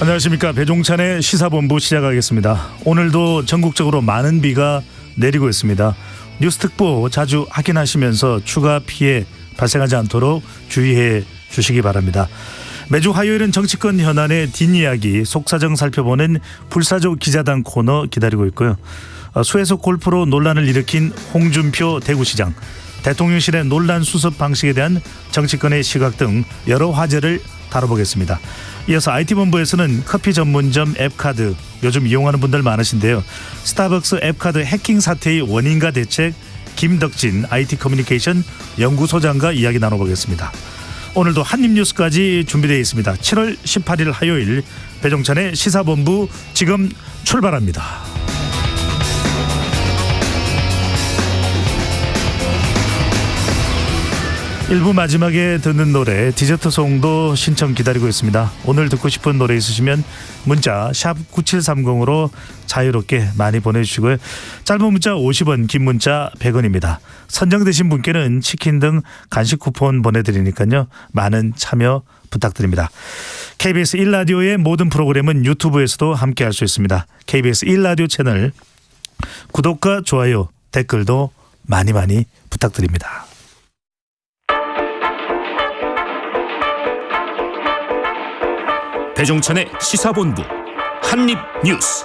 안녕하십니까. 배종찬의 시사본부 시작하겠습니다. 오늘도 전국적으로 많은 비가 내리고 있습니다. 뉴스특보 자주 확인하시면서 추가 피해 발생하지 않도록 주의해 주시기 바랍니다. 매주 화요일은 정치권 현안의 뒷이야기 속사정 살펴보는 불사조 기자단 코너 기다리고 있고요. 수해석 골프로 논란을 일으킨 홍준표 대구시장, 대통령실의 논란 수습 방식에 대한 정치권의 시각 등 여러 화제를 다뤄보겠습니다. 이어서 IT본부에서는 커피 전문점 앱카드, 요즘 이용하는 분들 많으신데요. 스타벅스 앱카드 해킹 사태의 원인과 대책, 김덕진 IT 커뮤니케이션 연구소장과 이야기 나눠보겠습니다. 오늘도 한입뉴스까지 준비되어 있습니다. 7월 18일 화요일 배종찬의 시사본부 지금 출발합니다. 1부 마지막에 듣는 노래 디저트송도 신청 기다리고 있습니다. 오늘 듣고 싶은 노래 있으시면 문자 샵 9730으로 자유롭게 많이 보내주시고요. 짧은 문자 50원, 긴 문자 100원입니다. 선정되신 분께는 치킨 등 간식 쿠폰 보내드리니까요. 많은 참여 부탁드립니다. KBS 1라디오의 모든 프로그램은 유튜브에서도 함께할 수 있습니다. KBS 1라디오 채널 구독과 좋아요, 댓글도 많이 부탁드립니다. 배종찬의 시사본부 한입뉴스.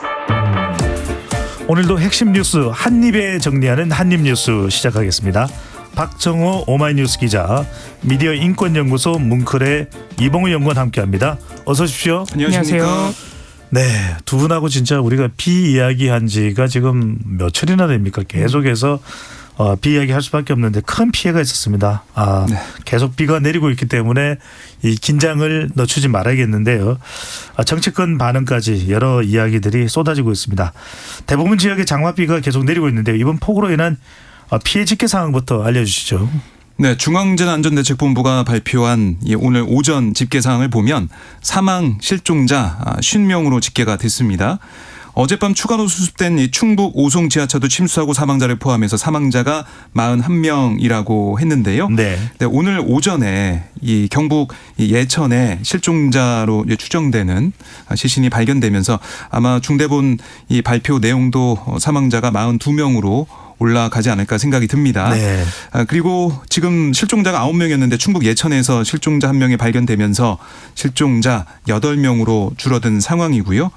오늘도 핵심 뉴스 한입에 정리하는 한입뉴스 시작하겠습니다. 박정호 오마이뉴스 기자, 미디어 인권연구소 뭉클의 이봉우 연구원 함께합니다. 어서 오십시오. 안녕하세요. 네, 두 분하고 진짜 우리가 비 이야기한 지가 지금 며칠이나 됩니까? 계속해서 비 이야기 할 수밖에 없는데 큰 피해가 있었습니다. 네. 계속 비가 내리고 있기 때문에 이 긴장을 늦추지 말아야겠는데요. 정치권 반응까지 여러 이야기들이 쏟아지고 있습니다. 대부분 지역에 장맛비가 계속 내리고 있는데요. 이번 폭우로 인한 피해 집계 상황부터 알려주시죠. 네, 중앙재난안전대책본부가 발표한 오늘 오전 집계 사항을 보면 사망 실종자 50명으로 집계가 됐습니다. 어젯밤 추가로 수습된 이 충북 오송 지하차도 침수하고 사망자를 포함해서 사망자가 41명이라고 했는데요. 네. 네, 오늘 오전에 이 경북 예천에 실종자로 추정되는 시신이 발견되면서 아마 중대본 이 발표 내용도 사망자가 42명으로 올라가지 않을까 생각이 듭니다. 네. 그리고 지금 실종자가 9명이었는데 충북 예천에서 실종자 1명이 발견되면서 실종자 8명으로 줄어든 상황이고요.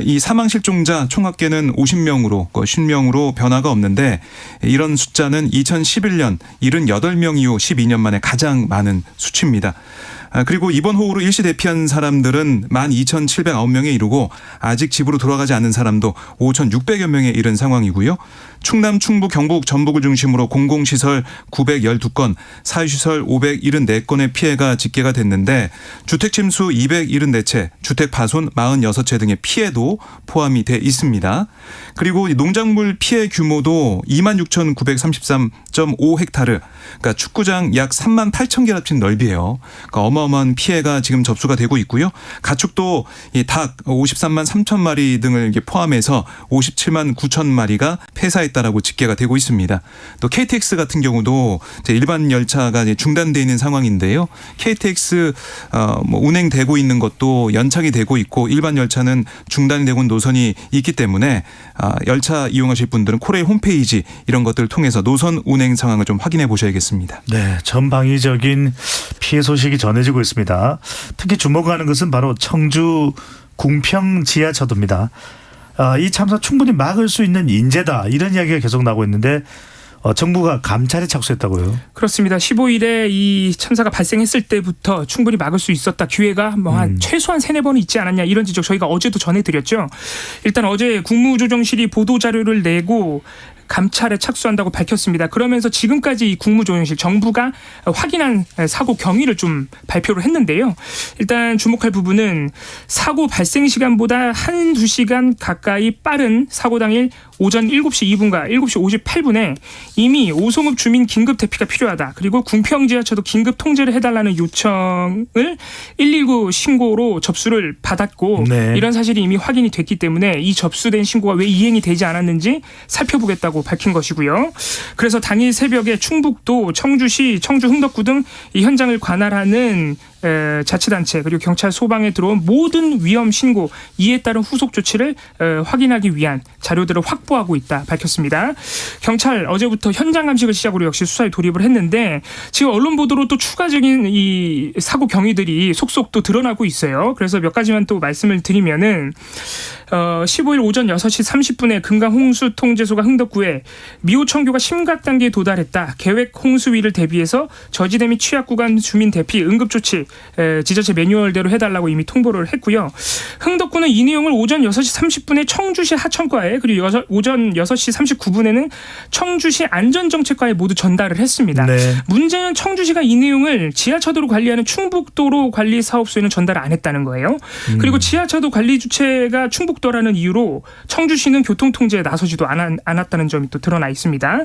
이 사망 실종자 총 합계는 50명으로 변화가 없는데 이런 숫자는 2011년 78명 이후 12년 만에 가장 많은 수치입니다. 그리고 이번 호우로 일시 대피한 사람들은 12,709명에 이르고 아직 집으로 돌아가지 않은 사람도 5,600여 명에 이른 상황이고요. 충남, 충북, 경북, 전북을 중심으로 공공시설 912건, 사유시설 574건의 피해가 집계가 됐는데 주택 침수 274채, 주택 파손 46채 등의 피해도 포함이 돼 있습니다. 그리고 농작물 피해 규모도 26,933.5헥타르, 그러니까 축구장 약 3만 8천 개 합친 넓이에요. 그러니까 어마어마한 피해가 지금 접수가 되고 있고요. 가축도 이 닭 53만 3천 마리 등을 포함해서 57만 9천 마리가 폐사했다라고 집계가 되고 있습니다. 또 KTX 같은 경우도 일반 열차가 중단되어 있는 상황인데요. KTX 운행되고 있는 것도 연착이 되고 있고 일반 열차는 중단이 되고 있는 노선이 있기 때문에 열차 이용하실 분들은 코레일 홈페이지 이런 것들을 통해서 노선 운행 상황을 좀 확인해 보셔야겠습니다. 네, 전방위적인 피해 소식이 전해지고 있습니다. 특히 주목하는 것은 바로 청주 궁평 지하차도입니다. 이 참사 충분히 막을 수 있는 인재다, 이런 이야기가 계속 나오고 있는데 정부가 감찰에 착수했다고요? 그렇습니다. 15일에 이 참사가 발생했을 때부터 충분히 막을 수 있었다. 기회가 한 최소한 3-4번은 있지 않았냐, 이런 지적 저희가 어제도 전해드렸죠. 일단 어제 국무조정실이 보도자료를 내고 감찰에 착수한다고 밝혔습니다. 그러면서 지금까지 이 국무조정실 정부가 확인한 사고 경위를 좀 발표를 했는데요. 일단 주목할 부분은 사고 발생 시간보다 1-2시간 가까이 빠른 사고 당일 오전 7시 2분과 7시 58분에 이미 오송읍 주민 긴급 대피가 필요하다. 그리고 궁평지하차도 긴급 통제를 해달라는 요청을 119 신고로 접수를 받았고 네. 이런 사실이 이미 확인이 됐기 때문에 이 접수된 신고가 왜 이행이 되지 않았는지 살펴보겠다고 밝힌 것이고요. 그래서 당일 새벽에 충북도 청주시, 청주 흥덕구 등 이 현장을 관할하는 자치단체 그리고 경찰 소방에 들어온 모든 위험 신고 이에 따른 후속 조치를 확인하기 위한 자료들을 확보하고 있다 밝혔습니다. 경찰 어제부터 현장 감식을 시작으로 역시 수사에 돌입을 했는데 지금 언론 보도로 또 추가적인 이 사고 경위들이 속속 또 드러나고 있어요. 그래서 몇 가지만 또 말씀을 드리면은 15일 오전 6시 30분에 금강 홍수 통제소가 흥덕구에 미호청교가 심각 단계에 도달했다. 계획 홍수위를 대비해서 저지대 및 취약 구간 주민 대피 응급조치 지자체 매뉴얼대로 해달라고 이미 통보를 했고요. 흥덕구는 이 내용을 오전 6시 30분에 청주시 하천과에 그리고 오전 6시 39분에는 청주시 안전정책과에 모두 전달을 했습니다. 네. 문제는 청주시가 이 내용을 지하차도로 관리하는 충북도로 관리사업소에는 전달을 안 했다는 거예요. 그리고 지하차도 관리 주체가 충북도라는 이유로 청주시는 교통통제에 나서지도 않았다는 점이 또 드러나 있습니다.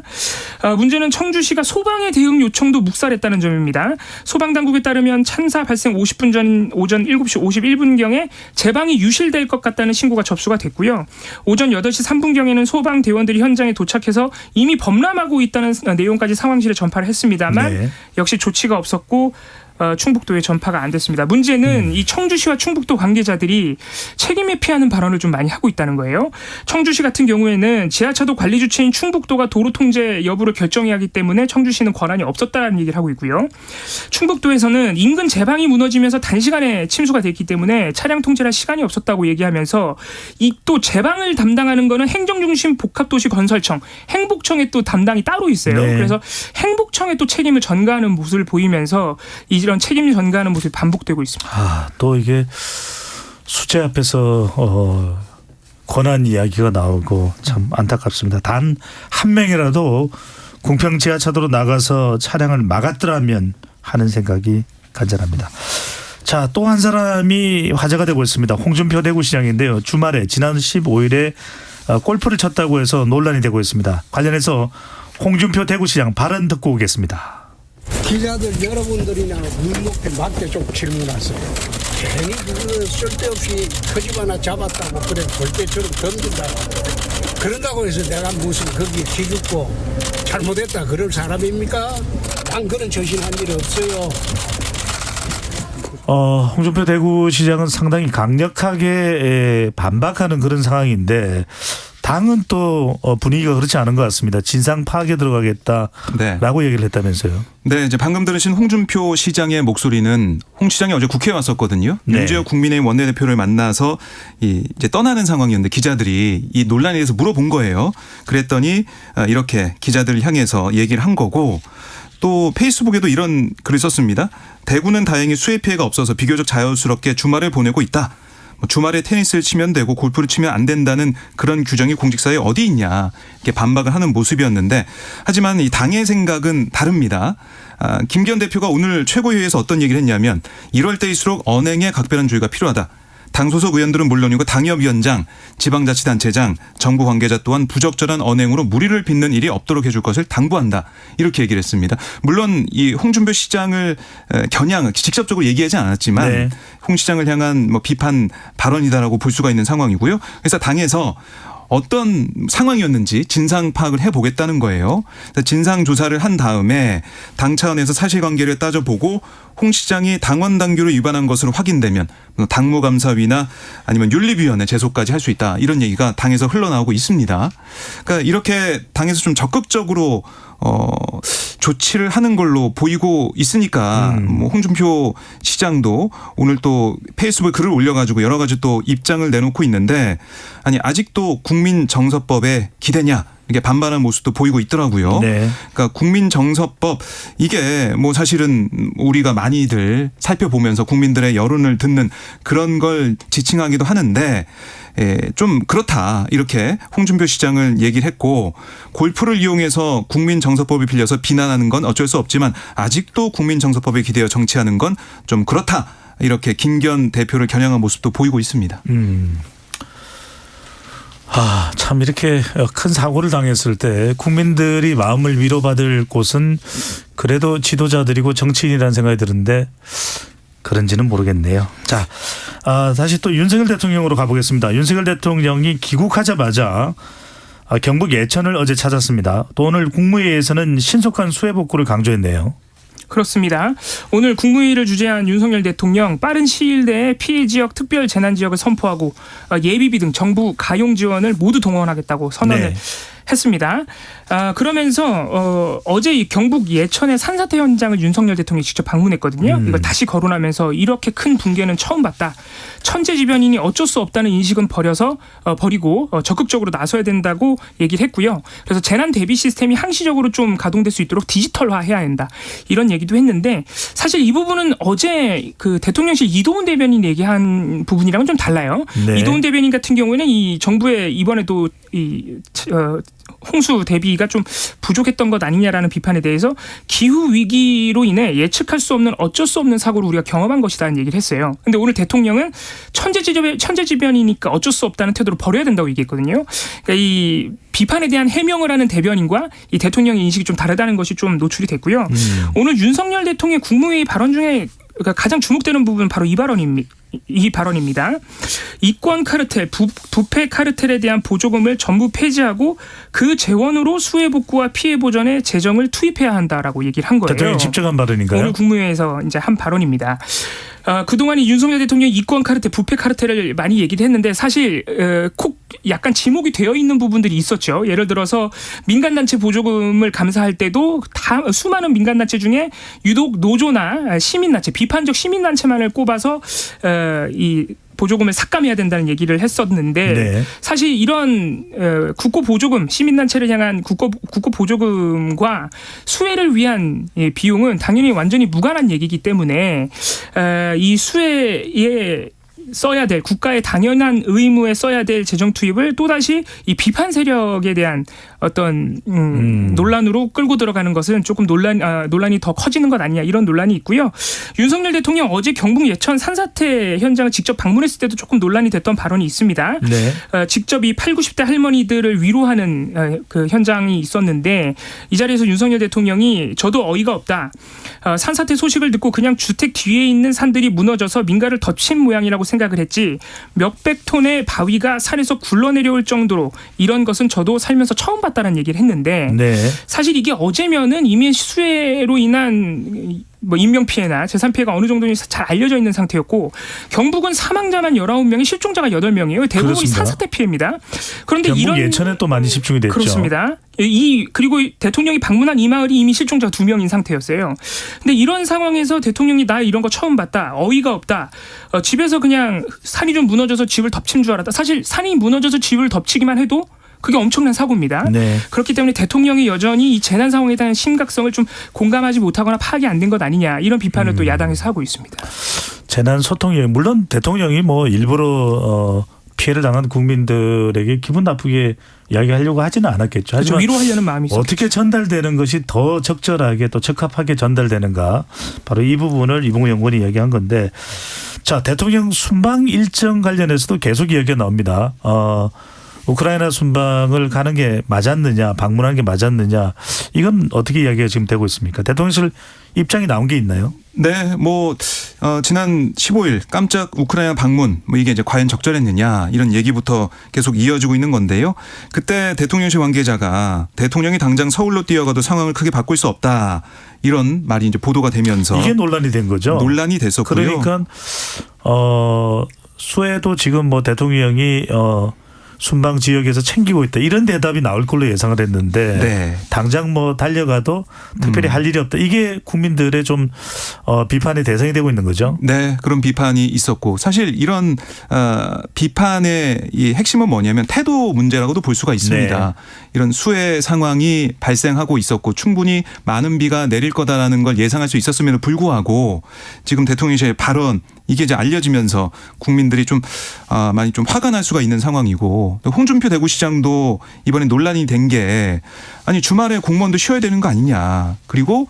문제는 청주시가 소방의 대응 요청도 묵살했다는 점입니다. 소방당국에 따르면 참사 발생 50분 전 오전 7시 51분경에 제방이 유실될 것 같다는 신고가 접수가 됐고요. 오전 8시 3분경에는 소방대원들이 현장에 도착해서 이미 범람하고 있다는 내용까지 상황실에 전파를 했습니다만 네. 역시 조치가 없었고 충북도에 전파가 안 됐습니다. 문제는 이 청주시와 충북도 관계자들이 책임 회피하는 발언을 좀 많이 하고 있다는 거예요. 청주시 같은 경우에는 지하차도 관리 주체인 충북도가 도로 통제 여부를 결정해야 하기 때문에 청주시는 권한이 없었다는 얘기를 하고 있고요. 충북도에서는 인근 제방이 무너지면서 단시간에 침수가 됐기 때문에 차량 통제할 시간이 없었다고 얘기하면서 이 또 제방을 담당하는 거는 행정중심 복합도시 건설청, 행복청에 또 담당이 따로 있어요. 네. 그래서 행복청에 또 책임을 전가하는 모습을 보이면서 이런 책임 전가하는 모습이 반복되고 있습니다. 또 이게 수재 앞에서 권한 이야기가 나오고 참 안타깝습니다. 단 한 명이라도 궁평 지하차도로 나가서 차량을 막았더라면 하는 생각이 간절합니다. 자, 또 한 사람이 화제가 되고 있습니다. 홍준표 대구시장인데요. 주말에 지난 15일에 골프를 쳤다고 해서 논란이 되고 있습니다. 관련해서 홍준표 대구시장 발언 듣고 오겠습니다. 기자들 여러분들이나 물먹게 맞게 좀 질문하세요. 괜히 그거 쓸데없이 터집 하나 잡았다고 그래 볼 때처럼 던진다고 그런다고 해서 내가 무슨 거기에 기죽고 잘못했다 그럴 사람입니까? 난 그런 저신한 일 없어요. 홍준표 대구시장은 상당히 강력하게 반박하는 그런 상황인데 당은 또 분위기가 그렇지 않은 것 같습니다. 진상 파악에 들어가겠다라고 네. 얘기를 했다면서요. 네, 이제 방금 들으신 홍준표 시장의 목소리는 홍 시장이 어제 국회에 왔었거든요. 네. 윤재혁 국민의힘 원내대표를 만나서 이제 떠나는 상황이었는데 기자들이 이 논란에 대해서 물어본 거예요. 그랬더니 이렇게 기자들을 향해서 얘기를 한 거고 또 페이스북에도 이런 글을 썼습니다. 대구는 다행히 수해 피해가 없어서 비교적 자연스럽게 주말을 보내고 있다. 주말에 테니스를 치면 되고 골프를 치면 안 된다는 그런 규정이 공직사회에 어디 있냐 이렇게 반박을 하는 모습이었는데 하지만 이 당의 생각은 다릅니다. 김기현 대표가 오늘 최고위에서 어떤 얘기를 했냐면 이럴 때일수록 언행에 각별한 주의가 필요하다. 당 소속 의원들은 물론이고 당협위원장, 지방자치단체장, 정부 관계자 또한 부적절한 언행으로 무리를 빚는 일이 없도록 해줄 것을 당부한다. 이렇게 얘기를 했습니다. 물론 이 홍준표 시장을 겨냥 직접적으로 얘기하지 않았지만 네. 홍 시장을 향한 비판 발언이다라고 볼 수가 있는 상황이고요. 그래서 당에서 어떤 상황이었는지 진상 파악을 해보겠다는 거예요. 진상 조사를 한 다음에 당 차원에서 사실관계를 따져보고 홍 시장이 당원 당규를 위반한 것으로 확인되면 당무감사위나 아니면 윤리위원회 제소까지 할 수 있다. 이런 얘기가 당에서 흘러나오고 있습니다. 그러니까 이렇게 당에서 좀 적극적으로 조치를 하는 걸로 보이고 있으니까 홍준표 시장도 오늘 또 페이스북에 글을 올려가지고 여러 가지 또 입장을 내놓고 있는데 아니 아직도 국민정서법에 기대냐 이게 반발하는 모습도 보이고 있더라고요. 네. 그러니까 국민정서법 이게 사실은 우리가 많이들 살펴보면서 국민들의 여론을 듣는 그런 걸 지칭하기도 하는데 좀 그렇다 이렇게 홍준표 시장을 얘기를 했고 골프를 이용해서 국민정서법을 빌려서 비난하는 건 어쩔 수 없지만 아직도 국민정서법에 기대어 정치하는 건 좀 그렇다 이렇게 김기현 대표를 겨냥한 모습도 보이고 있습니다. 참 이렇게 큰 사고를 당했을 때 국민들이 마음을 위로받을 곳은 그래도 지도자들이고 정치인이라는 생각이 드는데 그런지는 모르겠네요. 자, 다시 또 윤석열 대통령으로 가보겠습니다. 윤석열 대통령이 귀국하자마자 경북 예천을 어제 찾았습니다. 또 오늘 국무회의에서는 신속한 수해 복구를 강조했네요. 그렇습니다. 오늘 국무회의를 주재한 윤석열 대통령 빠른 시일 내에 피해 지역 특별 재난 지역을 선포하고 예비비 등 정부 가용 지원을 모두 동원하겠다고 선언을 네. 했습니다. 그러면서 어제 이 경북 예천의 산사태 현장을 윤석열 대통령이 직접 방문했거든요. 이걸 다시 거론하면서 이렇게 큰 붕괴는 처음 봤다. 천재지변이니 어쩔 수 없다는 인식은 버리고 적극적으로 나서야 된다고 얘기를 했고요. 그래서 재난 대비 시스템이 항시적으로 좀 가동될 수 있도록 디지털화해야 한다. 이런 얘기도 했는데 사실 이 부분은 어제 그 대통령실 이도훈 대변인 얘기한 부분이랑은 좀 달라요. 네. 이도훈 대변인 같은 경우에는 이 정부의 이번에도 홍수 대비가 좀 부족했던 것 아니냐라는 비판에 대해서 기후 위기로 인해 예측할 수 없는 어쩔 수 없는 사고를 우리가 경험한 것이다는 얘기를 했어요. 근데 오늘 대통령은 천재지변이니까 어쩔 수 없다는 태도로 버려야 된다고 얘기했거든요. 그러니까 이 비판에 대한 해명을 하는 대변인과 이 대통령의 인식이 좀 다르다는 것이 좀 노출이 됐고요. 오늘 윤석열 대통령의 국무회의 발언 중에 그러니까 가장 주목되는 부분은 바로 이 발언입니다. 이권 카르텔, 부패 카르텔에 대한 보조금을 전부 폐지하고 그 재원으로 수해 복구와 피해 보전에 재정을 투입해야 한다라고 얘기를 한 거예요. 대통령이 직접 한 발언인가요? 오늘 국무회의에서 이제 한 발언입니다. 그동안 이 윤석열 대통령이 이권 카르텔, 부패 카르텔을 많이 얘기를 했는데 사실 약간 지목이 되어 있는 부분들이 있었죠. 예를 들어서 민간단체 보조금을 감사할 때도 수많은 민간단체 중에 유독 노조나 시민단체, 비판적 시민단체만을 꼽아서 이 보조금을 삭감해야 된다는 얘기를 했었는데 네. 사실 이런 국고 보조금, 시민단체를 향한 국고 보조금과 수해를 위한 비용은 당연히 완전히 무관한 얘기이기 때문에 이 수해에 써야 될 국가의 당연한 의무에 써야 될 재정 투입을 또다시 이 비판 세력에 대한 어떤 논란으로 끌고 들어가는 것은 조금 논란이 더 커지는 것 아니냐 이런 논란이 있고요. 윤석열 대통령 어제 경북 예천 산사태 현장을 직접 방문했을 때도 조금 논란이 됐던 발언이 있습니다. 네. 직접 이 80, 90대 할머니들을 위로하는 그 현장이 있었는데 이 자리에서 윤석열 대통령이 저도 어이가 없다. 산사태 소식을 듣고 그냥 주택 뒤에 있는 산들이 무너져서 민가를 덮친 모양이라고 생각을 했지 몇백 톤의 바위가 산에서 굴러내려올 정도로 이런 것은 저도 살면서 처음 봤다는 얘기를 했는데 네. 사실 이게 어제면은 이미 수해로 인한 뭐 인명피해나 재산피해가 어느 정도인지 잘 알려져 있는 상태였고 경북은 사망자만 19명이 실종자가 8명이에요. 대부분이 그렇습니다. 산사태 피해입니다. 그런데 경북 이런 예천에 또 많이 집중이 됐죠. 그렇습니다. 그리고 대통령이 방문한 이 마을이 이미 실종자가 2명인 상태였어요. 근데 이런 상황에서 대통령이 나 이런 거 처음 봤다. 어이가 없다. 집에서 그냥 산이 좀 무너져서 집을 덮친 줄 알았다. 사실 산이 무너져서 집을 덮치기만 해도 그게 엄청난 사고입니다. 네. 그렇기 때문에 대통령이 여전히 이 재난 상황에 대한 심각성을 좀 공감하지 못하거나 파악이 안 된 것 아니냐 이런 비판을 또 야당에서 하고 있습니다. 재난 소통이 물론 대통령이 뭐 일부러 피해를 당한 국민들에게 기분 나쁘게 이야기하려고 하지는 않았겠죠. 그렇죠. 하지만 위로하려는 마음이 있었죠. 어떻게 전달되는 것이 더 적절하게 또 적합하게 전달되는가 바로 이 부분을 이봉우 연구원이 이야기한 건데 자 대통령 순방 일정 관련해서도 계속 이야기가 나옵니다. 우크라이나 순방을 가는 게 맞았느냐 방문하는 게 맞았느냐 이건 어떻게 이야기가 지금 되고 있습니까? 대통령실 입장이 나온 게 있나요? 네, 지난 15일 깜짝 우크라이나 방문, 이게 이제 과연 적절했느냐 이런 얘기부터 계속 이어지고 있는 건데요. 그때 대통령실 관계자가 대통령이 당장 서울로 뛰어가도 상황을 크게 바꿀 수 없다 이런 말이 이제 보도가 되면서 이게 논란이 된 거죠. 논란이 됐었고요. 그러니까 수해도 지금 뭐 대통령이 순방 지역에서 챙기고 있다 이런 대답이 나올 걸로 예상을 했는데 네. 당장 뭐 달려가도 특별히 할 일이 없다 이게 국민들의 좀 비판의 대상이 되고 있는 거죠. 네, 그런 비판이 있었고 사실 이런 비판의 이 핵심은 뭐냐면 태도 문제라고도 볼 수가 있습니다. 네. 이런 수해 상황이 발생하고 있었고 충분히 많은 비가 내릴 거다라는 걸 예상할 수 있었음에도 불구하고 지금 대통령실의 발언 이게 이제 알려지면서 국민들이 좀 많이 좀 화가 날 수가 있는 상황이고 홍준표 대구시장도 이번에 논란이 된 게 아니 주말에 공무원도 쉬어야 되는 거 아니냐. 그리고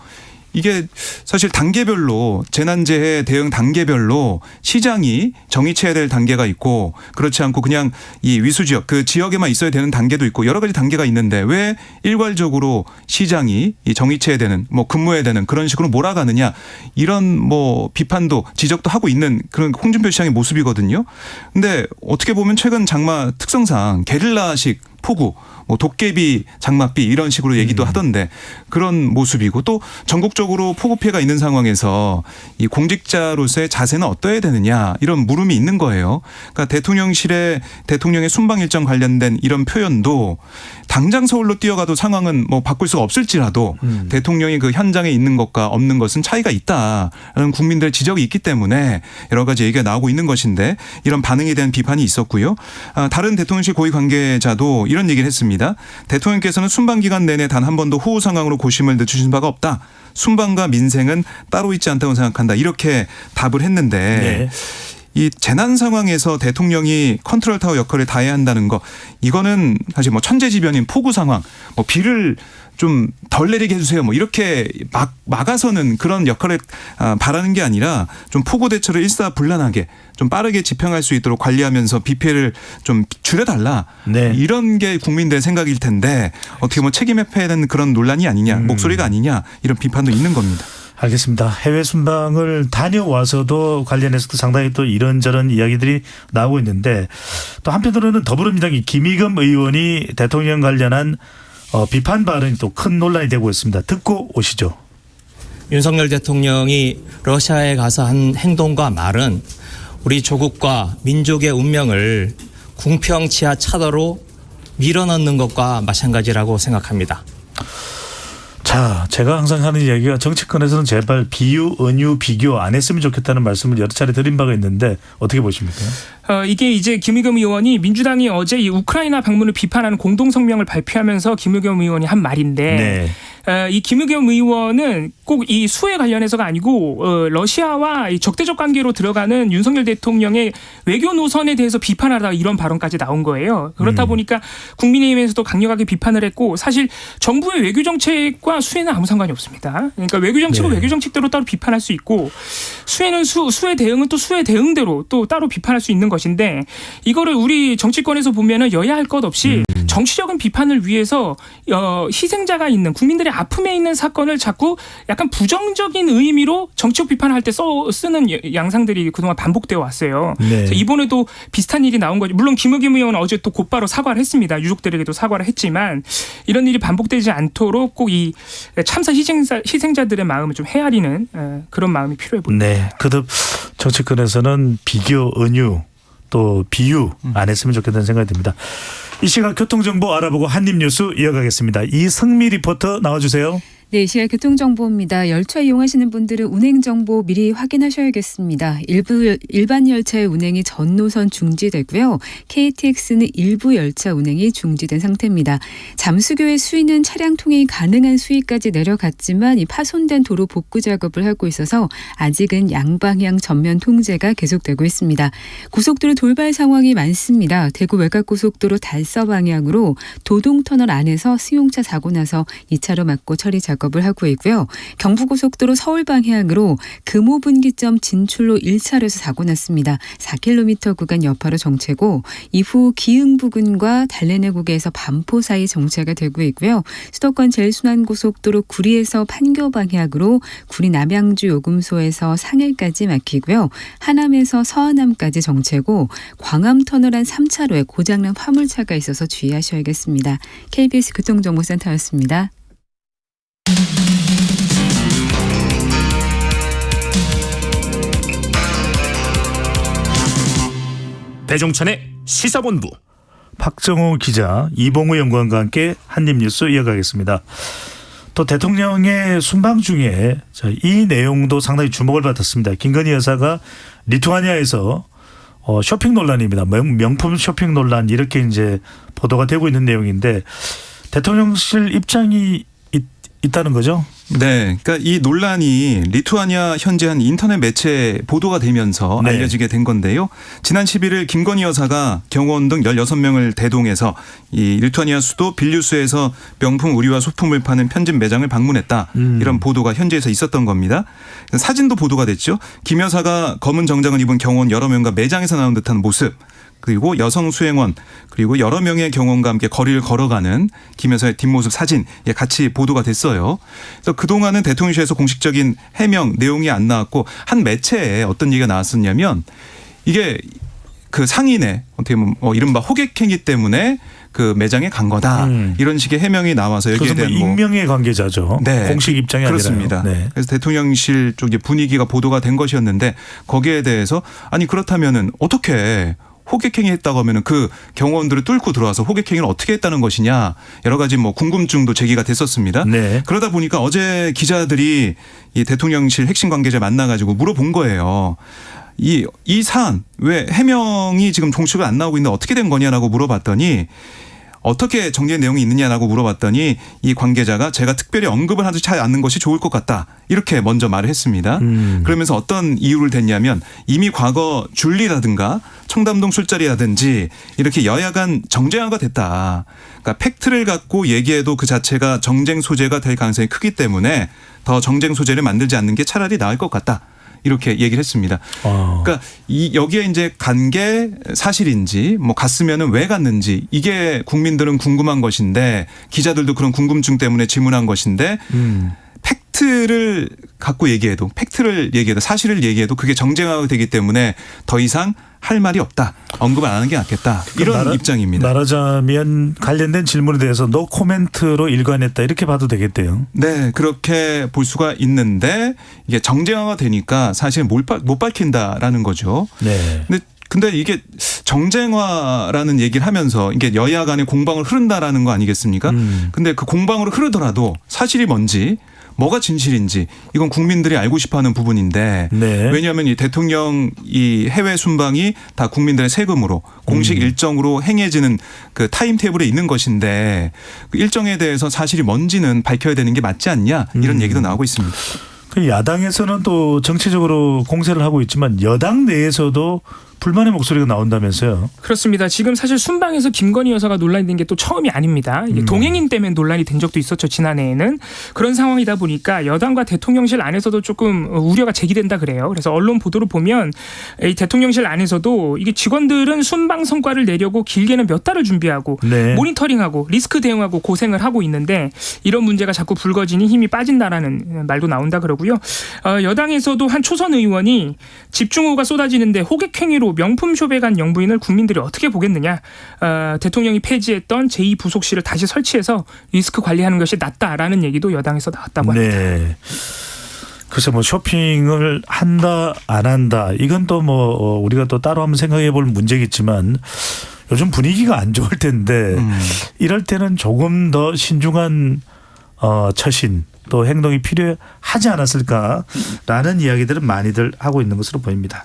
이게 사실 단계별로 재난재해 대응 단계별로 시장이 정의치해야 될 단계가 있고 그렇지 않고 그냥 이 위수지역 그 지역에만 있어야 되는 단계도 있고 여러 가지 단계가 있는데 왜 일괄적으로 시장이 이 정의치해야 되는 근무해야 되는 그런 식으로 몰아가느냐 이런 비판도 지적도 하고 있는 그런 홍준표 시장의 모습이거든요. 근데 어떻게 보면 최근 장마 특성상 게릴라식 폭우, 뭐 도깨비, 장맛비 이런 식으로 얘기도 하던데 그런 모습이고 또 전국적으로 폭우 피해가 있는 상황에서 이 공직자로서의 자세는 어떠해야 되느냐 이런 물음이 있는 거예요. 그러니까 대통령실의 대통령의 순방 일정 관련된 이런 표현도 당장 서울로 뛰어가도 상황은 뭐 바꿀 수가 없을지라도 대통령이 그 현장에 있는 것과 없는 것은 차이가 있다라는 국민들의 지적이 있기 때문에 여러 가지 얘기가 나오고 있는 것인데 이런 반응에 대한 비판이 있었고요. 다른 대통령실 고위 관계자도 이런 얘기를 했습니다. 대통령께서는 순방 기간 내내 단 한 번도 호우 상황으로 고심을 늦추신 바가 없다. 순방과 민생은 따로 있지 않다고 생각한다. 이렇게 답을 했는데 네. 이 재난 상황에서 대통령이 컨트롤 타워 역할을 다해야 한다는 거 이거는 사실 뭐 천재지변인 폭우 상황, 뭐 비를 좀 덜 내리게 해주세요. 뭐 이렇게 막아서는 그런 역할을 바라는 게 아니라 좀 폭우 대처를 일사불란하게 좀 빠르게 집행할 수 있도록 관리하면서 비 피해를 좀 줄여달라. 네. 이런 게 국민들의 생각일 텐데 어떻게 뭐 책임 회피하는 그런 논란이 아니냐, 목소리가 아니냐 이런 비판도 있는 겁니다. 알겠습니다. 해외 순방을 다녀와서도 관련해서도 상당히 또 이런저런 이야기들이 나오고 있는데 또 한편으로는 더불어민주당의 김의겸 의원이 대통령 관련한 비판 발언이 또 큰 논란이 되고 있습니다. 듣고 오시죠. 윤석열 대통령이 러시아에 가서 한 행동과 말은 우리 조국과 민족의 운명을 궁평치하 차도로 밀어넣는 것과 마찬가지라고 생각합니다. 자, 제가 항상 하는 이야기가 정치권에서는 제발 비유, 은유, 비교 안 했으면 좋겠다는 말씀을 여러 차례 드린 바가 있는데 어떻게 보십니까? 이게 이제 김의겸 의원이 민주당이 어제 이 우크라이나 방문을 비판하는 공동 성명을 발표하면서 김의겸 의원이 한 말인데 이 김의겸 의원은 꼭 이 수해 관련해서가 아니고 러시아와 이 적대적 관계로 들어가는 윤석열 대통령의 외교 노선에 대해서 비판하다가 이런 발언까지 나온 거예요. 그렇다 보니까 국민의힘에서도 강력하게 비판을 했고 사실 정부의 외교 정책과 수해는 아무 상관이 없습니다. 그러니까 외교 정책은 외교 정책대로 따로 비판할 수 있고 수해는 수해 대응은 또 수해 대응대로 또 따로 비판할 수 있는 것인데 이거를 우리 정치권에서 보면은 여야 할 것 없이 정치적인 비판을 위해서 희생자가 있는 국민들의 아픔에 있는 사건을 자꾸 약간 부정적인 의미로 정치적 비판을 할 때 쓰는 양상들이 그동안 반복되어 왔어요. 네. 그래서 이번에도 비슷한 일이 나온 거죠. 물론 김의겸 의원은 어제 또 곧바로 사과를 했습니다. 유족들에게도 사과를 했지만 이런 일이 반복되지 않도록 꼭 이 참사 희생자들의 마음을 좀 헤아리는 그런 마음이 필요해 보입니다. 네. 그듭 정치권에서는 비교, 은유 또 비유 안 했으면 좋겠다는 생각이 듭니다. 이 시각 교통정보 알아보고 한입뉴스 이어가겠습니다. 이승미 리포터 나와주세요. 네, 이 시각 교통정보입니다. 열차 이용하시는 분들은 운행정보 미리 확인하셔야겠습니다. 일반 열차의 운행이 전 노선 중지되고요. KTX는 일부 열차 운행이 중지된 상태입니다. 잠수교의 수위는 차량 통행이 가능한 수위까지 내려갔지만 이 파손된 도로 복구 작업을 하고 있어서 아직은 양방향 전면 통제가 계속되고 있습니다. 고속도로 돌발 상황이 많습니다. 대구 외곽고속도로 달서 방향으로 도동터널 안에서 승용차 사고 나서 2차로 막고 처리 작업을 하고 있고요. 경부고속도로 서울 방향으로 금호분기점 진출로 1차로에서 사고 났습니다. 4km 구간 여파로 정체고 이후 기흥 부근과 달래내국에서 반포 사이 정체가 되고 있고요. 수도권 제일순환고속도로 구리에서 판교 방향으로 구리 남양주 요금소에서 상해까지 막히고요. 하남에서 서하남까지 정체고 광암터널 안 3차로에 고장난 화물차가 있어서 주의하셔야겠습니다. KBS 교통정보센터였습니다. 배종찬의 시사본부. 박정호 기자, 이봉우 연구원과 함께 한입뉴스 이어가겠습니다. 또 대통령의 순방 중에 이 내용도 상당히 주목을 받았습니다. 김건희 여사가 리투아니아에서 쇼핑 논란입니다. 명품 쇼핑 논란 이렇게 이제 보도가 되고 있는 내용인데 대통령실 입장이 있다는 거죠? 네. 그러니까 이 논란이 리투아니아 현지 한 인터넷 매체에 보도가 되면서 네. 알려지게 된 건데요. 지난 11일 김건희 여사가 경호원 등 16명을 대동해서 이 리투아니아 수도 빌뉴스에서 명품 의류와 소품을 파는 편집 매장을 방문했다. 이런 보도가 현지에서 있었던 겁니다. 사진도 보도가 됐죠. 김 여사가 검은 정장을 입은 경호원 여러 명과 매장에서 나온 듯한 모습. 그리고 여성 수행원 그리고 여러 명의 경호원과 함께 거리를 걸어가는 김 여사의 뒷모습 사진 같이 보도가 됐어요. 그래서 그동안은 대통령실에서 공식적인 해명 내용이 안 나왔고 한 매체에 어떤 얘기가 나왔었냐면 이게 그 상인의 어떻게 보면 이른바 호객행위 때문에 그 매장에 간 거다. 이런 식의 해명이 나와서 여기에 그래서 대한 익명의 관계자죠. 네. 공식 입장이 그렇습니다. 아니라요. 네. 그래서 대통령실 쪽의 분위기가 보도가 된 것이었는데 거기에 대해서 아니 그렇다면은 어떻게 호객행위 했다고 하면은 그 경호원들을 뚫고 들어와서 호객행위를 어떻게 했다는 것이냐 여러 가지 뭐 궁금증도 제기가 됐었습니다. 네. 그러다 보니까 어제 기자들이 이 대통령실 핵심 관계자 만나가지고 물어본 거예요. 이 사안 왜 해명이 지금 종축이 안 나오고 있는데 어떻게 된 거냐라고 물어봤더니 어떻게 정리의 내용이 있느냐라고 물어봤더니 이 관계자가 제가 특별히 언급을 하지 않는 것이 좋을 것 같다. 이렇게 먼저 말을 했습니다. 그러면서 어떤 이유를 댔냐면 이미 과거 줄리라든가 청담동 술자리라든지 이렇게 여야 간 정쟁화가 됐다. 그러니까 팩트를 갖고 얘기해도 그 자체가 정쟁 소재가 될 가능성이 크기 때문에 더 정쟁 소재를 만들지 않는 게 차라리 나을 것 같다. 이렇게 얘기를 했습니다. 그러니까 여기에 이제 간 게 사실인지 뭐 갔으면은 왜 갔는지 이게 국민들은 궁금한 것인데 기자들도 그런 궁금증 때문에 질문한 것인데 팩트를 갖고 얘기해도 사실을 얘기해도 그게 정쟁화가 되기 때문에 더 이상 할 말이 없다. 언급을 안 하는 게 낫겠다. 이런 입장입니다. 말하자면 관련된 질문에 대해서 노 코멘트로 일관했다. 이렇게 봐도 되겠대요. 네. 그렇게 볼 수가 있는데 이게 정쟁화가 되니까 사실 못 밝힌다라는 거죠. 네. 근데 이게 정쟁화라는 얘기를 하면서 이게 여야 간의 공방을 흐른다라는 거 아니겠습니까? 근데 그 공방으로 흐르더라도 사실이 뭔지 뭐가 진실인지 이건 국민들이 알고 싶어하는 부분인데 네. 왜냐하면 이 대통령 이 해외 순방이 다 국민들의 세금으로 공식 일정으로 행해지는 그 타임테이블에 있는 것인데 그 일정에 대해서 사실이 뭔지는 밝혀야 되는 게 맞지 않냐 이런 얘기도 나오고 있습니다. 그 야당에서는 또 정치적으로 공세를 하고 있지만 여당 내에서도 불만의 목소리가 나온다면서요. 그렇습니다. 지금 사실 순방에서 김건희 여사가 논란이 된 게 또 처음이 아닙니다. 이게 동행인 때문에 논란이 된 적도 있었죠. 지난해에는. 그런 상황이다 보니까 여당과 대통령실 안에서도 조금 우려가 제기된다 그래요. 그래서 언론 보도를 보면 이 대통령실 안에서도 이게 직원들은 순방 성과를 내려고 길게는 몇 달을 준비하고 네. 모니터링하고 리스크 대응하고 고생을 하고 있는데 이런 문제가 자꾸 불거지니 힘이 빠진다라는 말도 나온다 그러고요. 여당에서도 한 초선 의원이 집중호우가 쏟아지는데 호객행위로 명품숍에 간 영부인을 국민들이 어떻게 보겠느냐. 대통령이 폐지했던 제2부속실을 다시 설치해서 리스크 관리하는 것이 낫다라는 얘기도 여당에서 나왔다고 합니다. 네. 글쎄 뭐 쇼핑을 한다 안 한다 이건 또 뭐 우리가 또 따로 한번 생각해 볼 문제겠지만 요즘 분위기가 안 좋을 텐데 이럴 때는 조금 더 신중한 처신 또 행동이 필요하지 않았을까라는 이야기들은 많이들 하고 있는 것으로 보입니다.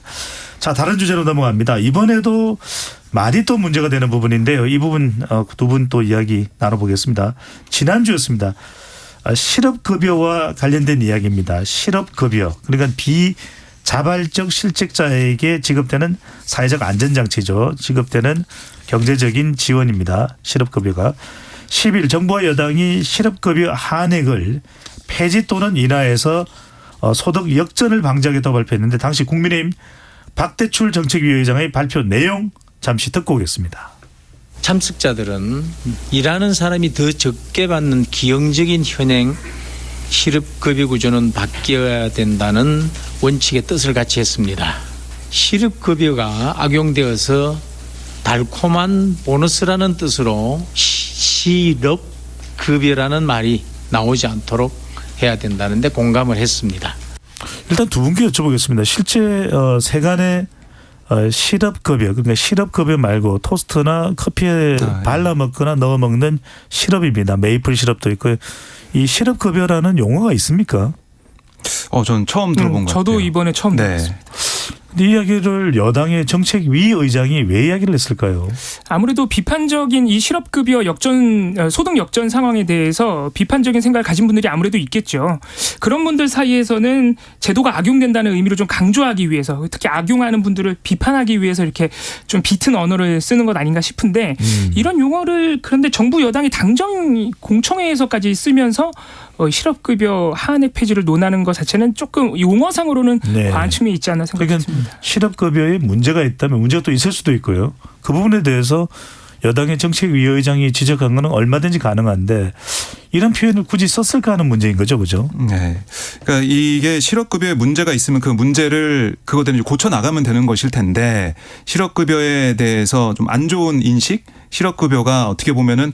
자, 다른 주제로 넘어갑니다. 이번에도 말이 또 문제가 되는 부분인데요. 이 부분 두 분 또 이야기 나눠보겠습니다. 지난주였습니다. 실업급여와 관련된 이야기입니다. 실업급여 그러니까 비자발적 실직자에게 지급되는 사회적 안전장치죠. 지급되는 경제적인 지원입니다. 실업급여가 10일 정부와 여당이 실업급여 한액을 폐지 또는 인하해서 소득 역전을 방지하겠다고 발표했는데 당시 국민의힘 박대출 정책위의장의 발표 내용 잠시 듣고 오겠습니다. 참석자들은 일하는 사람이 더 적게 받는 기형적인 현행 실업급여 구조는 바뀌어야 된다는 원칙의 뜻을 같이 했습니다. 실업급여가 악용되어서 달콤한 보너스라는 뜻으로 실업급여라는 말이 나오지 않도록 해야 된다는데 공감을 했습니다. 일단 두 분께 여쭤보겠습니다. 실제 세간의 실업급여 그러니까 실업급여 말고 토스트나 커피에 발라 먹거나 넣어 먹는 시럽입니다. 메이플 시럽도 있고 이 실업급여라는 용어가 있습니까? 전 처음 들어본 것 같아요. 저도 이번에 처음 네. 들었습니다. 이 이야기를 여당의 정책위 의장이 왜 이야기를 했을까요? 아무래도 비판적인 이 실업급여 소득 역전 상황에 대해서 비판적인 생각을 가진 분들이 아무래도 있겠죠. 그런 분들 사이에서는 제도가 악용된다는 의미로 좀 강조하기 위해서 특히 악용하는 분들을 비판하기 위해서 이렇게 좀 비튼 언어를 쓰는 것 아닌가 싶은데 이런 용어를 그런데 정부 여당이 당정 공청회에서까지 쓰면서 실업급여 하한액 폐지를 논하는 것 자체는 조금 용어상으로는 네. 과한 측면이 있지 않나 생각합니다. 실업급여에 문제가 있다면 문제가 또 있을 수도 있고요. 그 부분에 대해서 여당의 정책위의장이 지적한 거는 얼마든지 가능한데 이런 표현을 굳이 썼을까 하는 문제인 거죠, 그죠? 네. 그러니까 이게 실업급여에 문제가 있으면 그 문제를 그것 때문에 고쳐 나가면 되는 것일 텐데 실업급여에 대해서 좀 안 좋은 인식, 실업급여가 어떻게 보면은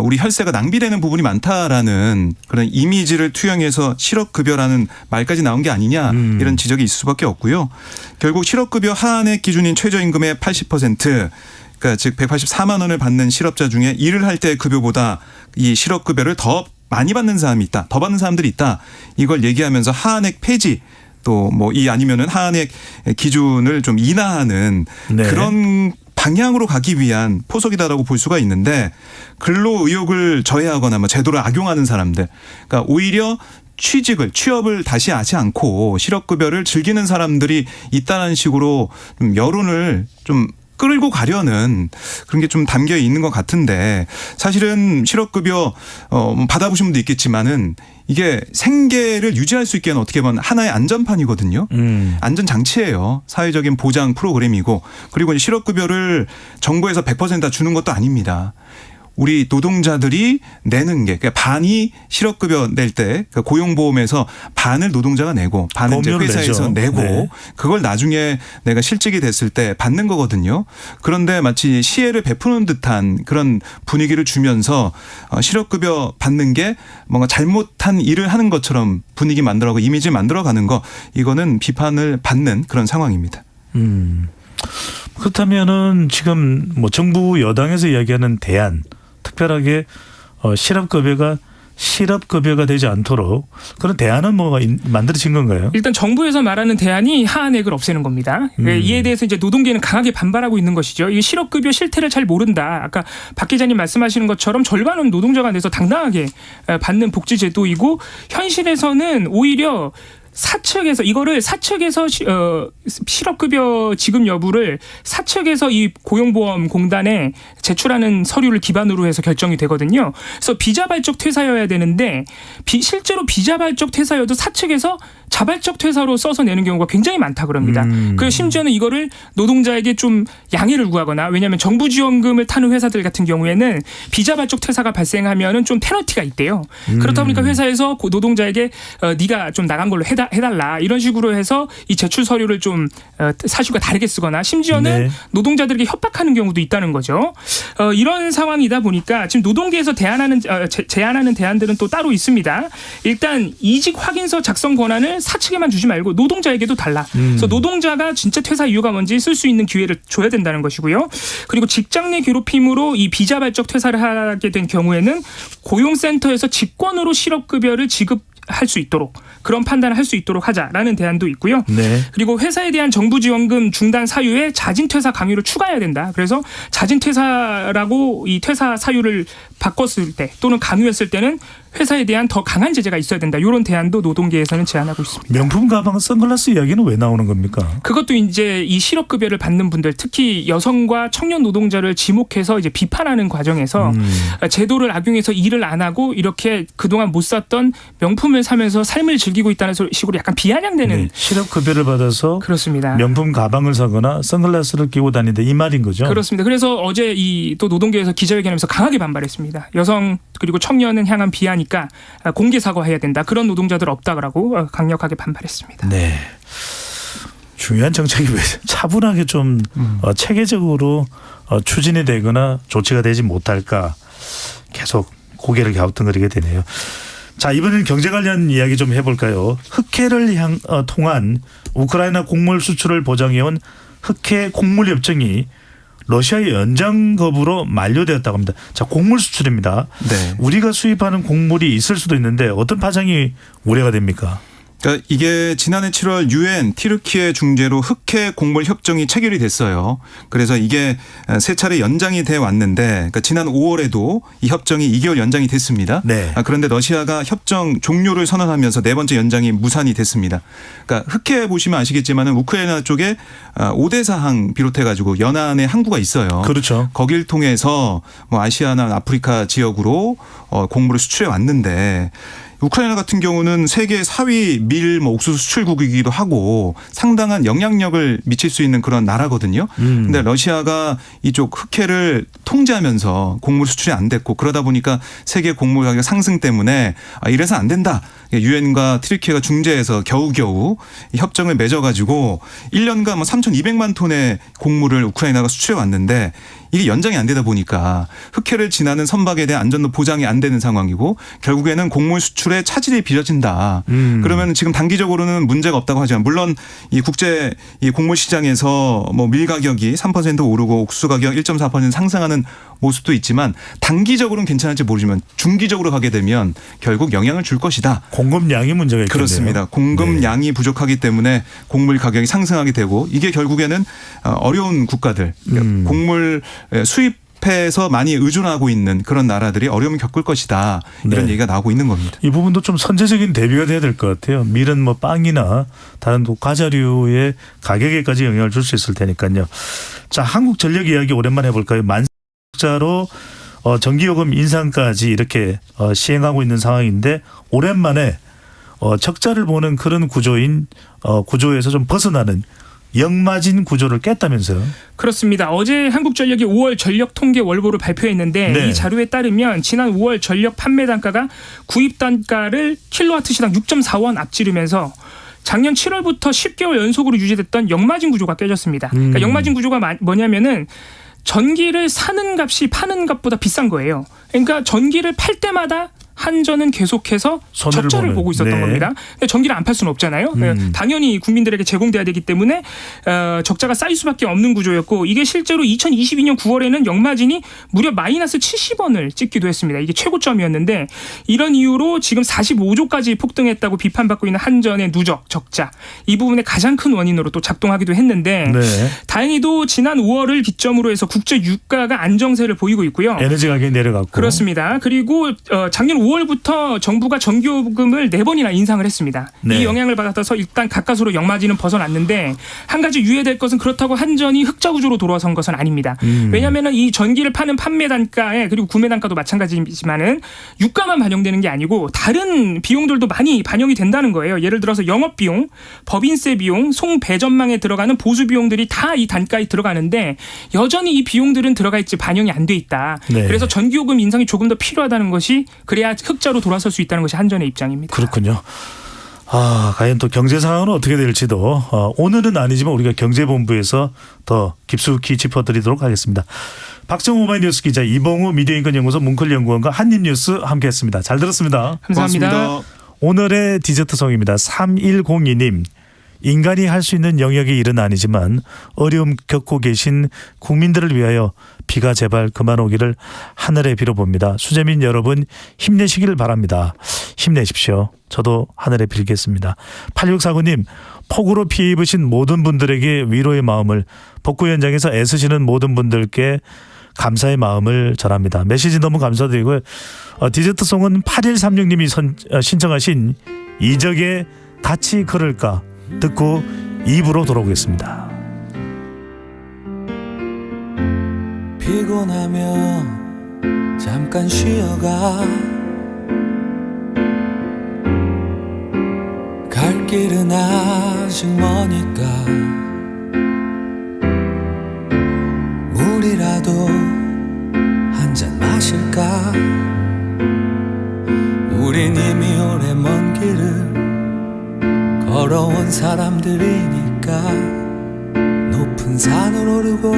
우리 혈세가 낭비되는 부분이 많다라는 그런 이미지를 투영해서 실업급여라는 말까지 나온 게 아니냐 이런 지적이 있을 수밖에 없고요. 결국 실업급여 하한액 기준인 최저임금의 80%, 그러니까 즉 184만 원을 받는 실업자 중에 일을 할 때 급여보다 이 실업급여를 더 많이 받는 사람이 있다, 더 받는 사람들이 있다. 이걸 얘기하면서 하한액 폐지, 또 뭐 이 아니면은 하한액 기준을 좀 인하하는 네. 그런 방향으로 가기 위한 포석이다라고 볼 수가 있는데 근로 의욕을 저해하거나 뭐 제도를 악용하는 사람들, 그러니까 오히려 취업을 다시 하지 않고 실업급여를 즐기는 사람들이 있다는 식으로 좀 여론을 좀 끌고 가려는 그런 게 좀 담겨 있는 것 같은데 사실은 실업급여 받아보신 분도 있겠지만은 이게 생계를 유지할 수 있게 하는 어떻게 보면 하나의 안전판이거든요. 안전장치예요. 사회적인 보장 프로그램이고 그리고 이제 실업급여를 정부에서 100% 다 주는 것도 아닙니다. 우리 노동자들이 내는 게 그러니까 반이 실업급여 낼 때 그러니까 고용보험에서 반을 노동자가 내고 반은 이제 회사에서 내고 네. 그걸 나중에 내가 실직이 됐을 때 받는 거거든요. 그런데 마치 시혜를 베푸는 듯한 그런 분위기를 주면서 실업급여 받는 게 뭔가 잘못한 일을 하는 것처럼 분위기 만들어가고 이미지 만들어가는 거 이거는 비판을 받는 그런 상황입니다. 그렇다면은 지금 뭐 정부 여당에서 이야기하는 대안, 특별하게 실업급여가 되지 않도록 그런 대안은 뭐가 만들어진 건가요? 일단 정부에서 말하는 대안이 하한액을 없애는 겁니다. 이에 대해서 이제 노동계는 강하게 반발하고 있는 것이죠. 이 실업급여 실태를 잘 모른다. 아까 박 기자님 말씀하시는 것처럼 절반은 노동자가 내서 당당하게 받는 복지제도이고 현실에서는 오히려 사측에서 실업급여 지급 여부를 사측에서 이 고용보험공단에 제출하는 서류를 기반으로 해서 결정이 되거든요. 그래서 비자발적 퇴사여야 되는데 실제로 비자발적 퇴사여도 사측에서 자발적 퇴사로 써서 내는 경우가 굉장히 많다 그럽니다. 그리고 심지어는 이거를 노동자에게 좀 양해를 구하거나 왜냐하면 정부 지원금을 타는 회사들 같은 경우에는 비자발적 퇴사가 발생하면은 좀 페널티가 있대요. 그렇다 보니까 회사에서 노동자에게 네가 좀 나간 걸로 해달라 이런 식으로 해서 이 제출 서류를 좀 사실과 다르게 쓰거나 심지어는 네. 노동자들에게 협박하는 경우도 있다는 거죠. 이런 상황이다 보니까 지금 노동계에서 제안하는 대안들은 또 따로 있습니다. 일단 이직 확인서 작성 권한을 사측에만 주지 말고 노동자에게도 달라. 그래서 노동자가 진짜 퇴사 이유가 뭔지 쓸 수 있는 기회를 줘야 된다는 것이고요. 그리고 직장 내 괴롭힘으로 이 비자발적 퇴사를 하게 된 경우에는 고용센터에서 직권으로 실업급여를 지급할 수 있도록 그런 판단을 할 수 있도록 하자라는 대안도 있고요. 네. 그리고 회사에 대한 정부 지원금 중단 사유에 자진 퇴사 강요를 추가해야 된다. 그래서 자진 퇴사라고 이 퇴사 사유를 바꿨을 때 또는 강요했을 때는 회사에 대한 더 강한 제재가 있어야 된다. 이런 대안도 노동계에서는 제안하고 있습니다. 명품 가방, 선글라스 이야기는 왜 나오는 겁니까? 그것도 이제 이 실업급여를 받는 분들, 특히 여성과 청년 노동자를 지목해서 이제 비판하는 과정에서 제도를 악용해서 일을 안 하고 이렇게 그동안 못 샀던 명품을 사면서 삶을 즐기고 있다는 식으로 약간 비아냥되는 네. 실업급여를 받아서 그렇습니다. 명품 가방을 사거나 선글라스를 끼고 다닌다 이 말인 거죠? 그렇습니다. 그래서 어제 또 노동계에서 기자회견하면서 강하게 반발했습니다. 여성 그리고 청년은 향한 비하니까 공개 사과해야 된다. 그런 노동자들 없다라고 강력하게 반발했습니다. 네. 중요한 정책이 왜 차분하게 좀 체계적으로 추진이 되거나 조치가 되지 못할까 계속 고개를 갸우뚱거리게 되네요. 자, 이번에는 경제 관련 이야기 좀 해볼까요? 흑해를 통한 우크라이나 곡물 수출을 보장해온 흑해 곡물 협정이 러시아의 연장 거부로 만료되었다고 합니다. 자, 곡물 수출입니다. 네. 우리가 수입하는 곡물이 있을 수도 있는데 어떤 파장이 우려가 됩니까? 그러니까 이게 지난해 7월 유엔 튀르키예 중재로 흑해 곡물 협정이 체결이 됐어요. 그래서 이게 세 차례 연장이 돼 왔는데 그러니까 지난 5월에도 이 협정이 2개월 연장이 됐습니다. 네. 그런데 러시아가 협정 종료를 선언하면서 네 번째 연장이 무산이 됐습니다. 그러니까 흑해 보시면 아시겠지만은 우크라이나 쪽에 오데사항 비롯해 가지고 연안에 항구가 있어요. 그렇죠. 거길 통해서 뭐 아시아나 아프리카 지역으로 곡물을 수출해 왔는데 우크라이나 같은 경우는 세계 4위 밀 옥수수 수출국이기도 하고 상당한 영향력을 미칠 수 있는 그런 나라거든요. 근데 러시아가 이쪽 흑해를 통제하면서 곡물 수출이 안 됐고 그러다 보니까 세계 곡물 가격 상승 때문에 이래서 안 된다. 유엔과 트리키가 중재해서 겨우겨우 협정을 맺어가지고 1년간 뭐 3,200만 톤의 곡물을 우크라이나가 수출해 왔는데 이게 연장이 안 되다 보니까 흑해를 지나는 선박에 대한 안전도 보장이 안 되는 상황이고 결국에는 곡물 수출에 차질이 빚어진다. 그러면 지금 단기적으로는 문제가 없다고 하지만 물론 이 국제 이 곡물 시장에서 뭐 밀 가격이 3% 오르고 옥수수 가격 1.4% 상승하는 모습도 있지만 단기적으로는 괜찮을지 모르지만 중기적으로 가게 되면 결국 영향을 줄 것이다. 공급량이 문제가 있겠네요. 그렇습니다. 공급량이 부족하기 때문에 곡물 가격이 상승하게 되고 이게 결국에는 어려운 국가들 그러니까 곡물 수입해서 많이 의존하고 있는 그런 나라들이 어려움을 겪을 것이다. 이런 네. 얘기가 나오고 있는 겁니다. 이 부분도 좀 선제적인 대비가 돼야 될 것 같아요. 밀은 뭐 빵이나 다른 과자류의 가격에까지 영향을 줄 수 있을 테니까요. 자, 한국전력 이야기 오랜만에 해볼까요? 만석자로 전기요금 인상까지 이렇게 시행하고 있는 상황인데 오랜만에 적자를 보는 그런 구조에서 좀 벗어나는 역마진 구조를 깼다면서요? 그렇습니다. 어제 한국전력이 5월 전력 통계 월보를 발표했는데 네. 이 자료에 따르면 지난 5월 전력 판매 단가가 구입 단가를 킬로와트시당 6.4원 앞지르면서 작년 7월부터 10개월 연속으로 유지됐던 역마진 구조가 깨졌습니다. 그러니까 역마진 구조가 뭐냐면은 전기를 사는 값이 파는 값보다 비싼 거예요. 그러니까 전기를 팔 때마다 한전은 계속해서 적자를 보고 있었던 네. 겁니다. 근데 전기를 안 팔 수는 없잖아요. 당연히 국민들에게 제공돼야 되기 때문에 적자가 쌓일 수밖에 없는 구조였고 이게 실제로 2022년 9월에는 역마진이 무려 마이너스 70원을 찍기도 했습니다. 이게 최고점이었는데 이런 이유로 지금 45조까지 폭등했다고 비판받고 있는 한전의 누적 적자 이 부분의 가장 큰 원인으로 또 작동하기도 했는데 네. 다행히도 지난 5월을 기점으로 해서 국제 유가가 안정세를 보이고 있고요. 에너지 가격이 내려갔고. 그렇습니다. 그리고 작년 5월부터 정부가 전기요금을 4번이나 인상을 했습니다. 네. 이 영향을 받아서 일단 가까스로 역마진은 벗어났는데 한 가지 유의될 것은 그렇다고 한전이 흑자 구조로 돌아선 것은 아닙니다. 왜냐하면 이 전기를 파는 판매 단가에 그리고 구매 단가도 마찬가지지만은 유가만 반영되는 게 아니고 다른 비용들도 많이 반영이 된다는 거예요. 예를 들어서 영업비용, 법인세 비용, 송배전망에 들어가는 보수 비용들이 다 이 단가에 들어가는데 여전히 이 비용들은 들어가 있지 반영이 안 돼 있다. 네. 그래서 전기요금 인상이 조금 더 필요하다는 것이 그래야 흑자로 돌아설 수 있다는 것이 한전의 입장입니다. 그렇군요. 과연 또 경제 상황은 어떻게 될지도 오늘은 아니지만 우리가 경제본부에서 더 깊숙이 짚어드리도록 하겠습니다. 박정호 오마이뉴스 기자, 이봉우 미디어인권연구소 뭉클연구원과 한입뉴스 함께했습니다. 잘 들었습니다. 감사합니다. 고맙습니다. 오늘의 디저트송입니다. 3102님. 인간이 할 수 있는 영역의 일은 아니지만 어려움 겪고 계신 국민들을 위하여 비가 제발 그만 오기를 하늘에 빌어봅니다. 수재민 여러분 힘내시기를 바랍니다. 힘내십시오. 저도 하늘에 빌겠습니다. 8649님, 폭우로 피해 입으신 모든 분들에게 위로의 마음을, 복구 현장에서 애쓰시는 모든 분들께 감사의 마음을 전합니다. 메시지 너무 감사드리고요. 디저트송은 8136님이 신청하신 이적의 같이 걸을까 듣고 2부로 돌아오겠습니다. 피곤하면 잠깐 쉬어가 갈 길은 아직 머니까 물이라도 한 잔 마실까. 우린 이미 오래 먼 길을 걸어온 사람들이니까 높은 산을 오르고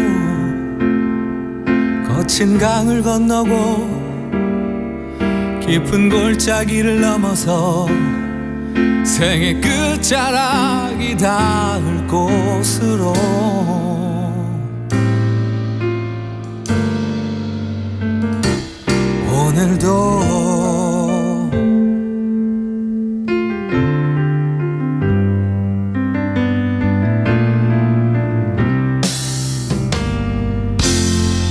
거친 강을 건너고 깊은 골짜기를 넘어서 생의 끝자락이 닿을 곳으로 오늘도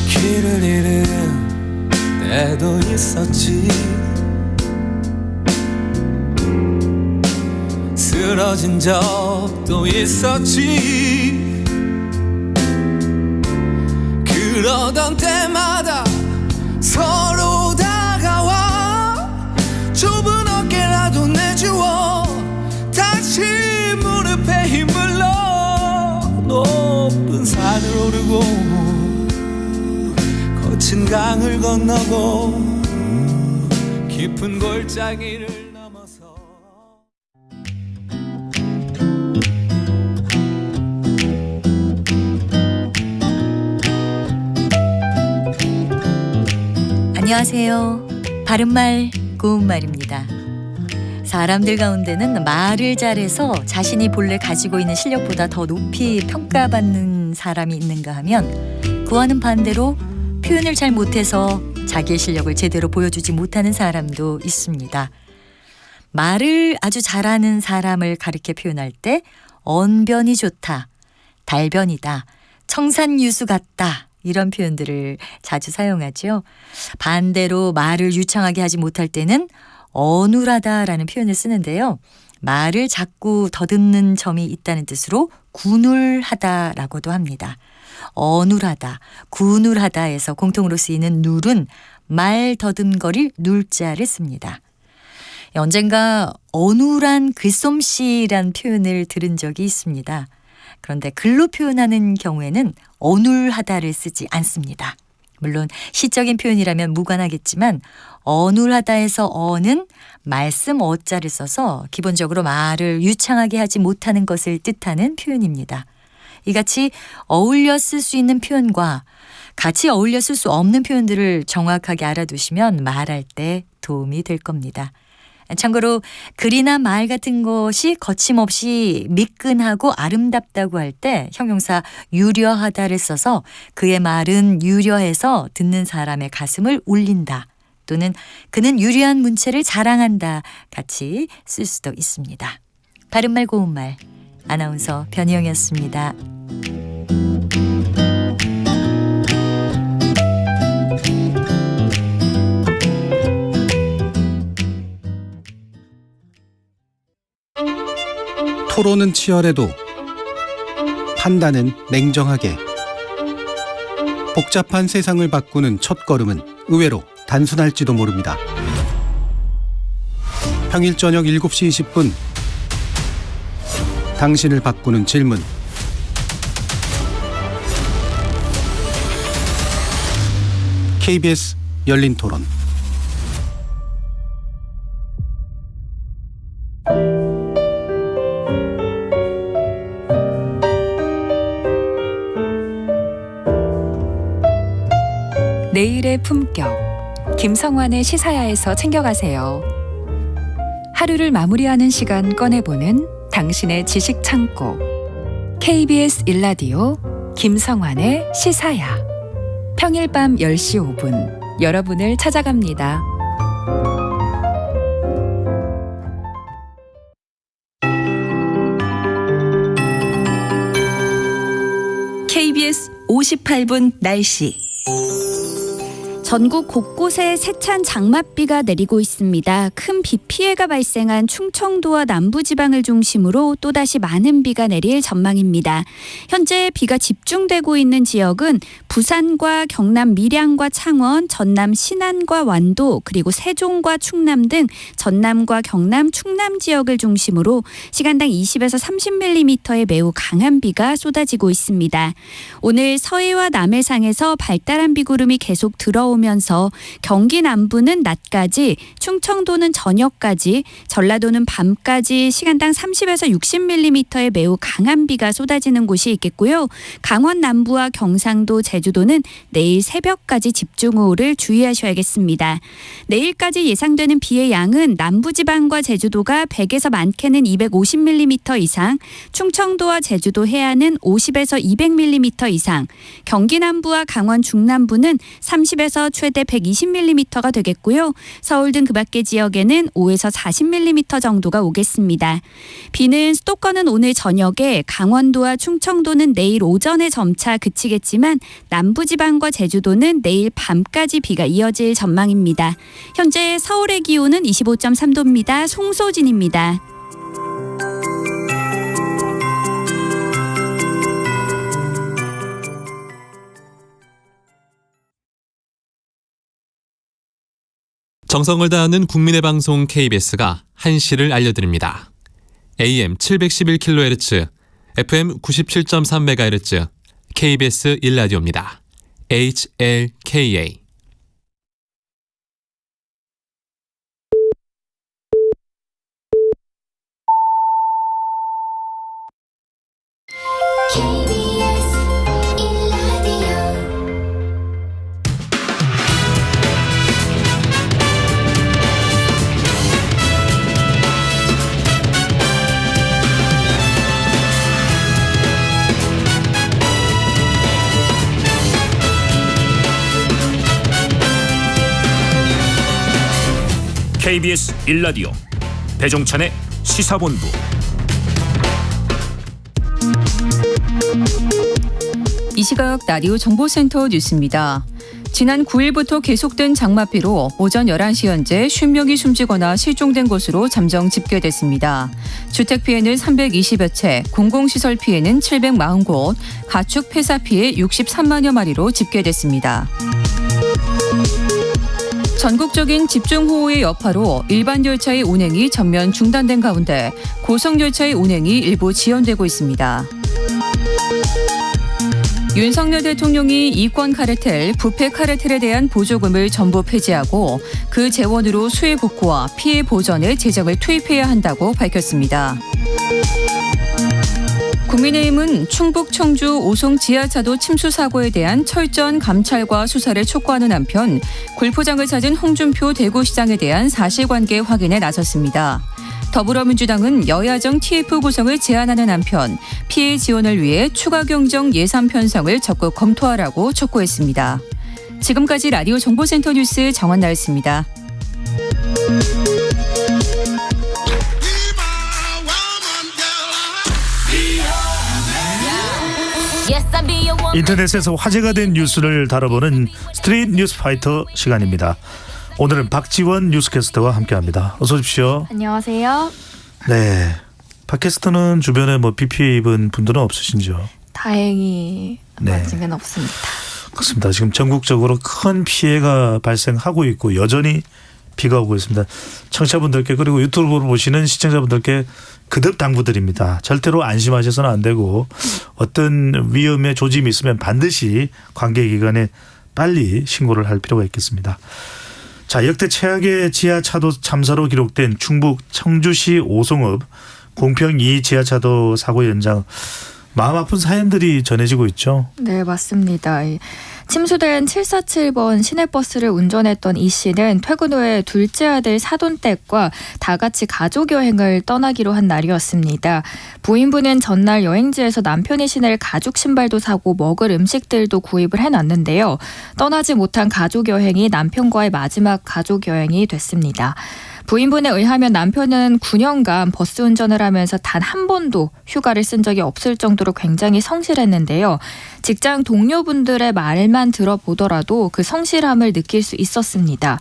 길을 잃은 때도 있었지. 쓰러진 적도 있었지. 그러던 때마다 서로 다가와 좁은 어깨를 높은 산을 오르고 거친 강을 건너고 깊은 골짜기를 넘어서 안녕하세요. 바른말 고운말입니다. 사람들 가운데는 말을 잘해서 자신이 본래 가지고 있는 실력보다 더 높이 평가받는 사람이 있는가 하면 그와는 반대로 표현을 잘 못해서 자기의 실력을 제대로 보여주지 못하는 사람도 있습니다. 말을 아주 잘하는 사람을 가리켜 표현할 때 언변이 좋다, 달변이다, 청산유수 같다 이런 표현들을 자주 사용하죠. 반대로 말을 유창하게 하지 못할 때는 어눌하다라는 표현을 쓰는데요. 말을 자꾸 더듬는 점이 있다는 뜻으로 군울하다라고도 합니다. 어눌하다, 군울하다에서 공통으로 쓰이는 눌은 말 더듬거릴 눌자를 씁니다. 언젠가 어눌한 글솜씨란 표현을 들은 적이 있습니다. 그런데 글로 표현하는 경우에는 어눌하다를 쓰지 않습니다. 물론 시적인 표현이라면 무관하겠지만 어눌하다에서 어는 말씀 어자를 써서 기본적으로 말을 유창하게 하지 못하는 것을 뜻하는 표현입니다. 이같이 어울려 쓸 수 있는 표현과 같이 어울려 쓸 수 없는 표현들을 정확하게 알아두시면 말할 때 도움이 될 겁니다. 참고로 글이나 말 같은 것이 거침없이 미끈하고 아름답다고 할 때 형용사 유려하다를 써서 그의 말은 유려해서 듣는 사람의 가슴을 울린다 또는 그는 유려한 문체를 자랑한다 같이 쓸 수도 있습니다. 바른말 고운말 아나운서 변희영이었습니다. 토론은 치열해도 판단은 냉정하게. 복잡한 세상을 바꾸는 첫걸음은 의외로 단순할지도 모릅니다. 평일 저녁 7시 20분 당신을 바꾸는 질문. KBS 열린 토론. 내일의 품격, 김성환의 시사야에서 챙겨가세요. 하루를 마무리하는 시간 꺼내보는 당신의 지식 창고. KBS 1라디오 김성환의 시사야. 평일 밤 10시 5분 여러분을 찾아갑니다. KBS 58분 날씨. 전국 곳곳에 세찬 장맛비가 내리고 있습니다. 큰 비 피해가 발생한 충청도와 남부지방을 중심으로 또다시 많은 비가 내릴 전망입니다. 현재 비가 집중되고 있는 지역은 부산과 경남 밀양과 창원, 전남 신안과 완도, 그리고 세종과 충남 등 전남과 경남, 충남 지역을 중심으로 시간당 20에서 30mm의 매우 강한 비가 쏟아지고 있습니다. 오늘 서해와 남해상에서 발달한 비구름이 계속 들어오면서 경기 남부는 낮까지, 충청도는 저녁까지, 전라도는 밤까지 시간당 30에서 60mm의 매우 강한 비가 쏟아지는 곳이 있겠고요. 강원 남부와 경상도, 제주도는 내일 새벽까지 집중호우를 주의하셔야겠습니다. 내일까지 예상되는 비의 양은 남부지방과 제주도가 100에서 많게는 250mm 이상, 충청도와 제주도 해안은 50에서 200mm 이상, 경기 남부와 강원 중남부는 30에서 최대 120mm가 되겠고요. 서울 등 그 밖의 지역에는 5에서 40mm 정도가 오겠습니다. 비는 수도권은 오늘 저녁에, 강원도와 충청도는 내일 오전에 점차 그치겠지만 남부지방과 제주도는 내일 밤까지 비가 이어질 전망입니다. 현재 서울의 기온은 25.3도입니다. 송소진입니다. 정성을 다하는 국민의 방송 KBS가 한시를 알려드립니다. AM 711kHz, FM 97.3MHz, KBS 1라디오입니다. HLKA. KBS 1라디오 배종찬의 시사본부. 이 시각 라디오 정보센터 뉴스입니다. 지난 9일부터 계속된 장맛비로 오전 11시 현재 50명이 숨지거나 실종된 것으로 잠정 집계됐습니다. 주택 피해는 320여 채, 공공시설 피해는 740곳, 가축 폐사 피해 63만여 마리로 집계됐습니다. 전국적인 집중호우의 여파로 일반 열차의 운행이 전면 중단된 가운데 고속열차의 운행이 일부 지연되고 있습니다. 윤석열 대통령이 이권 카르텔, 부패 카르텔에 대한 보조금을 전부 폐지하고 그 재원으로 수해 복구와 피해 보전에 재정을 투입해야 한다고 밝혔습니다. 국민의힘은 충북 청주 오송 지하차도 침수 사고에 대한 철저한 감찰과 수사를 촉구하는 한편 굴포장을 찾은 홍준표 대구시장에 대한 사실관계 확인에 나섰습니다. 더불어민주당은 여야정 TF 구성을 제안하는 한편 피해 지원을 위해 추가 경정 예산 편성을 적극 검토하라고 촉구했습니다. 지금까지 라디오 정보센터 뉴스 정한나였습니다. 인터넷에서 화제가 된 뉴스를 다뤄보는 스트릿 뉴스 파이터 시간입니다. 오늘은 박지원 뉴스캐스터와 함께합니다. 어서 오십시오. 안녕하세요. 네, 팟캐스터는 주변에 비 피해 입은 분들은 없으신지요? 다행히 아직은 없습니다. 그렇습니다. 지금 전국적으로 큰 피해가 발생하고 있고 여전히 비가 오고 있습니다. 청취자분들께 그리고 유튜브로 보시는 시청자분들께 거듭 당부드립니다. 절대로 안심하셔서는 안 되고 어떤 위험의 조짐이 있으면 반드시 관계기관에 빨리 신고를 할 필요가 있겠습니다. 자, 역대 최악의 지하차도 참사로 기록된 충북 청주시 오송읍 공평 2 지하차도 사고 현장, 마음 아픈 사연들이 전해지고 있죠. 네, 맞습니다. 침수된 747번 시내버스를 운전했던 이 씨는 퇴근 후에 둘째 아들 사돈댁과 다 같이 가족 여행을 떠나기로 한 날이었습니다. 부인분은 전날 여행지에서 남편이 신을 가죽 신발도 사고 먹을 음식들도 구입을 해놨는데요. 떠나지 못한 가족 여행이 남편과의 마지막 가족 여행이 됐습니다. 부인분에 의하면 남편은 9년간 버스 운전을 하면서 단 한 번도 휴가를 쓴 적이 없을 정도로 굉장히 성실했는데요. 직장 동료분들의 말만 들어보더라도 그 성실함을 느낄 수 있었습니다.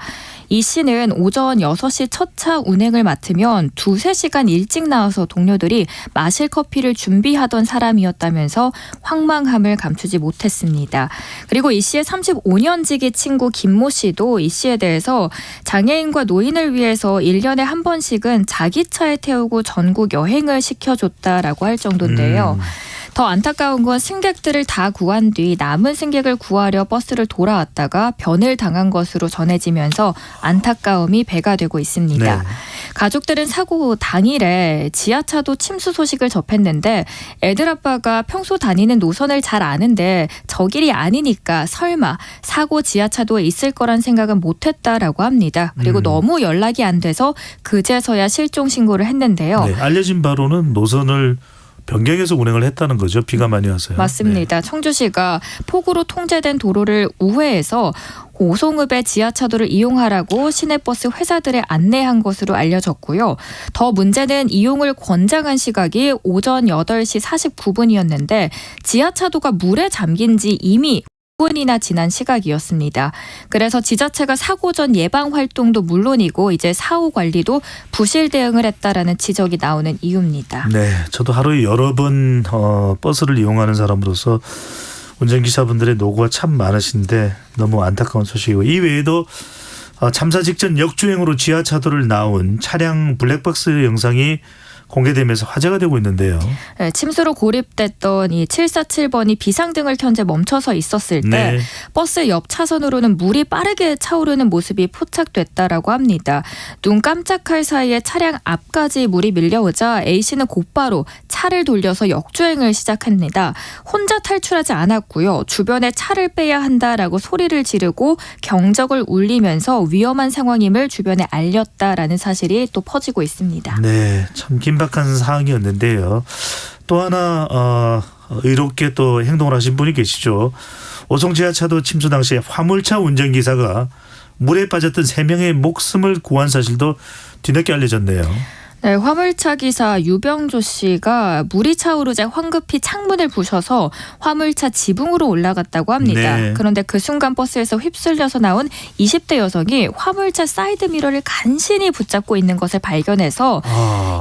이 씨는 오전 6시 첫 차 운행을 맡으면 2-3시간 일찍 나와서 동료들이 마실 커피를 준비하던 사람이었다면서 황망함을 감추지 못했습니다. 그리고 이 씨의 35년지기 친구 김모 씨도 이 씨에 대해서 장애인과 노인을 위해서 1년에 한 번씩은 자기 차에 태우고 전국 여행을 시켜줬다라고 할 정도인데요. 더 안타까운 건 승객들을 다 구한 뒤 남은 승객을 구하려 버스를 돌아왔다가 변을 당한 것으로 전해지면서 안타까움이 배가 되고 있습니다. 네. 가족들은 사고 당일에 지하차도 침수 소식을 접했는데 애들 아빠가 평소 다니는 노선을 잘 아는데 저 길이 아니니까 설마 사고 지하차도에 있을 거란 생각은 못했다라고 합니다. 그리고 너무 연락이 안 돼서 그제서야 실종 신고를 했는데요. 네, 알려진 바로는 노선을 변경해서 운행을 했다는 거죠. 비가 많이 와서요. 맞습니다. 네. 청주시가 폭우로 통제된 도로를 우회해서 오송읍의 지하차도를 이용하라고 시내버스 회사들에 안내한 것으로 알려졌고요. 더 문제는 이용을 권장한 시각이 오전 8시 49분이었는데 지하차도가 물에 잠긴 지 이미 5분이나 지난 시각이었습니다. 그래서 지자체가 사고 전 예방 활동도 물론이고 이제 사후 관리도 부실 대응을 했다라는 지적이 나오는 이유입니다. 네, 저도 하루에 여러 번 버스를 이용하는 사람으로서 운전기사분들의 노고가 참 많으신데 너무 안타까운 소식이고, 이 외에도 참사 직전 역주행으로 지하차도를 나온 차량 블랙박스 영상이 공개되면서 화제가 되고 있는데요. 네, 침수로 고립됐던 이 747번이 비상등을 켠 채 멈춰서 있었을 때 네. 버스 옆 차선으로는 물이 빠르게 차오르는 모습이 포착됐다라고 합니다. 눈 깜짝할 사이에 차량 앞까지 물이 밀려오자 A씨는 곧바로 차를 돌려서 역주행을 시작합니다. 혼자 탈출하지 않았고요. 주변에 차를 빼야 한다라고 소리를 지르고 경적을 울리면서 위험한 상황임을 주변에 알렸다라는 사실이 또 퍼지고 있습니다. 네, 참 긴박한 상황이었는데요. 또 하나 의롭게 또 행동을 하신 분이 계시죠. 오송 지하차도 침수 당시에 화물차 운전기사가 물에 빠졌던 3명의 목숨을 구한 사실도 뒤늦게 알려졌네요. 네, 화물차 기사 유병조 씨가 물이 차오르자 황급히 창문을 부셔서 화물차 지붕으로 올라갔다고 합니다. 네. 그런데 그 순간 버스에서 휩쓸려서 나온 20대 여성이 화물차 사이드 미러를 간신히 붙잡고 있는 것을 발견해서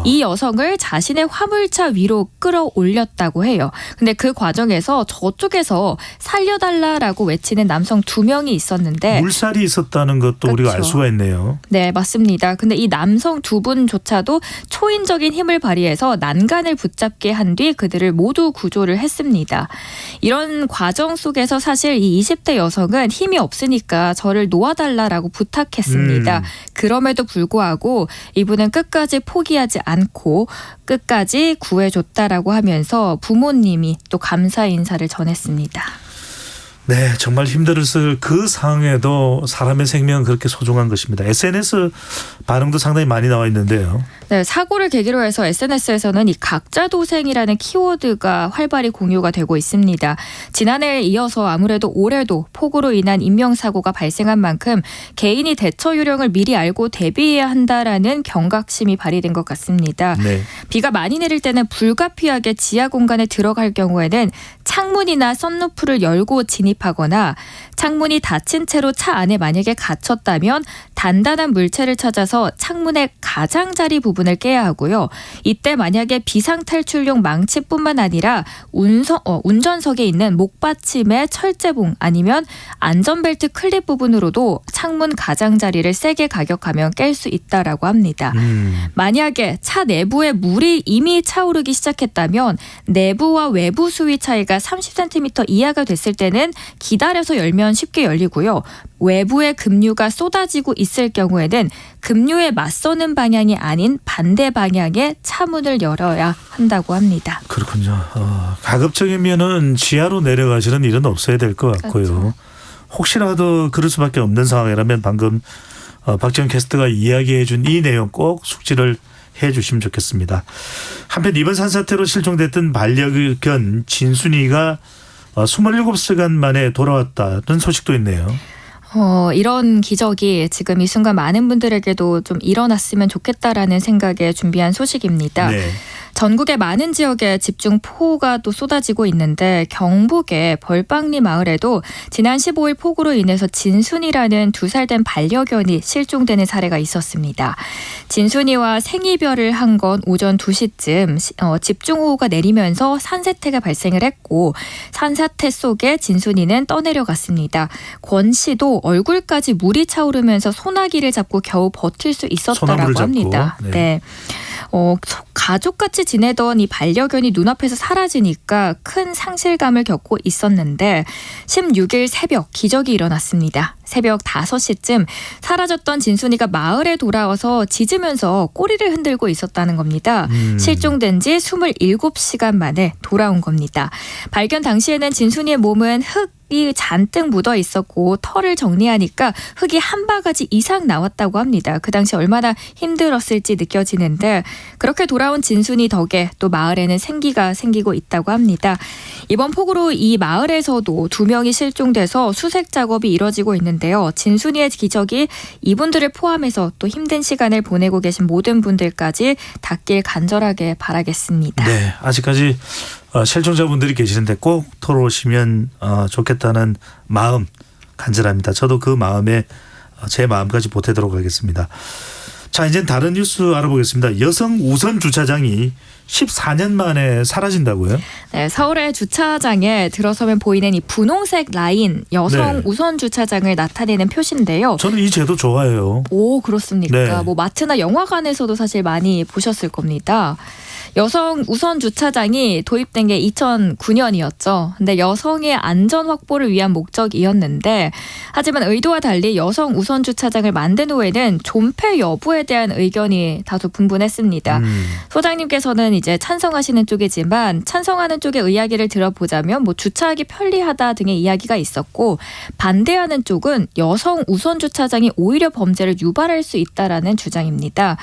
이 여성을 자신의 화물차 위로 끌어올렸다고 해요. 근데 그 과정에서 저쪽에서 살려달라라고 외치는 남성 2명이 있었는데 물살이 있었다는 것도 우리가 알 수가 있네요. 네, 맞습니다. 근데 이 남성 2분조차도 초인적인 힘을 발휘해서 난간을 붙잡게 한 뒤 그들을 모두 구조를 했습니다. 이런 과정 속에서 사실 이 20대 여성은 힘이 없으니까 저를 놓아달라라고 부탁했습니다. 그럼에도 불구하고 이분은 끝까지 포기하지 않고 끝까지 구해줬다라고 하면서 부모님이 또 감사 인사를 전했습니다. 네, 정말 힘들었을 그 상황에도 사람의 생명은 그렇게 소중한 것입니다. SNS 반응도 상당히 많이 나와 있는데요. 네, 사고를 계기로 해서 SNS에서는 이 각자 도생이라는 키워드가 활발히 공유가 되고 있습니다. 지난해에 이어서 아무래도 올해도 폭우로 인한 인명사고가 발생한 만큼 개인이 대처 요령을 미리 알고 대비해야 한다라는 경각심이 발휘된 것 같습니다. 네. 비가 많이 내릴 때는 불가피하게 지하 공간에 들어갈 경우에는 창문이나 썬루프를 열고 진입하거나 창문이 닫힌 채로 차 안에 만약에 갇혔다면 단단한 물체를 찾아서 창문의 가장자리 부분을 깨야 하고요. 이때 만약에 비상탈출용 망치뿐만 아니라 운전석에 있는 목받침의 철제봉 아니면 안전벨트 클립 부분으로도 창문 가장자리를 세게 가격하면 깰 수 있다라고 합니다. 만약에 차 내부에 물이 이미 차오르기 시작했다면 내부와 외부 수위 차이가 30cm 이하가 됐을 때는 기다려서 열면 쉽게 열리고요. 외부에 급류가 쏟아지고 있을 경우에는 급류에 맞서는 방향이 아닌 반대 방향에 차문을 열어야 한다고 합니다. 그렇군요. 가급적이면은 지하로 내려가시는 일은 없어야 될 것 같고요. 그렇죠. 혹시라도 그럴 수밖에 없는 상황이라면 방금 박지원 캐스터가 이야기해 준 이 내용 꼭 숙지를 해 주시면 좋겠습니다. 한편 이번 산사태로 실종됐던 반려견 진순이가 27시간 만에 돌아왔다는 소식도 있네요. 이런 기적이 지금 이 순간 많은 분들에게도 좀 일어났으면 좋겠다라는 생각에 준비한 소식입니다. 네. 전국의 많은 지역에 집중 폭우가 또 쏟아지고 있는데 경북의 벌빵리 마을에도 지난 15일 폭우로 인해서 진순이라는 2살 된 반려견이 실종되는 사례가 있었습니다. 진순이와 생이별을 한 건 오전 2시쯤 집중호우가 내리면서 산사태가 발생을 했고 산사태 속에 진순이는 떠내려갔습니다. 권 씨도 얼굴까지 물이 차오르면서 소나기를 잡고 겨우 버틸 수 있었다라고 합니다. 네. 가족같이 지내던 이 반려견이 눈앞에서 사라지니까 큰 상실감을 겪고 있었는데 16일 새벽 기적이 일어났습니다. 새벽 5시쯤 사라졌던 진순이가 마을에 돌아와서 짖으면서 꼬리를 흔들고 있었다는 겁니다. 실종된 지 27시간 만에 돌아온 겁니다. 발견 당시에는 진순이의 몸은 흙이 잔뜩 묻어 있었고 털을 정리하니까 흙이 한 바가지 이상 나왔다고 합니다. 그 당시 얼마나 힘들었을지 느껴지는데 그렇게 돌아온 진순이 덕에 또 마을에는 생기가 생기고 있다고 합니다. 이번 폭우로 이 마을에서도 2명이 실종돼서 수색 작업이 이뤄지고 있는데요. 진순이의 기적이 이분들을 포함해서 또 힘든 시간을 보내고 계신 모든 분들까지 닿길 간절하게 바라겠습니다. 네, 아직까지 실종자분들이 계시는데 꼭 돌아오시면 좋겠다는 마음 간절합니다. 저도 그 마음에 제 마음까지 보태도록 하겠습니다. 자, 이제 다른 뉴스 알아보겠습니다. 여성 우선 주차장이 14년 만에 사라진다고요? 네, 서울의 주차장에 들어서면 보이는 이 분홍색 라인 여성 네. 우선 주차장을 나타내는 표시인데요. 저는 이 제도 좋아해요. 오, 그렇습니까? 네. 뭐 마트나 영화관에서도 사실 많이 보셨을 겁니다. 여성 우선 주차장이 도입된 게 2009년이었죠. 근데 여성의 안전 확보를 위한 목적이었는데 하지만 의도와 달리 여성 우선 주차장을 만든 후에는 존폐 여부에 대한 의견이 다소 분분했습니다. 소장님께서는 이제 찬성하시는 쪽이지만 찬성하는 쪽의 이야기를 들어보자면 뭐 주차하기 편리하다 등의 이야기가 있었고 반대하는 쪽은 여성 우선 주차장이 오히려 범죄를 유발할 수 있다라는 주장입니다.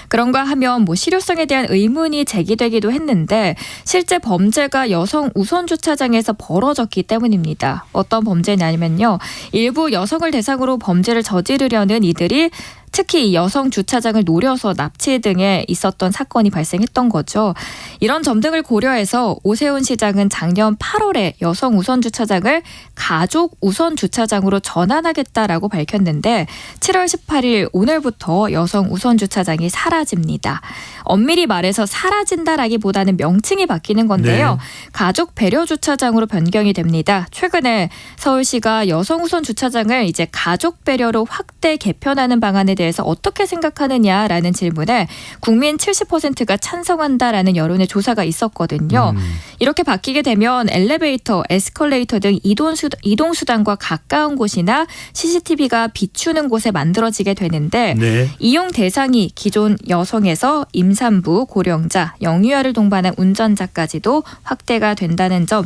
그런가 하면 뭐 실효성에 대한 의문이 제기되기도 했는데 실제 범죄가 여성 우선 주차장에서 벌어졌기 때문입니다. 어떤 범죄냐면요. 일부 여성을 대상으로 범죄를 저지르려는 이들이 특히 여성 주차장을 노려서 납치 등에 있었던 사건이 발생했던 거죠. 이런 점 등을 고려해서 오세훈 시장은 작년 8월에 여성 우선 주차장을 가족 우선 주차장으로 전환하겠다라고 밝혔는데 7월 18일 오늘부터 여성 우선 주차장이 사라집니다. 엄밀히 말해서 사라진다라기보다는 명칭이 바뀌는 건데요. 네. 가족 배려 주차장으로 변경이 됩니다. 최근에 서울시가 여성 우선 주차장을 이제 가족 배려로 확대 개편하는 방안에 대해서 어떻게 생각하느냐라는 질문에 국민 70%가 찬성한다라는 여론의 조사가 있었거든요. 이렇게 바뀌게 되면 엘리베이터, 에스컬레이터 등 이동수단과 가까운 곳이나 CCTV가 비추는 곳에 만들어지게 되는데 네. 이용 대상이 기존 여성에서 임산부, 고령자, 영유아를 동반한 운전자까지도 확대가 된다는 점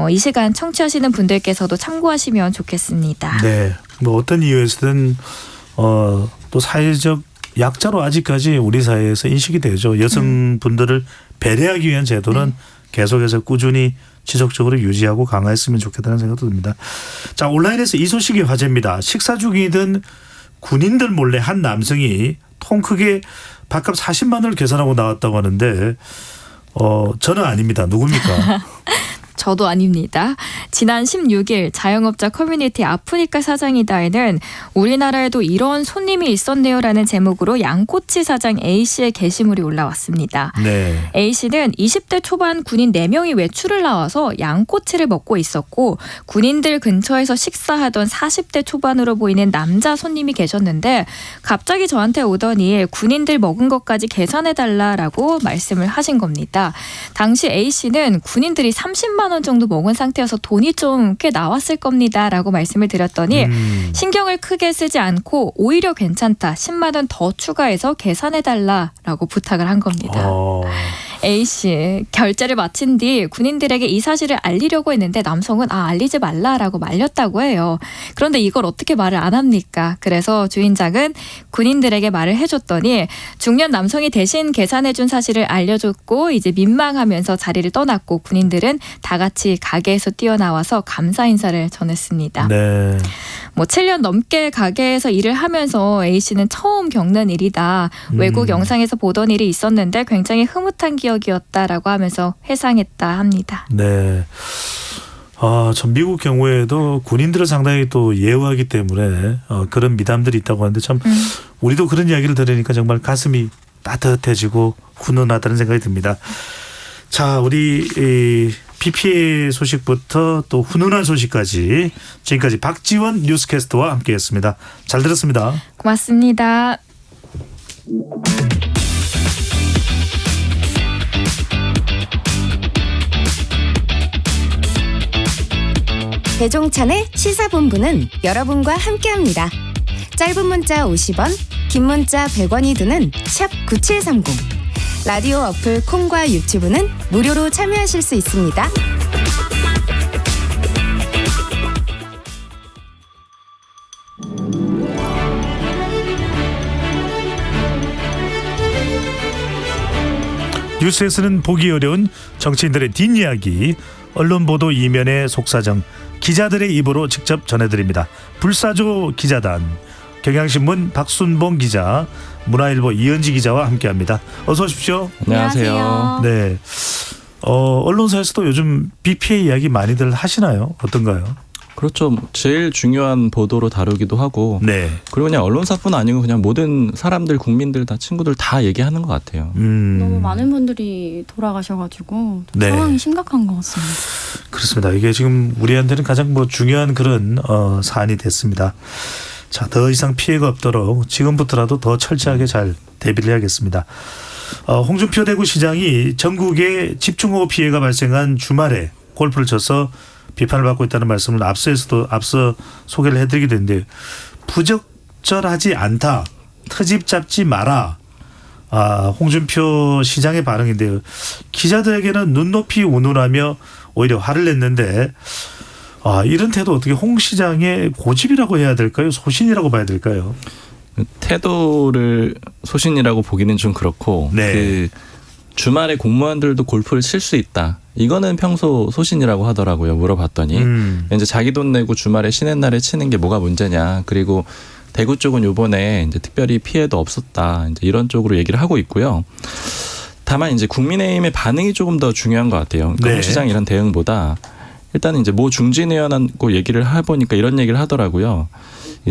이 시간 청취하시는 분들께서도 참고하시면 좋겠습니다. 네, 뭐 어떤 이유에서든 또 사회적 약자로 아직까지 우리 사회에서 인식이 되죠. 여성분들을 배려하기 위한 제도는 계속해서 꾸준히 지속적으로 유지하고 강화했으면 좋겠다는 생각도 듭니다. 자, 온라인에서 이 소식이 화제입니다. 식사 중이던 군인들 몰래 한 남성이 통 크게 밥값 40만 원을 계산하고 나왔다고 하는데 저는 아닙니다. 누굽니까? 저도 아닙니다. 지난 16일 자영업자 커뮤니티 아프니까 사장이다에는 우리나라에도 이런 손님이 있었네요라는 제목으로 양꼬치 사장 A씨의 게시물이 올라왔습니다. 네. A씨는 20대 초반 군인 4명이 외출을 나와서 양꼬치를 먹고 있었고 군인들 근처에서 식사하던 40대 초반으로 보이는 남자 손님이 계셨는데 갑자기 저한테 오더니 군인들 먹은 것까지 계산해달라라고 말씀을 하신 겁니다. 당시 A씨는 군인들이 30만 원 정도 먹은 상태여서 돈이 좀 꽤 나왔을 겁니다라고 말씀을 드렸더니 신경을 크게 쓰지 않고 오히려 괜찮다. 10만 원 더 추가해서 계산해달라라고 부탁을 한 겁니다. A씨 결제를 마친 뒤 군인들에게 이 사실을 알리려고 했는데 남성은 알리지 말라라고 말렸다고 해요. 그런데 이걸 어떻게 말을 안 합니까? 그래서 주인장은 군인들에게 말을 해줬더니 중년 남성이 대신 계산해준 사실을 알려줬고 이제 민망하면서 자리를 떠났고 군인들은 다 같이 가게에서 뛰어나와서 감사 인사를 전했습니다. 네. 뭐 7년 넘게 가게에서 일을 하면서 A씨는 처음 겪는 일이다. 외국 영상에서 보던 일이 있었는데 굉장히 흐뭇한 기억이었다라고 하면서 회상했다 합니다. 네. 전 미국 경우에도 군인들을 상당히 또 예우하기 때문에 그런 미담들이 있다고 하는데 참 우리도 그런 이야기를 들으니까 정말 가슴이 따뜻해지고 훈훈하다는 생각이 듭니다. 자, 우리 비 피해 소식부터 또 훈훈한 소식까지 지금까지 박지원 뉴스캐스터와 함께했습니다. 잘 들었습니다. 고맙습니다. 배종찬의 시사본부는 여러분과 함께합니다. 짧은 문자 50원, 긴 문자 100원이 드는 샵 9730. 라디오 어플 콩과 유튜브는 무료로 참여하실 수 있습니다. 뉴스에서는 보기 어려운 정치인들의 뒷이야기, 언론 보도 이면의 속사정, 기자들의 입으로 직접 전해드립니다. 불사조 기자단, 경향신문 박순봉 기자, 문화일보 이은지 기자와 함께합니다. 어서 오십시오. 안녕하세요. 네, 언론사에서도 요즘 비 피해 이야기 많이들 하시나요? 어떤가요? 그렇죠. 제일 중요한 보도로 다루기도 하고 네. 그리고 그냥 언론사뿐 아니고 그냥 모든 사람들, 국민들 다 친구들 다 얘기하는 것 같아요. 너무 많은 분들이 돌아가셔가지고 네. 상황이 심각한 것 같습니다. 그렇습니다. 이게 지금 우리한테는 가장 중요한 그런 사안이 됐습니다. 자, 더 이상 피해가 없도록 지금부터라도 더 철저하게 잘 대비를 해야겠습니다. 홍준표 대구시장이 전국에 집중호우 피해가 발생한 주말에 골프를 쳐서 비판을 받고 있다는 말씀을 앞서 소개를 해드리기도 했는데 부적절하지 않다. 트집 잡지 마라. 홍준표 시장의 반응인데요. 기자들에게는 눈높이 운운하며 오히려 화를 냈는데 이런 태도 어떻게 홍 시장의 고집이라고 해야 될까요? 소신이라고 봐야 될까요? 태도를 소신이라고 보기는 좀 그렇고 네. 그 주말에 공무원들도 골프를 칠 수 있다. 이거는 평소 소신이라고 하더라고요. 물어봤더니 이제 자기 돈 내고 주말에 쉬는 날에 치는 게 뭐가 문제냐. 그리고 대구 쪽은 요번에 이제 특별히 피해도 없었다. 이제 이런 쪽으로 얘기를 하고 있고요. 다만 이제 국민의힘의 반응이 조금 더 중요한 것 같아요. 그러니까 홍 시장 이런 대응보다 일단은 이제 모 중진 의원하고 얘기를 해보니까 이런 얘기를 하더라고요.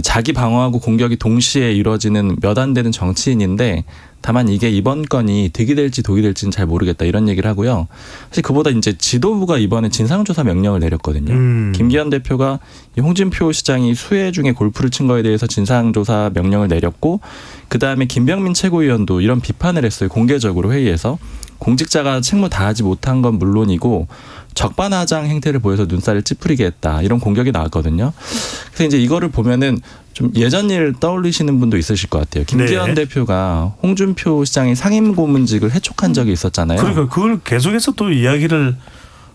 자기 방어하고 공격이 동시에 이루어지는 몇 안 되는 정치인인데 다만 이게 이번 건이 득이 될지 독이 될지는 잘 모르겠다 이런 얘기를 하고요. 사실 그보다 이제 지도부가 이번에 진상조사 명령을 내렸거든요. 김기현 대표가 홍준표 시장이 수해 중에 골프를 친 거에 대해서 진상조사 명령을 내렸고 그다음에 김병민 최고위원도 이런 비판을 했어요. 공개적으로 회의에서. 공직자가 책무 다하지 못한 건 물론이고 적반하장 행태를 보여서 눈살을 찌푸리게 했다. 이런 공격이 나왔거든요. 그래서 이제 이거를 보면은 좀 예전 일 떠올리시는 분도 있으실 것 같아요. 김기현 대표가 홍준표 시장의 상임고문직을 해촉한 적이 있었잖아요. 그러니까 그걸 계속해서 또 이야기를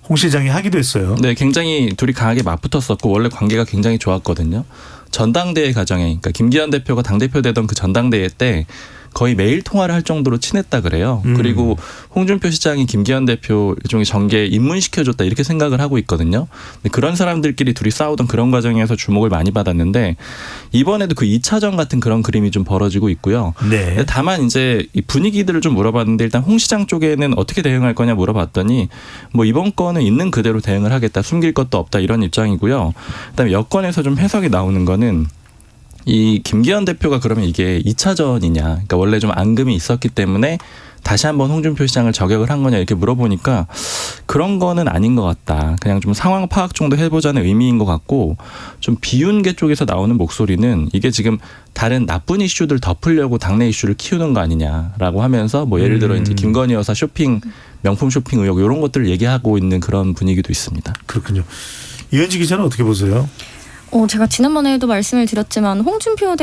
홍 시장이 하기도 했어요. 네, 굉장히 둘이 강하게 맞붙었었고 원래 관계가 굉장히 좋았거든요. 전당대회 과정에 그러니까 김기현 대표가 당대표 되던 그 전당대회 때 거의 매일 통화를 할 정도로 친했다 그래요. 그리고 홍준표 시장이 김기현 대표 일종의 정계에 입문시켜줬다 이렇게 생각을 하고 있거든요. 근데 그런 사람들끼리 둘이 싸우던 그런 과정에서 주목을 많이 받았는데 이번에도 그 2차전 같은 그런 그림이 좀 벌어지고 있고요. 네. 다만 이제 이 분위기들을 좀 물어봤는데 일단 홍 시장 쪽에는 어떻게 대응할 거냐 물어봤더니 뭐 이번 건은 있는 그대로 대응을 하겠다. 숨길 것도 없다 이런 입장이고요. 그다음에 여권에서 좀 해석이 나오는 거는 이 김기현 대표가 그러면 이게 2차전이냐. 그러니까 원래 좀 앙금이 있었기 때문에 다시 한번 홍준표 시장을 저격을 한 거냐 이렇게 물어보니까 그런 거는 아닌 것 같다. 그냥 좀 상황 파악 정도 해보자는 의미인 것 같고 좀 비윤계 쪽에서 나오는 목소리는 이게 지금 다른 나쁜 이슈들 덮으려고 당내 이슈를 키우는 거 아니냐라고 하면서 뭐 예를 들어 이제 김건희 여사 쇼핑 명품 쇼핑 의혹 이런 것들을 얘기하고 있는 그런 분위기도 있습니다. 그렇군요. 이현지 기자는 어떻게 보세요? 제가 지난번에도 말씀을 드렸지만 홍준표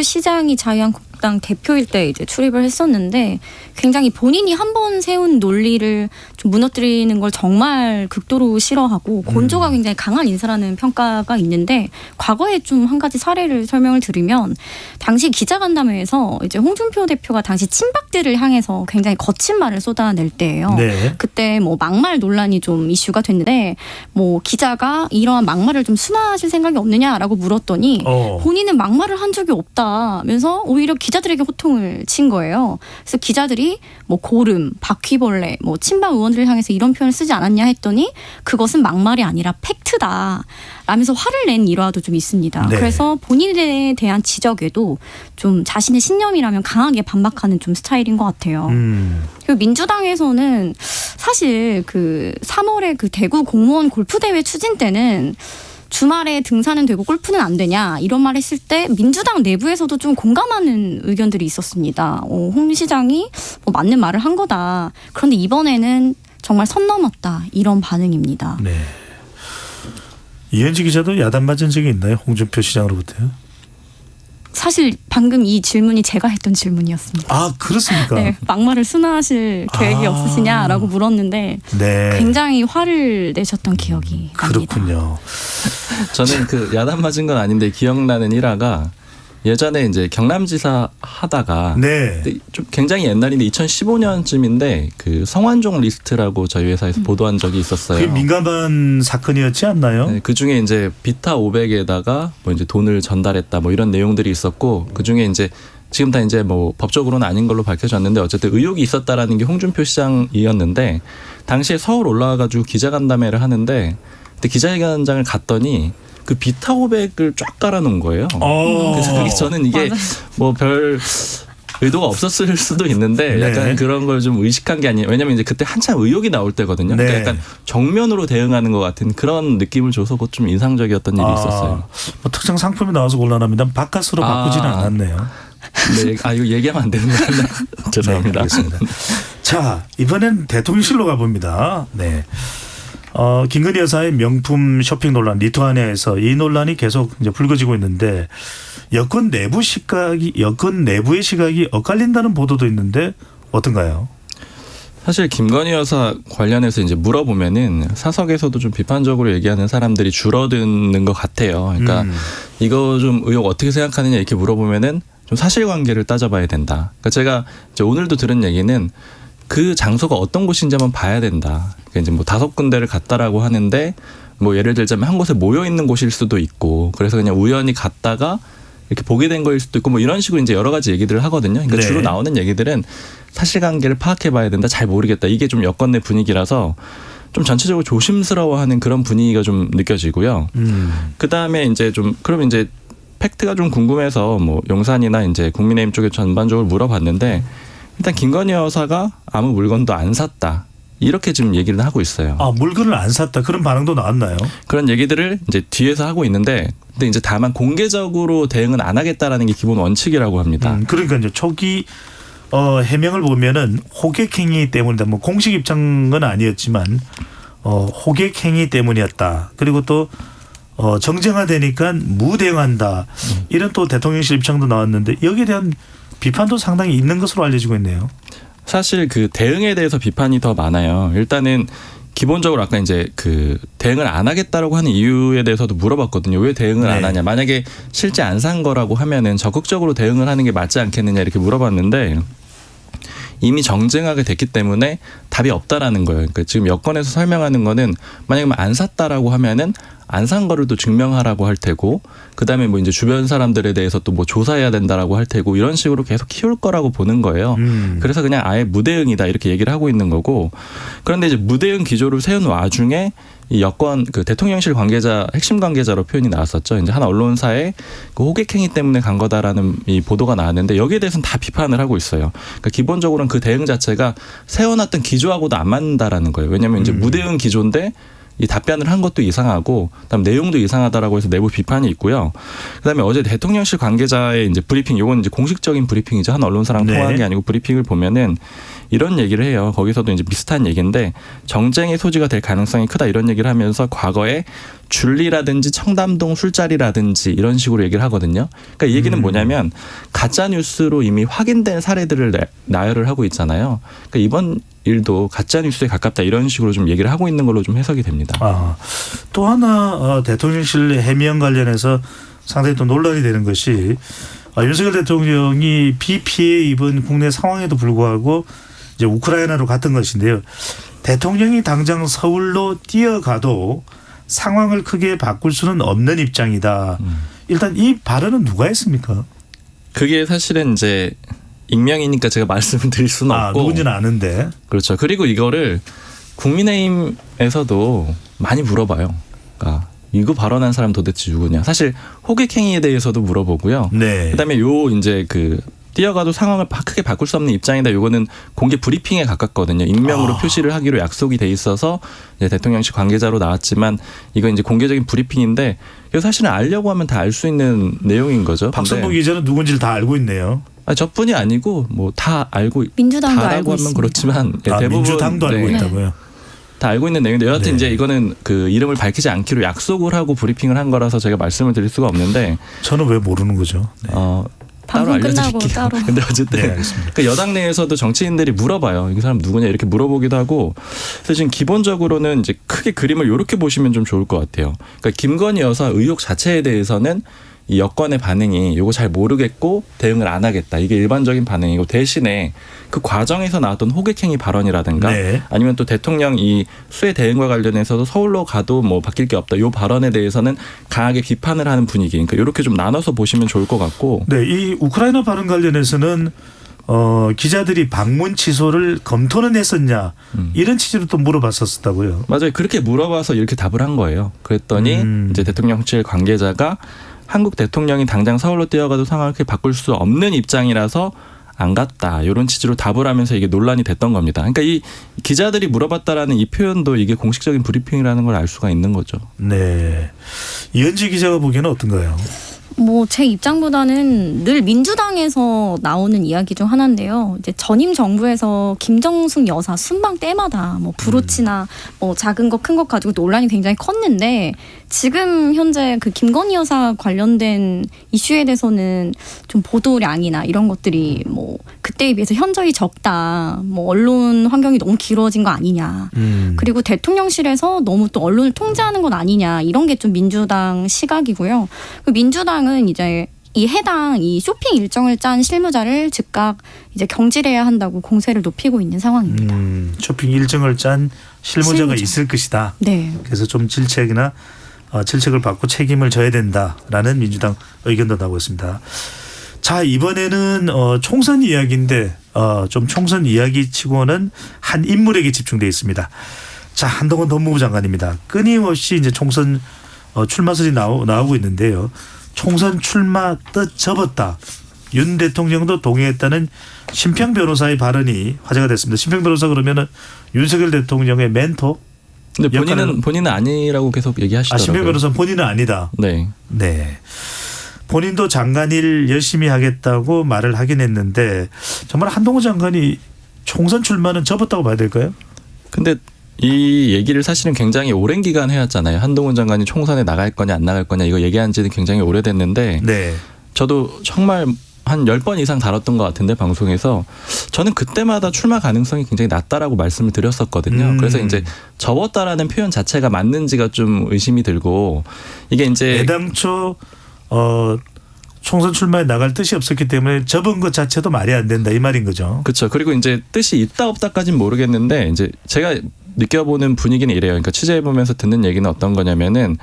시장이 자유한국당 대표일 때 이제 출입을 했었는데 굉장히 본인이 한 번 세운 논리를 좀 무너뜨리는 걸 정말 극도로 싫어하고 곤조가 굉장히 강한 인사라는 평가가 있는데 과거에 좀 한 가지 사례를 설명을 드리면 당시 기자간담회에서 이제 홍준표 대표가 당시 친박들을 향해서 굉장히 거친 말을 쏟아낼 때예요. 네. 그때 뭐 막말 논란이 좀 이슈가 됐는데 뭐 기자가 이러한 막말을 좀 순화하실 생각이 없느냐라고 물었더니 본인은 막말을 한 적이 없다면서 오히려 기자들에게 호통을 친 거예요. 그래서 기자들이 뭐 고름, 바퀴벌레, 뭐 친박 의원들을 향해서 이런 표현을 쓰지 않았냐 했더니 그것은 막말이 아니라 팩트다. 라면서 화를 낸 일화도 좀 있습니다. 네. 그래서 본인에 대한 지적에도 좀 자신의 신념이라면 강하게 반박하는 좀 스타일인 것 같아요. 그리고 민주당에서는 사실 그 3월에 그 대구 공무원 골프대회 추진 때는 주말에 등산은 되고 골프는 안 되냐 이런 말 했을 때 민주당 내부에서도 좀 공감하는 의견들이 있었습니다. 홍 시장이 뭐 맞는 말을 한 거다. 그런데 이번에는 정말 선 넘었다 이런 반응입니다. 네. 이현지 기자도 야단 맞은 적이 있나요? 홍준표 시장으로부터요? 사실 방금 이 질문이 제가 했던 질문이었습니다. 아, 그렇습니까? 네, 막말을 순화하실 계획이 없으시냐라고 물었는데 네. 굉장히 화를 내셨던 기억이 납니다. 그렇군요. 저는 그 야단 맞은 건 아닌데 기억나는 일화가 예전에 이제 경남지사 하다가 좀 굉장히 옛날인데 2015년쯤인데 그 성완종 리스트라고 저희 회사에서 보도한 적이 있었어요. 그게 민감한 사건이었지 않나요? 네, 그 중에 이제 비타 500에다가 뭐 이제 돈을 전달했다 뭐 이런 내용들이 있었고 그 중에 이제 지금 다 이제 뭐 법적으로는 아닌 걸로 밝혀졌는데 어쨌든 의혹이 있었다라는 게 홍준표 시장이었는데 당시에 서울 올라와가지고 기자간담회를 하는데 근데 기자회견장을 갔더니 그 비타오백을 쫙 깔아놓은 거예요. 그래서 저는 이게 뭐 별 의도가 없었을 수도 있는데 약간 그런 걸 좀 의식한 게 아니에요. 왜냐하면 이제 그때 한참 의혹이 나올 때거든요. 그러니까 약간 정면으로 대응하는 것 같은 그런 느낌을 줘서 그것 좀 인상적이었던 일이 있었어요. 뭐 특정 상품이 나와서 곤란합니다. 바깥으로 바꾸지는 않았네요. 네, 이거 얘기하면 안 되는 건데 죄송합니다. 네, 알겠습니다. 자, 이번엔 대통령실로 가봅니다. 네. 김건희 여사의 명품 쇼핑 논란, 리투아니아에서 이 논란이 계속 이제 불거지고 있는데 여권 내부의 시각이 엇갈린다는 보도도 있는데 어떤가요? 사실 김건희 여사 관련해서 이제 물어보면은 사석에서도 좀 비판적으로 얘기하는 사람들이 줄어드는 것 같아요. 그러니까 이거 좀 의혹 어떻게 생각하느냐 이렇게 물어보면은 좀 사실관계를 따져봐야 된다. 그러니까 제가 이제 오늘도 들은 얘기는 그 장소가 어떤 곳인지 한번 봐야 된다. 그러니까 이제 뭐 5군데를 갔다라고 하는데 뭐 예를 들자면 한 곳에 모여 있는 곳일 수도 있고 그래서 그냥 우연히 갔다가 이렇게 보게 된 거일 수도 있고 뭐 이런 식으로 이제 여러 가지 얘기들을 하거든요. 그러니까 주로 나오는 얘기들은 사실관계를 파악해봐야 된다. 잘 모르겠다. 이게 좀 여권 내 분위기라서 좀 전체적으로 조심스러워하는 그런 분위기가 좀 느껴지고요. 그 다음에 이제 좀 그럼 이제 팩트가 좀 궁금해서 뭐 용산이나 이제 국민의힘 쪽에 전반적으로 물어봤는데 일단 김건희 여사가 아무 물건도 안 샀다. 이렇게 지금 얘기를 하고 있어요. 물건을 안 샀다. 그런 반응도 나왔나요? 그런 얘기들을 이제 뒤에서 하고 있는데 근데 이제 다만 공개적으로 대응은 안 하겠다라는 게 기본 원칙이라고 합니다. 그러니까 이제 초기 해명을 보면은 호객행위 때문이다. 뭐 공식 입장은 아니었지만 호객행위 때문이었다. 그리고 또 정쟁화되니까 무대응한다. 이런 또 대통령실 입장도 나왔는데 여기에 대한 비판도 상당히 있는 것으로 알려지고 있네요. 사실 그 대응에 대해서 비판이 더 많아요. 일단은 기본적으로 아까 이제 그 대응을 안 하겠다라고 하는 이유에 대해서도 물어봤거든요. 왜 대응을 안 하냐. 만약에 실제 안 산 거라고 하면은 적극적으로 대응을 하는 게 맞지 않겠느냐 이렇게 물어봤는데 이미 정쟁하게 됐기 때문에 답이 없다라는 거예요. 그러니까 지금 여권에서 설명하는 거는 만약에 안 샀다라고 하면은 안 산 거를 또 증명하라고 할 테고 그다음에 뭐 이제 주변 사람들에 대해서 또 뭐 조사해야 된다라고 할 테고 이런 식으로 계속 키울 거라고 보는 거예요. 그래서 그냥 아예 무대응이다 이렇게 얘기를 하고 있는 거고 그런데 이제 무대응 기조를 세운 와중에 이 여권 그 대통령실 관계자 핵심 관계자로 표현이 나왔었죠. 이제 한 언론사에 그 호객행위 때문에 간 거다라는 이 보도가 나왔는데 여기에 대해서는 다 비판을 하고 있어요. 그러니까 기본적으로는 그 대응 자체가 세워놨던 기조하고도 안 맞는다라는 거예요. 왜냐하면 이제 무대응 기조인데 이 답변을 한 것도 이상하고 그다음 내용도 이상하다라고 해서 내부 비판이 있고요. 그다음에 어제 대통령실 관계자의 이제 브리핑, 요건 이제 공식적인 브리핑이죠. 한 언론사랑 통화한 게 아니고 브리핑을 보면은 이런 얘기를 해요. 거기서도 이제 비슷한 얘기인데 정쟁의 소지가 될 가능성이 크다 이런 얘기를 하면서 과거에 줄리라든지 청담동 술자리라든지 이런 식으로 얘기를 하거든요. 그러니까 이 얘기는 뭐냐면 가짜 뉴스로 이미 확인된 사례들을 나열을 하고 있잖아요. 그러니까 이번 일도 가짜 뉴스에 가깝다 이런 식으로 좀 얘기를 하고 있는 걸로 좀 해석이 됩니다. 또 하나 대통령실 해명 관련해서 상당히 또 논란이 되는 것이 윤석열 대통령이 비피해 입은 국내 상황에도 불구하고 이제 우크라이나로 갔던 것인데요. 대통령이 당장 서울로 뛰어가도 상황을 크게 바꿀 수는 없는 입장이다. 일단 이 발언은 누가 했습니까? 그게 사실은 이제 익명이니까 제가 말씀을 드릴 수는 없고 누군지는 아는데. 그렇죠. 그리고 이거를 국민의힘에서도 많이 물어봐요. 그러니까 이거 발언한 사람 도대체 누구냐. 사실 호객행위에 대해서도 물어보고요. 그다음에 요 이제 그 뛰어가도 상황을 크게 바꿀 수 없는 입장이다. 요거는 공개 브리핑에 가깝거든요. 익명으로 표시를 하기로 약속이 돼 있어서 이제 대통령실 관계자로 나왔지만 이건 이제 공개적인 브리핑인데 이거 사실은 알려고 하면 다 알 수 있는 내용인 거죠. 박선봉 기자는 누군지를 다 알고 있네요. 저뿐이 아니고 뭐 다 알고 민주당도 알고 하면 있습니다. 그렇지만 대부분 민주당도 알고 있다고요. 다 알고 있는 내용인데 여하튼 이제 이거는 그 이름을 밝히지 않기로 약속을 하고 브리핑을 한 거라서 제가 말씀을 드릴 수가 없는데 저는 왜 모르는 거죠? 따로 알려드릴게요. 근데 어쨌든 그 여당 내에서도 정치인들이 물어봐요. 이 사람 누구냐 이렇게 물어보기도 하고. 그래서 지금 기본적으로는 이제 크게 그림을 이렇게 보시면 좀 좋을 것 같아요. 그러니까 김건희 여사 의혹 자체에 대해서는 이 여권의 반응이 이거 잘 모르겠고 대응을 안 하겠다. 이게 일반적인 반응이고 대신에 그 과정에서 나왔던 호객행위 발언이라든가 아니면 또 대통령 이 수해 대응과 관련해서도 서울로 가도 뭐 바뀔 게 없다. 이 발언에 대해서는 강하게 비판을 하는 분위기. 그러니까 이렇게 좀 나눠서 보시면 좋을 것 같고. 네, 이 우크라이나 발언 관련해서는 기자들이 방문 취소를 검토는 했었냐 이런 취지로 또 물어봤었다고요. 맞아요. 그렇게 물어봐서 이렇게 답을 한 거예요. 그랬더니 이제 대통령실 관계자가 한국 대통령이 당장 서울로 뛰어가도 상황을 그렇게 바꿀 수 없는 입장이라서 안 갔다. 이런 취지로 답을 하면서 이게 논란이 됐던 겁니다. 그러니까 이 기자들이 물어봤다라는 이 표현도 이게 공식적인 브리핑이라는 걸 알 수가 있는 거죠. 네. 이현지 기자가 보기에는 어떤가요? 뭐 제 입장보다는 늘 민주당에서 나오는 이야기 중 하나인데요. 이제 전임 정부에서 김정숙 여사 순방 때마다 뭐 브로치나 뭐 작은 것 큰 것 가지고 논란이 굉장히 컸는데 지금 현재 그 김건희 여사 관련된 이슈에 대해서는 좀 보도량이나 이런 것들이 뭐 그때에 비해서 현저히 적다. 뭐 언론 환경이 너무 길어진 거 아니냐. 그리고 대통령실에서 너무 또 언론을 통제하는 건 아니냐. 이런 게 좀 민주당 시각이고요. 그 민주당은 이제 이 해당 이 쇼핑 일정을 짠 실무자를 즉각 이제 경질해야 한다고 공세를 높이고 있는 상황입니다. 쇼핑 일정을 짠 실무자가 있을 것이다. 네. 그래서 좀 질책을 받고 책임을 져야 된다라는 민주당 의견도 나오고 있습니다. 자, 이번에는 총선 이야기인데 좀 총선 이야기치고는 한 인물에게 집중되어 있습니다. 자, 한동훈 법무부 장관입니다. 끊임없이 이제 총선 출마설이 나오고 있는데요. 총선 출마 뜻 접었다. 윤 대통령도 동의했다는 심평 변호사의 발언이 화제가 됐습니다. 심평 변호사 그러면은 윤석열 대통령의 멘토? 근데 본인은 아니라고 계속 얘기하시더라고요. 심평 변호사는 본인은 아니다. 네. 네. 본인도 장관 일 열심히 하겠다고 말을 하긴 했는데 정말 한동훈 장관이 총선 출마는 접었다고 봐야 될까요? 근데 이 얘기를 사실은 굉장히 오랜 기간 해왔잖아요. 한동훈 장관이 총선에 나갈 거냐 안 나갈 거냐 이거 얘기한 지는 굉장히 오래됐는데 네. 저도 정말 한 10번 이상 다뤘던 것 같은데 방송에서 저는 그때마다 출마 가능성이 굉장히 낮다라고 말씀을 드렸었거든요. 그래서 이제 접었다라는 표현 자체가 맞는지가 좀 의심이 들고 이게 이제 애당초 총선 출마에 나갈 뜻이 없었기 때문에 접은 것 자체도 말이 안 된다 이 말인 거죠. 그렇죠. 그리고 이제 뜻이 있다 없다까지는 모르겠는데 이제 제가 느껴보는 분위기는 이래요. 그러니까 취재해보면서 듣는 얘기는 어떤 거냐면은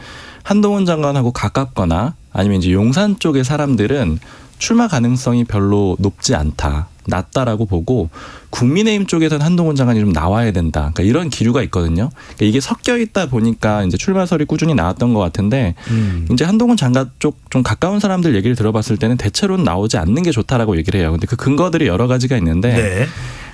한동훈 장관하고 가깝거나 아니면 이제 용산 쪽의 사람들은 출마 가능성이 별로 높지 않다. 낮다라고 보고 국민의힘 쪽에서는 한동훈 장관이 좀 나와야 된다. 그러니까 이런 기류가 있거든요. 그러니까 이게 섞여 있다 보니까 이제 출마설이 꾸준히 나왔던 것 같은데 이제 한동훈 장관 쪽 좀 가까운 사람들 얘기를 들어봤을 때는 대체로는 나오지 않는 게 좋다라고 얘기를 해요. 근데 그 근거들이 여러 가지가 있는데 네.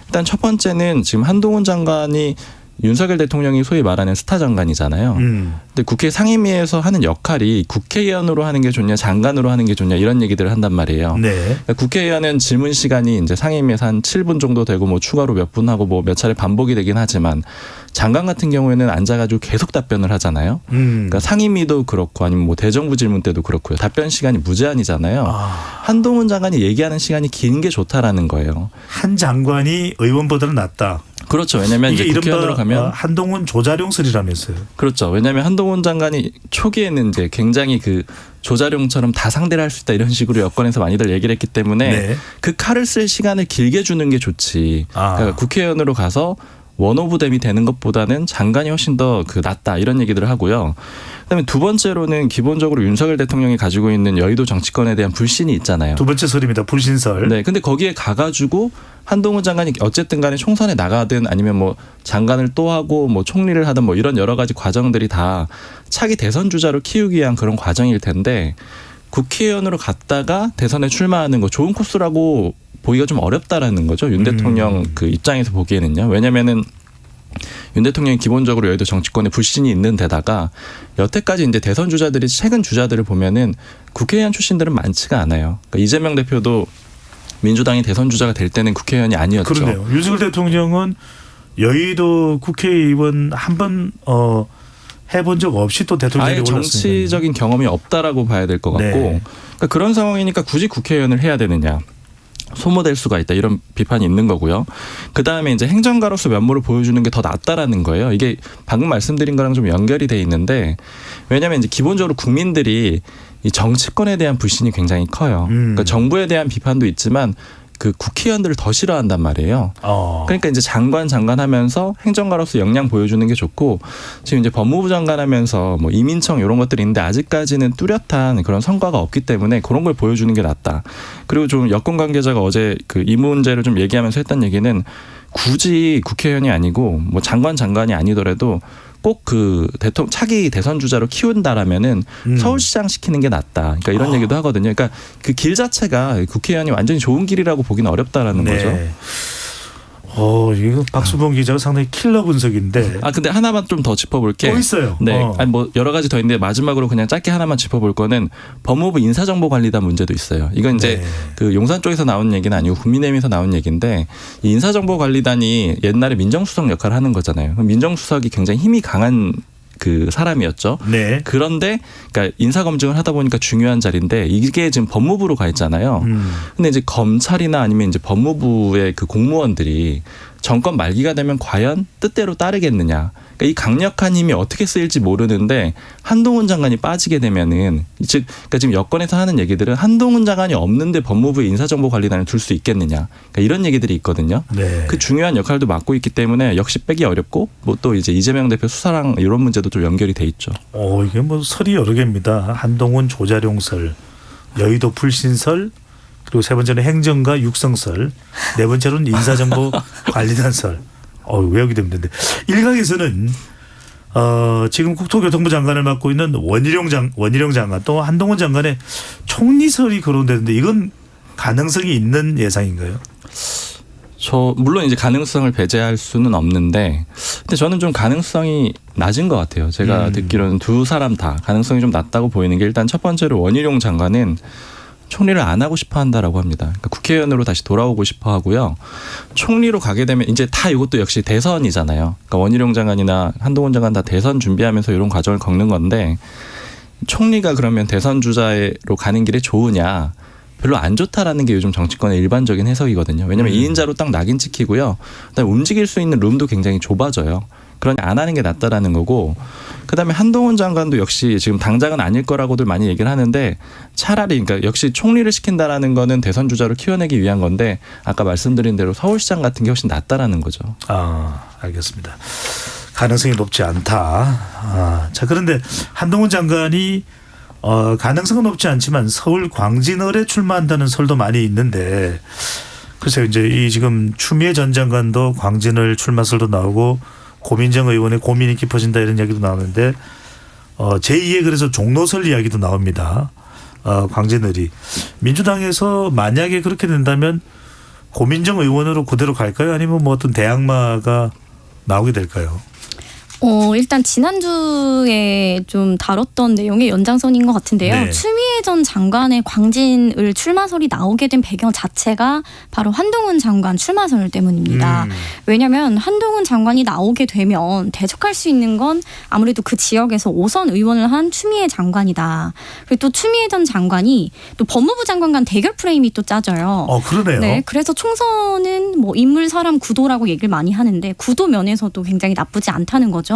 일단 첫 번째는 지금 한동훈 장관이 윤석열 대통령이 소위 말하는 스타 장관이잖아요. 근데 국회 상임위에서 하는 역할이 국회의원으로 하는 게 좋냐 장관으로 하는 게 좋냐 이런 얘기들을 한단 말이에요. 네. 그러니까 국회의원은 질문 시간이 이제 상임위에서 한 7분 정도 되고 뭐 추가로 몇 분 하고 뭐 몇 차례 반복이 되긴 하지만 장관 같은 경우에는 앉아가지고 계속 답변을 하잖아요. 그러니까 상임위도 그렇고 아니면 뭐 대정부 질문 때도 그렇고요. 답변 시간이 무제한이잖아요. 한동훈 장관이 얘기하는 시간이 긴 게 좋다라는 거예요. 한 장관이 의원보다는 낫다. 그렇죠. 왜냐하면 이게 이제 국회의원으로 가면 한동훈 조자룡설이라면서요. 그렇죠. 왜냐하면 한동훈 장관이 초기에는 이제 굉장히 그 조자룡처럼 다 상대를 할 수 있다 이런 식으로 여권에서 많이들 얘기를 했기 때문에 네. 그 칼을 쓸 시간을 길게 주는 게 좋지. 그러니까 국회의원으로 가서 원오브댐이 되는 것보다는 장관이 훨씬 더 그 낫다 이런 얘기들을 하고요. 그다음에 두 번째로는 기본적으로 윤석열 대통령이 가지고 있는 여의도 정치권에 대한 불신이 있잖아요. 두 번째 설입니다. 불신설. 네, 근데 거기에 가가지고 한동훈 장관이 어쨌든 간에 총선에 나가든 아니면 뭐 장관을 또 하고 뭐 총리를 하든 뭐 이런 여러 가지 과정들이 다 차기 대선 주자로 키우기 위한 그런 과정일 텐데 국회의원으로 갔다가 대선에 출마하는 거 좋은 코스라고 보기가 좀 어렵다라는 거죠. 윤 대통령 그 입장에서 보기에는요. 왜냐면은 윤 대통령이 기본적으로 여의도 정치권에 불신이 있는 데다가 여태까지 이제 대선 주자들이 최근 주자들을 보면은 국회의원 출신들은 많지가 않아요. 그러니까 이재명 대표도 민주당이 대선 주자가 될 때는 국회의원이 아니었죠. 그러네요. 윤석열 대통령은 여의도 국회의원 한 번 해본 적 없이 또 대통령이 아예 올랐습니다. 정치적인 경험이 없다라고 봐야 될 것 같고 네. 그러니까 그런 상황이니까 굳이 국회의원을 해야 되느냐. 소모될 수가 있다 이런 비판이 있는 거고요. 그다음에 이제 행정가로서 면모를 보여주는 게 더 낫다라는 거예요. 이게 방금 말씀드린 거랑 좀 연결이 돼 있는데 왜냐하면 이제 기본적으로 국민들이 이 정치권에 대한 불신이 굉장히 커요. 그러니까 정부에 대한 비판도 있지만 그 국회의원들을 더 싫어한단 말이에요. 그러니까 이제 장관 하면서 행정가로서 역량 보여주는 게 좋고 지금 이제 법무부 장관 하면서 뭐 이민청 이런 것들이 있는데 아직까지는 뚜렷한 그런 성과가 없기 때문에 그런 걸 보여주는 게 낫다. 그리고 좀 여권 관계자가 어제 그 이 문제를 좀 얘기하면서 했던 얘기는 굳이 국회의원이 아니고 뭐 장관이 아니더라도 꼭 그 대통령 차기 대선 주자로 키운다라면은 서울시장 시키는 게 낫다. 그러니까 이런 얘기도 하거든요. 그러니까 그 길 자체가 국회의원이 완전히 좋은 길이라고 보기는 어렵다라는 거죠. 이거 박수봉 기자가 상당히 킬러 분석인데. 근데 하나만 좀 더 짚어볼 게. 있어요. 네. 아니 뭐 여러 가지 더 있는데 마지막으로 그냥 짧게 하나만 짚어볼 거는 법무부 인사정보관리단 문제도 있어요. 이건 이제 그 용산 쪽에서 나온 얘기는 아니고 국민의힘에서 나온 얘기인데 이 인사정보관리단이 옛날에 민정수석 역할을 하는 거잖아요. 민정수석이 굉장히 힘이 강한 그 사람이었죠. 그런데 그러니까 인사검증을 하다 보니까 중요한 자리인데 이게 지금 법무부로 가 있잖아요. 근데 이제 검찰이나 아니면 이제 법무부의 그 공무원들이 정권 말기가 되면 과연 뜻대로 따르겠느냐. 그러니까 이 강력한 힘이 어떻게 쓰일지 모르는데 한동훈 장관이 빠지게 되면은 즉 그러니까 지금 여권에서 하는 얘기들은 한동훈 장관이 없는데 법무부 인사정보관리단을 둘 수 있겠느냐. 그러니까 이런 얘기들이 있거든요. 그 중요한 역할도 맡고 있기 때문에 역시 빼기 어렵고 뭐 또 이제 이재명 대표 수사랑 이런 문제도 좀 연결이 돼 있죠. 이게 뭐 설이 여러 개입니다. 한동훈 조자룡설, 여의도 불신설, 그리고 세 번째는 행정가 육성설, 네 번째로는 인사정보관리단설. 외우기 힘든데 일각에서는 지금 국토교통부 장관을 맡고 있는 원희룡 장관 또 한동훈 장관의 총리설이 거론되는데 이건 가능성이 있는 예상인가요? 물론 이제 가능성을 배제할 수는 없는데 근데 저는 좀 가능성이 낮은 것 같아요. 제가 듣기로는 두 사람 다 가능성이 좀 낮다고 보이는 게 일단 첫 번째로 원희룡 장관은 총리를 안 하고 싶어 한다라고 합니다. 그러니까 국회의원으로 다시 돌아오고 싶어 하고요. 총리로 가게 되면 이제 다 이것도 역시 대선이잖아요. 그러니까 원희룡 장관이나 한동훈 장관 다 대선 준비하면서 이런 과정을 겪는 건데 총리가 그러면 대선 주자로 가는 길에 좋으냐. 별로 안 좋다라는 게 요즘 정치권의 일반적인 해석이거든요. 왜냐하면 2인자로 딱 낙인 찍히고요. 그다음에 움직일 수 있는 룸도 굉장히 좁아져요. 그러니 안 하는 게 낫다라는 거고 그다음에 한동훈 장관도 역시 지금 당장은 아닐 거라고들 많이 얘기를 하는데 차라리 그러니까 역시 총리를 시킨다라는 거는 대선 주자로 키워내기 위한 건데 아까 말씀드린 대로 서울시장 같은 게 훨씬 낫다라는 거죠. 알겠습니다. 가능성이 높지 않다. 자 그런데 한동훈 장관이 가능성은 높지 않지만 서울 광진을에 출마한다는 설도 많이 있는데 글쎄요 이제 이 지금 추미애 전 장관도 광진을 출마설도 나오고 고민정 의원의 고민이 깊어진다 이런 이야기도 나오는데 제2의 그래서 종로설 이야기도 나옵니다. 광진을이 민주당에서 만약에 그렇게 된다면 고민정 의원으로 그대로 갈까요? 아니면 뭐 어떤 대항마가 나오게 될까요? 일단 지난주에 좀 다뤘던 내용의 연장선인 것 같은데요. 추미애 전 장관의 광진을 출마설이 나오게 된 배경 자체가 바로 한동훈 장관 출마설 때문입니다. 왜냐하면 한동훈 장관이 나오게 되면 대적할 수 있는 건 아무래도 그 지역에서 5선 의원을 한 추미애 장관이다. 그리고 또 추미애 전 장관이 또 법무부 장관 간 대결 프레임이 또 짜져요. 그러네요. 네, 그래서 총선은 뭐 인물, 사람, 구도라고 얘기를 많이 하는데 구도 면에서도 굉장히 나쁘지 않다는 거죠.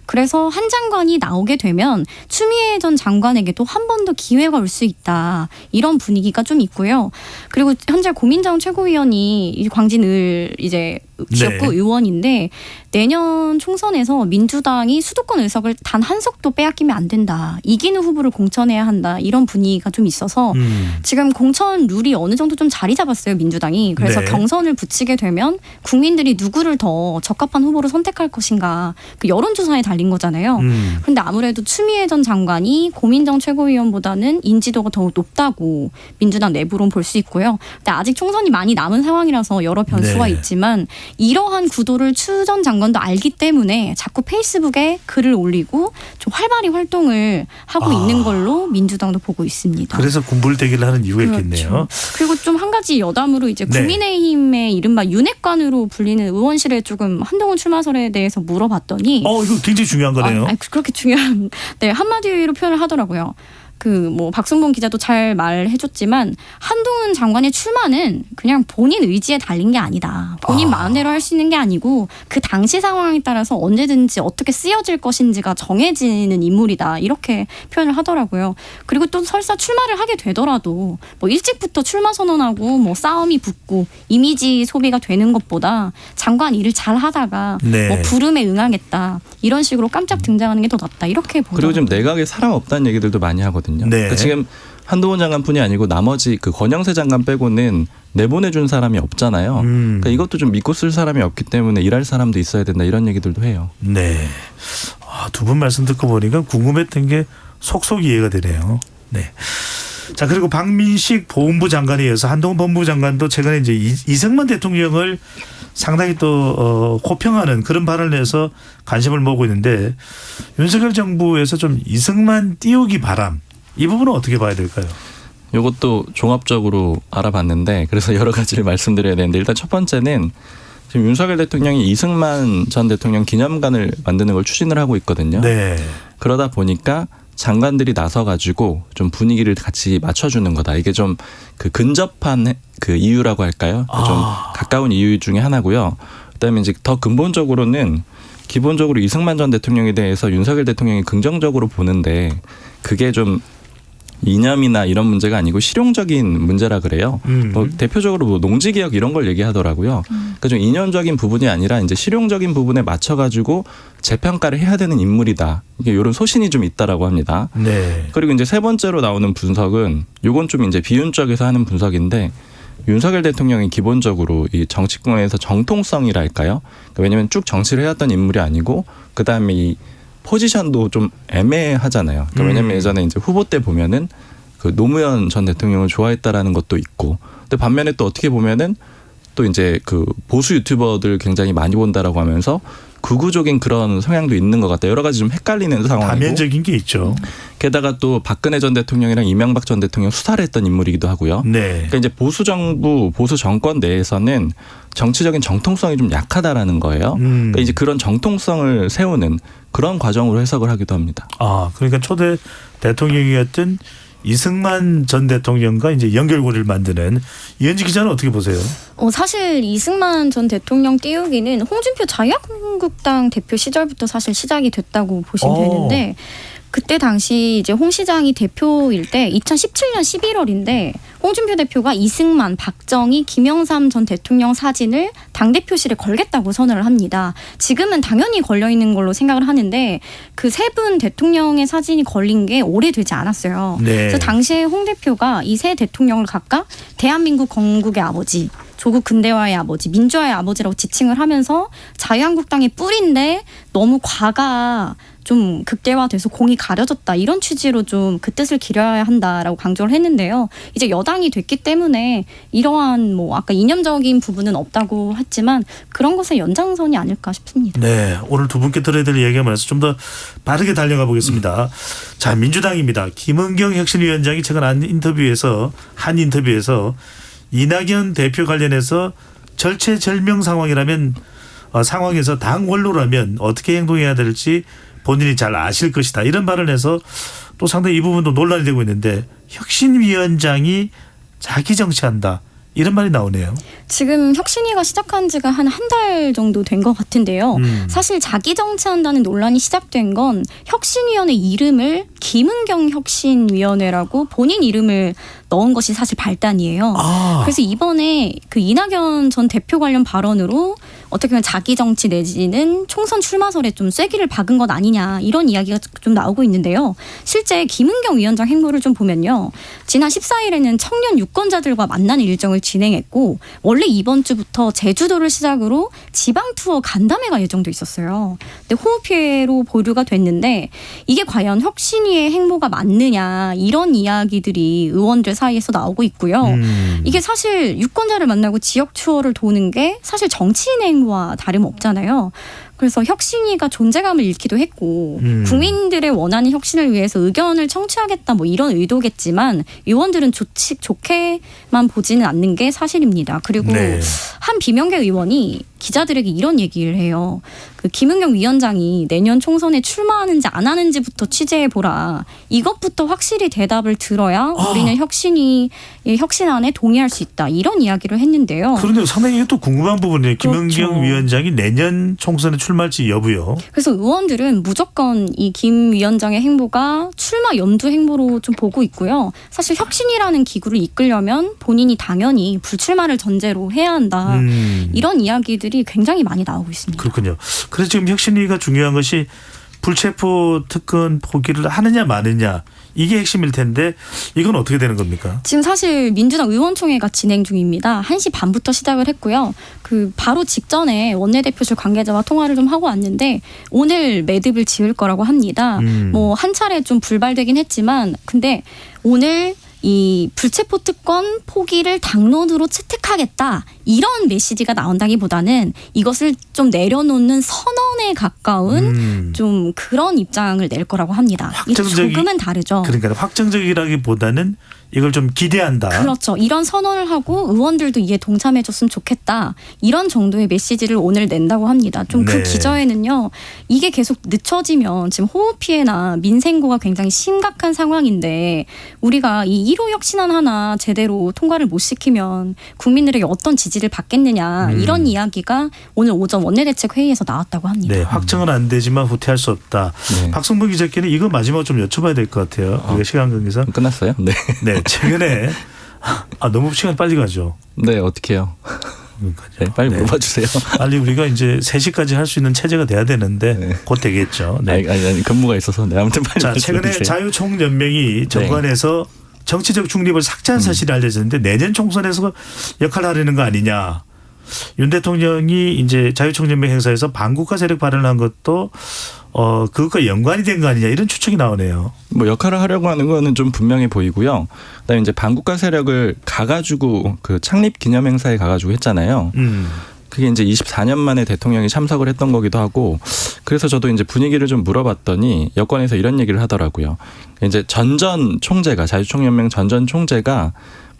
그래서 한 장관이 나오게 되면 추미애 전 장관에게도 한 번 더 기회가 올 수 있다. 이런 분위기가 좀 있고요. 그리고 현재 고민정 최고위원이 광진을 이제 지역구 의원인데 내년 총선에서 민주당이 수도권 의석을 단 한 석도 빼앗기면 안 된다. 이기는 후보를 공천해야 한다. 이런 분위기가 좀 있어서 지금 공천 룰이 어느 정도 좀 자리 잡았어요. 민주당이. 그래서 경선을 붙이게 되면 국민들이 누구를 더 적합한 후보로 선택할 것인가. 그 여론조사에 달린 거잖아요. 그런데 아무래도 추미애 전 장관이 고민정 최고위원보다는 인지도가 더 높다고 민주당 내부론 볼 수 있고요. 근데 아직 총선이 많이 남은 상황이라서 여러 변수가 있지만 이러한 구도를 추 전 장관도 알기 때문에 자꾸 페이스북에 글을 올리고 좀 활발히 활동을 하고 있는 걸로 민주당도 보고 있습니다. 그래서 군불대기를 하는 이유가 있겠네요. 그리고 좀 한 가지 여담으로 이제 국민의힘의 이른바 윤핵관으로 불리는 의원실에 조금 한동훈 출마설에 대해서 물어봤더니 이거 굉장히 중요한 거네요. 그렇게 중요한 한마디로 표현을 하더라고요. 뭐 박순봉 기자도 잘 말해줬지만 한동훈 장관의 출마는 그냥 본인 의지에 달린 게 아니다. 본인 마음대로 할 수 있는 게 아니고 그 당시 상황에 따라서 언제든지 어떻게 쓰여질 것인지가 정해지는 인물이다. 이렇게 표현을 하더라고요. 그리고 또 설사 출마를 하게 되더라도 뭐 일찍부터 출마 선언하고 뭐 싸움이 붙고 이미지 소비가 되는 것보다 장관 일을 잘 하다가 네. 뭐 부름에 응하겠다. 이런 식으로 깜짝 등장하는 게 더 낫다. 이렇게 보더라고요. 그리고 지금 내각에 사람 없다는 얘기들도 많이 하거든요. 네. 그러니까 지금 한동훈 장관뿐이 아니고 나머지 그 권영세 장관 빼고는 내보내준 사람이 없잖아요. 그러니까 이것도 좀 믿고 쓸 사람이 없기 때문에 일할 사람도 있어야 된다 이런 얘기들도 해요. 네. 두 분 말씀 듣고 보니까 궁금했던 게 속속 이해가 되네요. 네. 자, 그리고 박민식 보훈부 장관에 이어서 한동훈 법무부 장관도 최근에 이제 이승만 대통령을 상당히 또 호평하는 그런 발언을 해서 관심을 모으고 있는데 윤석열 정부에서 좀 이승만 띄우기 바람 이 부분은 어떻게 봐야 될까요? 이것도 종합적으로 알아봤는데 그래서 여러 가지를 말씀드려야 되는데 일단 첫 번째는 지금 윤석열 대통령이 이승만 전 대통령 기념관을 만드는 걸 추진을 하고 있거든요. 네. 그러다 보니까 장관들이 나서가지고 좀 분위기를 같이 맞춰주는 거다. 이게 좀 그 근접한 그 이유라고 할까요? 좀 가까운 이유 중에 하나고요. 그다음에 이제 더 근본적으로는 기본적으로 이승만 전 대통령에 대해서 윤석열 대통령이 긍정적으로 보는데 그게 좀 이념이나 이런 문제가 아니고 실용적인 문제라 그래요. 뭐 대표적으로 뭐 농지개혁 이런 걸 얘기하더라고요. 그러니까 좀 이념적인 부분이 아니라 이제 실용적인 부분에 맞춰가지고 재평가를 해야 되는 인물이다. 이게 이런 소신이 좀 있다라고 합니다. 네. 그리고 이제 세 번째로 나오는 분석은 요건 좀 이제 비윤 쪽에서 하는 분석인데 윤석열 대통령이 기본적으로 이 정치권에서 정통성이랄까요? 그러니까 왜냐하면 쭉 정치를 해왔던 인물이 아니고 그 다음에 이 포지션도 좀 애매하잖아요. 그러니까 왜냐하면 예전에 이제 후보 때 보면은 그 노무현 전 대통령을 좋아했다라는 것도 있고, 근데 반면에 또 어떻게 보면은 또 이제 그 보수 유튜버들 굉장히 많이 본다라고 하면서 극우적인 그런 성향도 있는 것 같아요. 여러 가지 좀 헷갈리는 상황이고. 다면적인 게 있죠. 게다가 또 박근혜 전 대통령이랑 이명박 전 대통령 수사를 했던 인물이기도 하고요. 네. 그러니까 이제 보수 정부, 보수 정권 내에서는 정치적인 정통성이 좀 약하다라는 거예요. 그러니까 이제 그런 정통성을 세우는 그런 과정으로 해석을 하기도 합니다. 그러니까 초대 대통령이었던 이승만 전 대통령과 이제 연결고리를 만드는 이현지 기자는 어떻게 보세요? 사실 이승만 전 대통령 띄우기는 홍준표 자유한국당 대표 시절부터 사실 시작이 됐다고 보시면 되는데 그때 당시 이제 홍 시장이 대표일 때 2017년 11월인데 홍준표 대표가 이승만, 박정희, 김영삼 전 대통령 사진을 당대표실에 걸겠다고 선언을 합니다. 지금은 당연히 걸려있는 걸로 생각을 하는데 그 세 분 대통령의 사진이 걸린 게 오래되지 않았어요. 네. 그래서 당시에 홍 대표가 이 세 대통령을 각각 대한민국 건국의 아버지, 조국 근대화의 아버지, 민주화의 아버지라고 지칭을 하면서 자유한국당의 뿌리인데 너무 과가 좀 극대화돼서 공이 가려졌다 이런 취지로 좀 그 뜻을 기려야 한다라고 강조를 했는데요. 이제 여당이 됐기 때문에 이러한 뭐 아까 이념적인 부분은 없다고 했지만 그런 것의 연장선이 아닐까 싶습니다. 네, 오늘 두 분께 들어야 될 얘기가 많아서 좀 더 빠르게 달려가 보겠습니다. 자, 민주당입니다. 김은경 혁신위원장이 최근 한 인터뷰에서 이낙연 대표 관련해서 절체절명 상황에서 당 원로라면 어떻게 행동해야 될지 본인이 잘 아실 것이다. 이런 발언을 해서 또 상당히 이 부분도 논란이 되고 있는데 혁신위원장이 자기 정치한다. 이런 말이 나오네요. 지금 혁신위가 시작한 지가 한 달 정도 된 것 같은데요. 사실 자기 정치한다는 논란이 시작된 건 혁신위원회 이름을 김은경 혁신위원회라고 본인 이름을 넣은 것이 사실 발단이에요. 그래서 이번에 그 이낙연 전 대표 관련 발언으로 어떻게 보면 자기 정치 내지는 총선 출마설에 좀 쐐기를 박은 것 아니냐 이런 이야기가 좀 나오고 있는데요. 실제 김은경 위원장 행보를 좀 보면요. 지난 14일에는 청년 유권자들과 만나는 일정을 진행했고 원래 이번 주부터 제주도를 시작으로 지방 투어 간담회가 예정돼 있었어요. 근데 호우 피해로 보류가 됐는데 이게 과연 혁신위의 행보가 맞느냐 이런 이야기들이 의원들 사이에서 나오고 있고요. 이게 사실 유권자를 만나고 지역 투어를 도는 게 사실 정치인의 행보와 다름없잖아요. 그래서 혁신위가 존재감을 잃기도 했고 국민들의 원하는 혁신을 위해서 의견을 청취하겠다 뭐 이런 의도겠지만 의원들은 좋게만 보지는 않는 게 사실입니다. 그리고 네. 한 비명계 의원이 기자들에게 이런 얘기를 해요. 그 김은경 위원장이 내년 총선에 출마하는지 안 하는지부터 취재해 보라. 이것부터 확실히 대답을 들어야 우리는 혁신안에 동의할 수 있다. 이런 이야기를 했는데요. 그런데 상당히 이게 또 궁금한 부분이에요. 김은경 그렇죠. 위원장이 내년 총선에 출마할지 여부요. 그래서 의원들은 무조건 이 김 위원장의 행보가 출마 염두 행보로 좀 보고 있고요. 사실 혁신이라는 기구를 이끌려면 본인이 당연히 불출마를 전제로 해야 한다. 이런 이야기들이 굉장히 많이 나오고 있습니다. 그렇군요. 그래서 지금 혁신위가 중요한 것이 불체포 특권 포기를 하느냐 마느냐 이게 핵심일 텐데 이건 어떻게 되는 겁니까? 지금 사실 민주당 의원총회가 진행 중입니다. 1시 반부터 시작을 했고요. 그 바로 직전에 원내대표실 관계자와 통화를 좀 하고 왔는데 오늘 매듭을 지을 거라고 합니다. 뭐 한 차례 좀 불발되긴 했지만 근데 오늘 이 불체포 특권 포기를 당론으로 채택하겠다 이런 메시지가 나온다기보다는 이것을 좀 내려놓는 선언에 가까운 좀 그런 입장을 낼 거라고 합니다. 조금은 다르죠. 그러니까 확정적이라기보다는 이걸 좀 기대한다. 그렇죠. 이런 선언을 하고 의원들도 이에 동참해줬으면 좋겠다. 이런 정도의 메시지를 오늘 낸다고 합니다. 좀 그 네. 기저에는요. 이게 계속 늦춰지면 지금 호우 피해나 민생고가 굉장히 심각한 상황인데 우리가 이 1호 혁신안 하나 제대로 통과를 못 시키면 국민들에게 어떤 지지를 받겠느냐. 이런 이야기가 오늘 오전 원내대책회의에서 나왔다고 합니다. 네, 확정은 안 되지만 후퇴할 수 없다. 네. 박성범 기자께는 이거 마지막으로 좀 여쭤봐야 될 것 같아요. 우리가 시간 관계상. 끝났어요? 네. 네, 최근에 너무 시간 빨리 가죠. 네, 어떻게 해요? 네, 빨리 물어봐 주세요. 빨리 우리가 이제 3시까지 할 수 있는 체제가 돼야 되는데 곧 되겠죠. 네. 아니, 근무가 있어서 네, 아무튼 빨리 자, 최근에 주세요. 자유총연맹이 정관에서 정치적 중립을 삭제한 사실이 알려졌는데 내년 총선에서 역할을 하려는 거 아니냐. 윤 대통령이 이제 자유총연맹 행사에서 반국가 세력 발언을 한 것도 그것과 연관이 된 거 아니냐 이런 추측이 나오네요. 뭐 역할을 하려고 하는 거는 좀 분명해 보이고요. 그다음에 이제 반국가 세력을 가가지고 그 창립 기념 행사에 가가지고 했잖아요. 그게 이제 24년 만에 대통령이 참석을 했던 거기도 하고 그래서 저도 이제 분위기를 좀 물어봤더니 여권에서 이런 얘기를 하더라고요. 이제 전전 총재가 자유총연맹 전전 총재가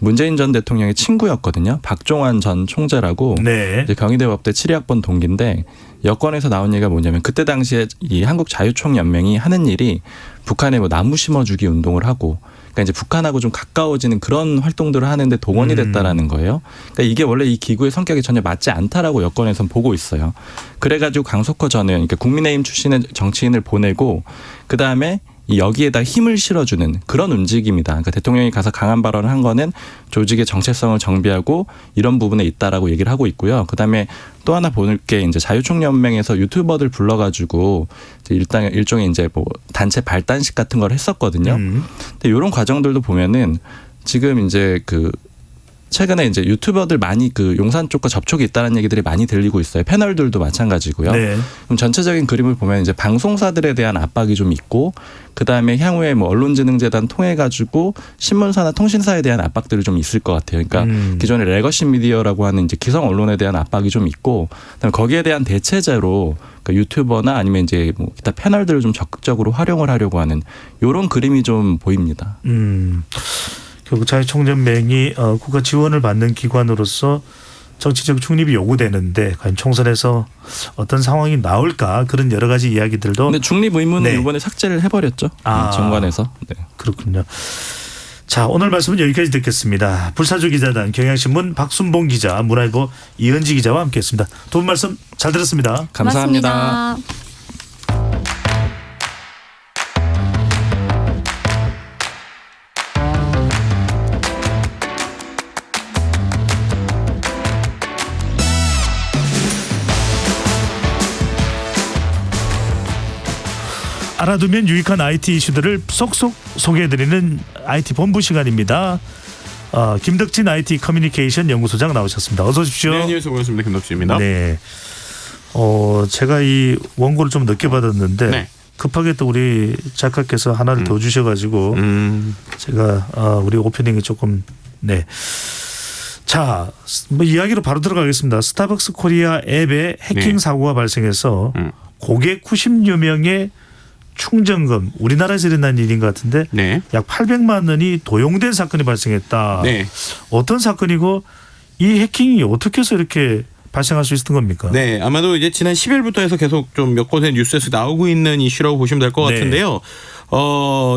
문재인 전 대통령의 친구였거든요. 박종환 전 총재라고 네. 이제 경희대법대 7학번 동기인데 여권에서 나온 얘기가 뭐냐면 그때 당시에 이 한국자유총연맹이 하는 일이 북한에 뭐 나무 심어주기 운동을 하고 그러니까 이제 북한하고 좀 가까워지는 그런 활동들을 하는데 동원이 됐다라는 거예요. 그러니까 이게 원래 이 기구의 성격이 전혀 맞지 않다라고 여권에선 보고 있어요. 그래가지고 강석호 전 의원, 그러니까 국민의힘 출신의 정치인을 보내고 그 다음에 여기에다 힘을 실어주는 그런 움직임이다. 그러니까 대통령이 가서 강한 발언을 한 거는 조직의 정체성을 정비하고 이런 부분에 있다라고 얘기를 하고 있고요. 그다음에 또 하나 볼 게 이제 자유총연맹에서 유튜버들 불러가지고 일종의 이제 뭐 단체 발단식 같은 걸 했었거든요. 근데 이런 과정들도 보면은 지금 이제 그 최근에 이제 유튜버들 많이 그 용산 쪽과 접촉이 있다는 얘기들이 많이 들리고 있어요. 패널들도 마찬가지고요. 네. 그럼 전체적인 그림을 보면 이제 방송사들에 대한 압박이 좀 있고 그 다음에 향후에 뭐 언론지능재단 통해 가지고 신문사나 통신사에 대한 압박들이 좀 있을 것 같아요. 그러니까 기존의 레거시 미디어라고 하는 이제 기성 언론에 대한 압박이 좀 있고 그다음에 거기에 대한 대체제로 그러니까 유튜버나 아니면 이제 뭐 기타 패널들을 좀 적극적으로 활용을 하려고 하는 이런 그림이 좀 보입니다. 결국 자유총연맹이 국가 지원을 받는 기관으로서 정치적 중립이 요구되는데 과연 총선에서 어떤 상황이 나올까 그런 여러 가지 이야기들도. 근데 중립 의무는 이번에 삭제를 해버렸죠. 정관에서. 네. 그렇군요. 자, 오늘 말씀은 여기까지 듣겠습니다. 불사조 기자단 경향신문 박순봉 기자, 문화일보 이은지 기자와 함께했습니다. 두 분 말씀 잘 들었습니다. 감사합니다. 알아두면 유익한 IT 이슈들을 쏙쏙 소개해드리는 IT 본부 시간입니다. 김덕진 IT 커뮤니케이션 연구소장 나오셨습니다. 어서 오십시오. 네, 안녕하세요. 반갑습니다. 김덕진입니다. 네. 제가 이 원고를 좀 늦게 받았는데 네. 급하게 또 우리 작가께서 하나를 더 주셔가지고 제가 우리 오프닝이 조금 자, 뭐 이야기로 바로 들어가겠습니다. 스타벅스 코리아 앱에 해킹 네. 사고가 발생해서 고객 90여 명의 충전금, 우리나라에서 일어난 일인 것 같은데 네. 약 800만 원이 도용된 사건이 발생했다. 네. 어떤 사건이고 이 해킹이 어떻게 해서 이렇게 발생할 수 있었던 겁니까? 네, 아마도 이제 지난 10일부터 해서 계속 좀 몇 곳의 뉴스에서 나오고 있는 이슈라고 보시면 될 것 네. 같은데요.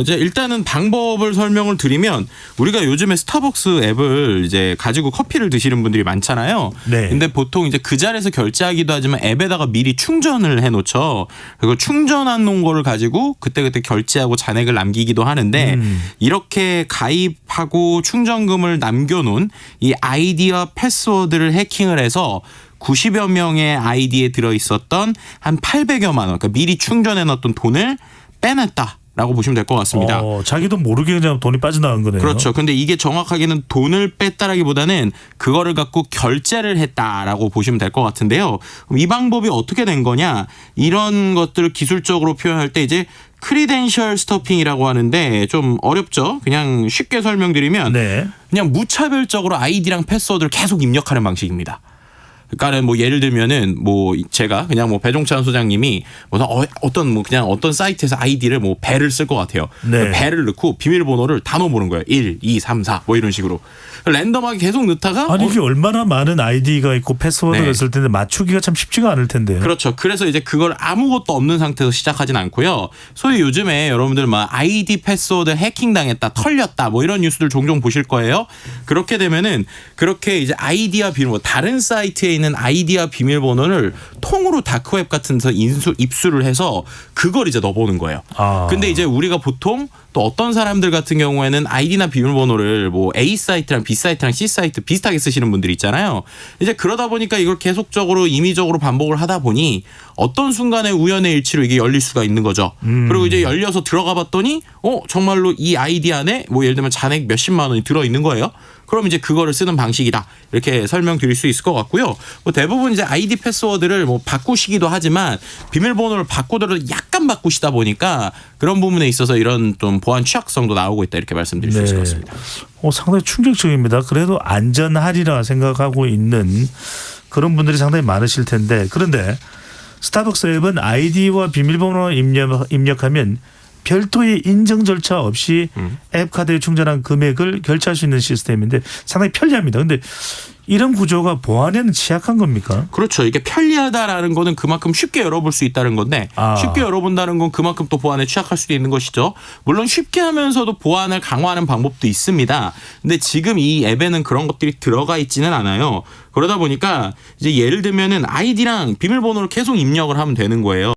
이제 일단은 방법을 설명을 드리면 우리가 요즘에 스타벅스 앱을 이제 가지고 커피를 드시는 분들이 많잖아요. 네. 근데 보통 이제 그 자리에서 결제하기도 하지만 앱에다가 미리 충전을 해 놓죠. 그리고 충전한 놓은 거를 가지고 그때그때 결제하고 잔액을 남기기도 하는데 이렇게 가입하고 충전금을 남겨놓은 이 아이디와 패스워드를 해킹을 해서 90여 명의 아이디에 들어있었던 한 800여만 원, 그러니까 미리 충전해 놨던 돈을 빼냈다라고 보시면 될 것 같습니다. 자기도 모르게 그냥 돈이 빠져나간 거네요. 그렇죠. 근데 이게 정확하게는 돈을 뺐다라기보다는 그거를 갖고 결제를 했다라고 보시면 될 것 같은데요. 그럼 이 방법이 어떻게 된 거냐? 이런 것들을 기술적으로 표현할 때 이제 크리덴셜 스토핑이라고 하는데 좀 어렵죠. 그냥 쉽게 설명드리면 그냥 무차별적으로 아이디랑 패스워드를 계속 입력하는 방식입니다. 그러니까는 뭐 예를 들면은 뭐 제가 그냥 뭐 배종찬 소장님이 어떤 뭐 그냥 어떤 사이트에서 아이디를 뭐 배를 쓸 것 같아요. 네. 배를 넣고 비밀번호를 다 넣어보는 거예요. 1, 2, 3, 4 뭐 이런 식으로 랜덤하게 계속 넣다가 아니 이게 얼마나 많은 아이디가 있고 패스워드가 네. 있을 텐데 맞추기가 참 쉽지가 않을 텐데요. 그렇죠. 그래서 이제 그걸 아무것도 없는 상태에서 시작하진 않고요. 소위 요즘에 여러분들 막 아이디 패스워드 해킹 당했다, 털렸다 뭐 이런 뉴스들 종종 보실 거예요. 그렇게 되면은 그렇게 이제 아이디와 비밀번호 다른 사이트에 있는 아이디와 비밀번호를 통으로 다크웹 같은 데서 입수를 해서 그걸 이제 넣어보는 거예요. 근데 이제 우리가 보통 또 어떤 사람들 같은 경우에는 아이디나 비밀번호를 뭐 A 사이트랑 B 사이트랑 C 사이트 비슷하게 쓰시는 분들이 있잖아요. 이제 그러다 보니까 이걸 계속적으로 임의적으로 반복을 하다 보니 어떤 순간에 우연의 일치로 이게 열릴 수가 있는 거죠. 그리고 이제 열려서 들어가 봤더니 정말로 이 아이디 안에 뭐 예를 들면 잔액 몇십만 원이 들어있는 거예요. 그럼 이제 그거를 쓰는 방식이다. 이렇게 설명드릴 수 있을 것 같고요. 뭐 대부분 이제 아이디 패스워드를 뭐 바꾸시기도 하지만 비밀번호를 바꾸더라도 약간 바꾸시다 보니까 그런 부분에 있어서 이런 좀 보안 취약성도 나오고 있다. 이렇게 말씀드릴 수 있을 것 같습니다. 상당히 충격적입니다. 그래도 안전하리라 생각하고 있는 그런 분들이 상당히 많으실 텐데 그런데 스타벅스 앱은 아이디와 비밀번호 입력하면 별도의 인증 절차 없이 앱 카드에 충전한 금액을 결제할 수 있는 시스템인데 상당히 편리합니다. 그런데 이런 구조가 보안에는 취약한 겁니까? 그렇죠. 이게 편리하다라는 거는 그만큼 쉽게 열어볼 수 있다는 건데 쉽게 열어본다는 건 그만큼 또 보안에 취약할 수도 있는 것이죠. 물론 쉽게 하면서도 보안을 강화하는 방법도 있습니다. 근데 지금 이 앱에는 그런 것들이 들어가 있지는 않아요. 그러다 보니까 이제 예를 들면은 아이디랑 비밀번호를 계속 입력을 하면 되는 거예요.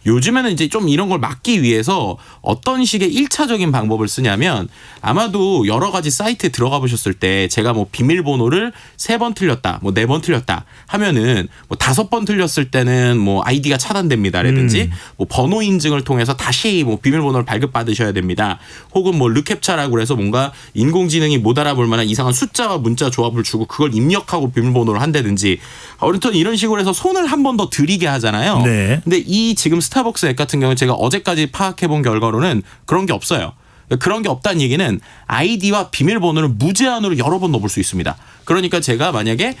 요즘에는 이제 좀 이런 걸 막기 위해서 어떤 식의 1차적인 방법을 쓰냐면 아마도 여러 가지 사이트에 들어가 보셨을 때 제가 뭐 비밀번호를 3번 틀렸다, 뭐 4번 틀렸다 하면은 뭐 5번 틀렸을 때는 뭐 아이디가 차단됩니다라든지 뭐 번호 인증을 통해서 다시 뭐 비밀번호를 발급받으셔야 됩니다. 혹은 뭐 르캡차라고 해서 뭔가 인공지능이 못 알아볼 만한 이상한 숫자와 문자 조합을 주고 그걸 입력하고 비밀번호를 한다든지 어쨌든 이런 식으로 해서 손을 한 번 더 들이게 하잖아요. 네. 근데 이 지금 스타벅스 앱 같은 경우는 제가 어제까지 파악해본 결과로는 그런 게 없어요. 그런 게 없다는 얘기는 아이디와 비밀번호를 무제한으로 여러 번 넣어볼 수 있습니다. 그러니까 제가 만약에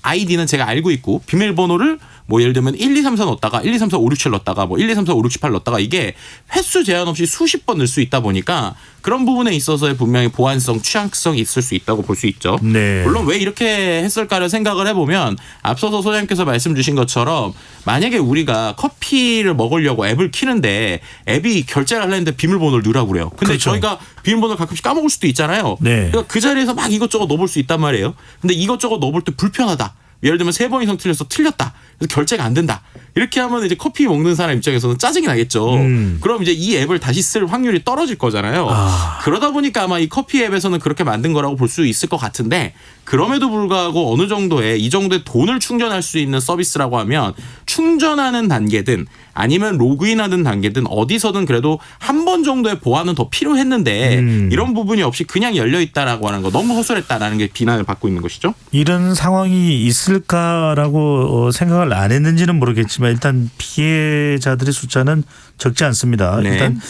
아이디는 제가 알고 있고 비밀번호를 뭐 예를 들면 1, 2, 3, 4 넣었다가 1, 2, 3, 4, 5, 6, 7 넣었다가 뭐 1, 2, 3, 4, 5, 6, 7, 8 넣었다가 이게 횟수 제한 없이 수십 번 넣을 수 있다 보니까 그런 부분에 있어서의 분명히 보안성, 취약성이 있을 수 있다고 볼 수 있죠. 네. 물론 왜 이렇게 했을까를 생각을 해보면 앞서서 소장님께서 말씀 주신 것처럼 만약에 우리가 커피를 먹으려고 앱을 키는데 앱이 결제를 하려는데 비밀번호를 넣으라고 그래요. 근데 그렇죠. 저희가 비밀번호를 가끔씩 까먹을 수도 있잖아요. 네. 그러니까 그 자리에서 막 이것저것 넣어볼 수 있단 말이에요. 근데 이것저것 넣어볼 때 불편하다. 예를 들면 3번 이상 틀려서 틀렸다. 그래서 결제가 안 된다. 이렇게 하면 이제 커피 먹는 사람 입장에서는 짜증이 나겠죠. 그럼 이제 이 앱을 다시 쓸 확률이 떨어질 거잖아요. 그러다 보니까 아마 이 커피 앱에서는 그렇게 만든 거라고 볼 수 있을 것 같은데 그럼에도 불구하고 어느 정도의 이 정도의 돈을 충전할 수 있는 서비스라고 하면 충전하는 단계든 아니면 로그인하는 단계든 어디서든 그래도 한 번 정도의 보안은 더 필요했는데 이런 부분이 없이 그냥 열려 있다라고 하는 거 너무 허술했다라는 게 비난을 받고 있는 것이죠. 이런 상황이 있을까라고 생각을 안 했는지는 모르겠지만 일단 피해자들의 숫자는 적지 않습니다. 네. 일단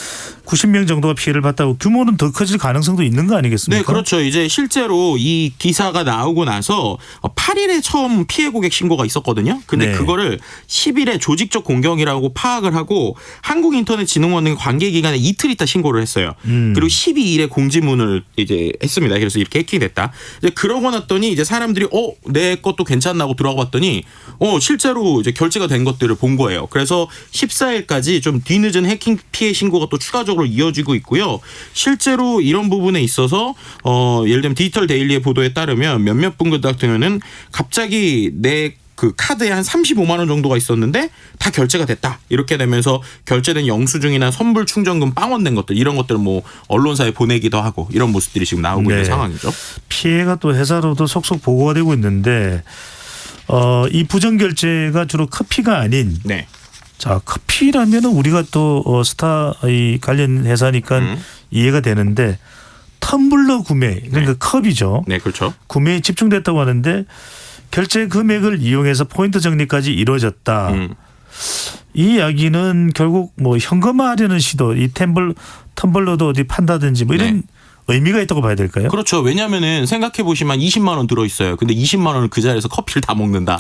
90명 정도가 피해를 봤다고 규모는 더 커질 가능성도 있는 거 아니겠습니까? 네, 그렇죠. 이제 실제로 이 기사가 나오고 나서 8일에 처음 피해 고객 신고가 있었거든요. 근데 네. 그거를 10일에 조직적 공격이라고 파악을 하고 한국인터넷진흥원 등 관계기관에 이틀 있다 신고를 했어요. 그리고 12일에 공지문을 이제 했습니다. 그래서 이렇게 해킹됐다. 이제 그러고 났더니 이제 사람들이 내 것도 괜찮나고 들어가 봤더니 실제로 이제 결제가 된 것들을 본 거예요. 그래서 14일까지 좀 뒤늦은 해킹 피해 신고가 또 추가적으로 이어지고 있고요. 실제로 이런 부분에 있어서 예를 들면 디지털 데일리의 보도에 따르면 몇몇 분 같은 경우는 갑자기 내 그 카드에 한 35만 원 정도가 있었는데 다 결제가 됐다. 이렇게 되면서 결제된 영수증이나 선불 충전금 빵원된 것들 이런 것들을 뭐 언론사에 보내기도 하고 이런 모습들이 지금 나오고 있는 상황이죠. 피해가 또 회사로도 속속 보고가 되고 있는데 이 부정 결제가 주로 커피가 아닌 자 커피라면은 우리가 또 스타 이 관련 회사니까 이해가 되는데 텀블러 구매 그러니까 컵이죠. 네, 그렇죠. 구매에 집중됐다고 하는데 결제 금액을 이용해서 포인트 적립까지 이루어졌다. 이 이야기는 결국 뭐 현금화하려는 시도, 이 텀블러도 어디 판다든지 뭐 이런 의미가 있다고 봐야 될까요? 그렇죠. 왜냐하면은 생각해 보시면 20만 원 들어 있어요. 근데 20만 원을 그 자리에서 커피를 다 먹는다.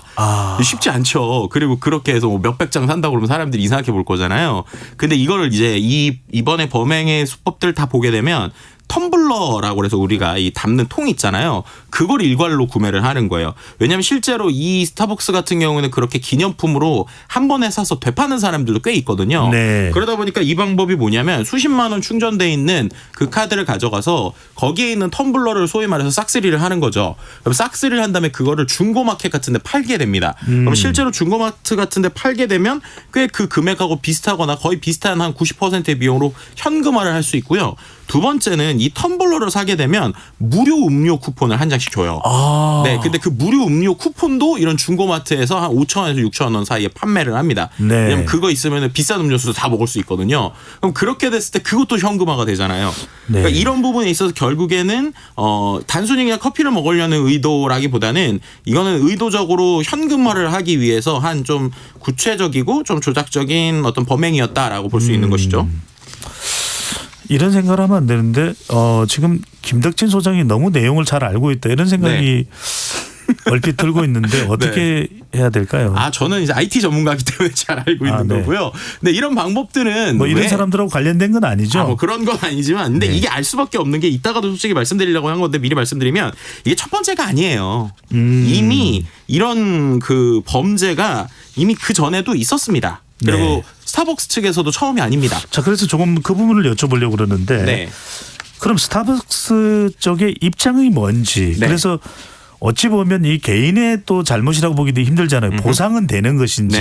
쉽지 않죠. 그리고 그렇게 해서 뭐 몇백 장 산다고 그러면 사람들이 이상하게 볼 거잖아요. 근데 이거를 이제 이번에 범행의 수법들 다 보게 되면 텀블러라고 해서 우리가 이 담는 통 있잖아요. 그걸 일괄로 구매를 하는 거예요. 왜냐하면 실제로 이 스타벅스 같은 경우는 그렇게 기념품으로 한 번에 사서 되파는 사람들도 꽤 있거든요. 네. 그러다 보니까 이 방법이 뭐냐면 수십만 원 충전돼 있는 그 카드를 가져가서 거기에 있는 텀블러를 소위 말해서 싹쓸이를 하는 거죠. 그럼 싹쓸이를 한 다음에 그거를 중고마켓 같은 데 팔게 됩니다. 그럼 실제로 중고마트 같은 데 팔게 되면 꽤 그 금액하고 비슷하거나 거의 비슷한 한 90%의 비용으로 현금화를 할 수 있고요. 두 번째는 이 텀블러를 사게 되면 무료 음료 쿠폰을 한 장씩 줘요. 네, 근데 그 무료 음료 쿠폰도 이런 중고마트에서 한 5,000원에서 6,000원 사이에 판매를 합니다. 네. 왜냐면 그거 있으면 비싼 음료수도 다 먹을 수 있거든요. 그럼 그렇게 됐을 때 그것도 현금화가 되잖아요. 네. 그러니까 이런 부분에 있어서 결국에는 단순히 그냥 커피를 먹으려는 의도라기보다는 이거는 의도적으로 현금화를 하기 위해서 한 좀 구체적이고 좀 조작적인 어떤 범행이었다라고 볼 수 있는 것이죠. 이런 생각을 하면 안 되는데 지금 김덕진 소장이 너무 내용을 잘 알고 있다 이런 생각이 얼핏 들고 있는데 어떻게 해야 될까요? 저는 이제 IT 전문가이기 때문에 잘 알고 있는 거고요. 근데 이런 방법들은 뭐 이런 사람들하고 관련된 건 아니죠. 뭐 그런 건 아니지만 근데 이게 알 수밖에 없는 게 이따가도 솔직히 말씀드리려고 한 건데 미리 말씀드리면 이게 첫 번째가 아니에요. 이미 이런 그 범죄가 이미 그 전에도 있었습니다. 그리고 스타벅스 측에서도 처음이 아닙니다. 자, 그래서 조금 그 부분을 여쭤보려고 그러는데 그럼 스타벅스 쪽의 입장이 뭔지 그래서 어찌 보면 이 개인의 또 잘못이라고 보기도 힘들잖아요. 보상은 되는 것인지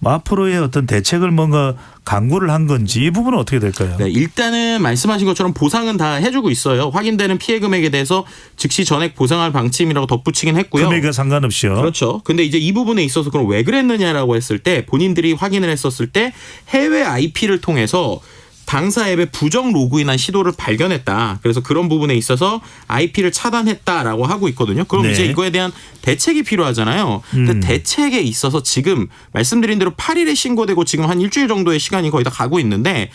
뭐 앞으로의 어떤 대책을 뭔가 강구를 한 건지 이 부분은 어떻게 될까요? 네, 일단은 말씀하신 것처럼 보상은 다 해주고 있어요. 확인되는 피해 금액에 대해서 즉시 전액 보상할 방침이라고 덧붙이긴 했고요. 금액에 상관없이요. 그렇죠. 근데 이제 이 부분에 있어서 그럼 왜 그랬느냐라고 했을 때 본인들이 확인을 했었을 때 해외 IP를 통해서 당사 앱에 부정 로그인한 시도를 발견했다. 그래서 그런 부분에 있어서 IP를 차단했다라고 하고 있거든요. 그럼 이제 이거에 대한 대책이 필요하잖아요. 근데 대책에 있어서 지금 말씀드린 대로 8일에 신고되고 지금 한 일주일 정도의 시간이 거의 다 가고 있는데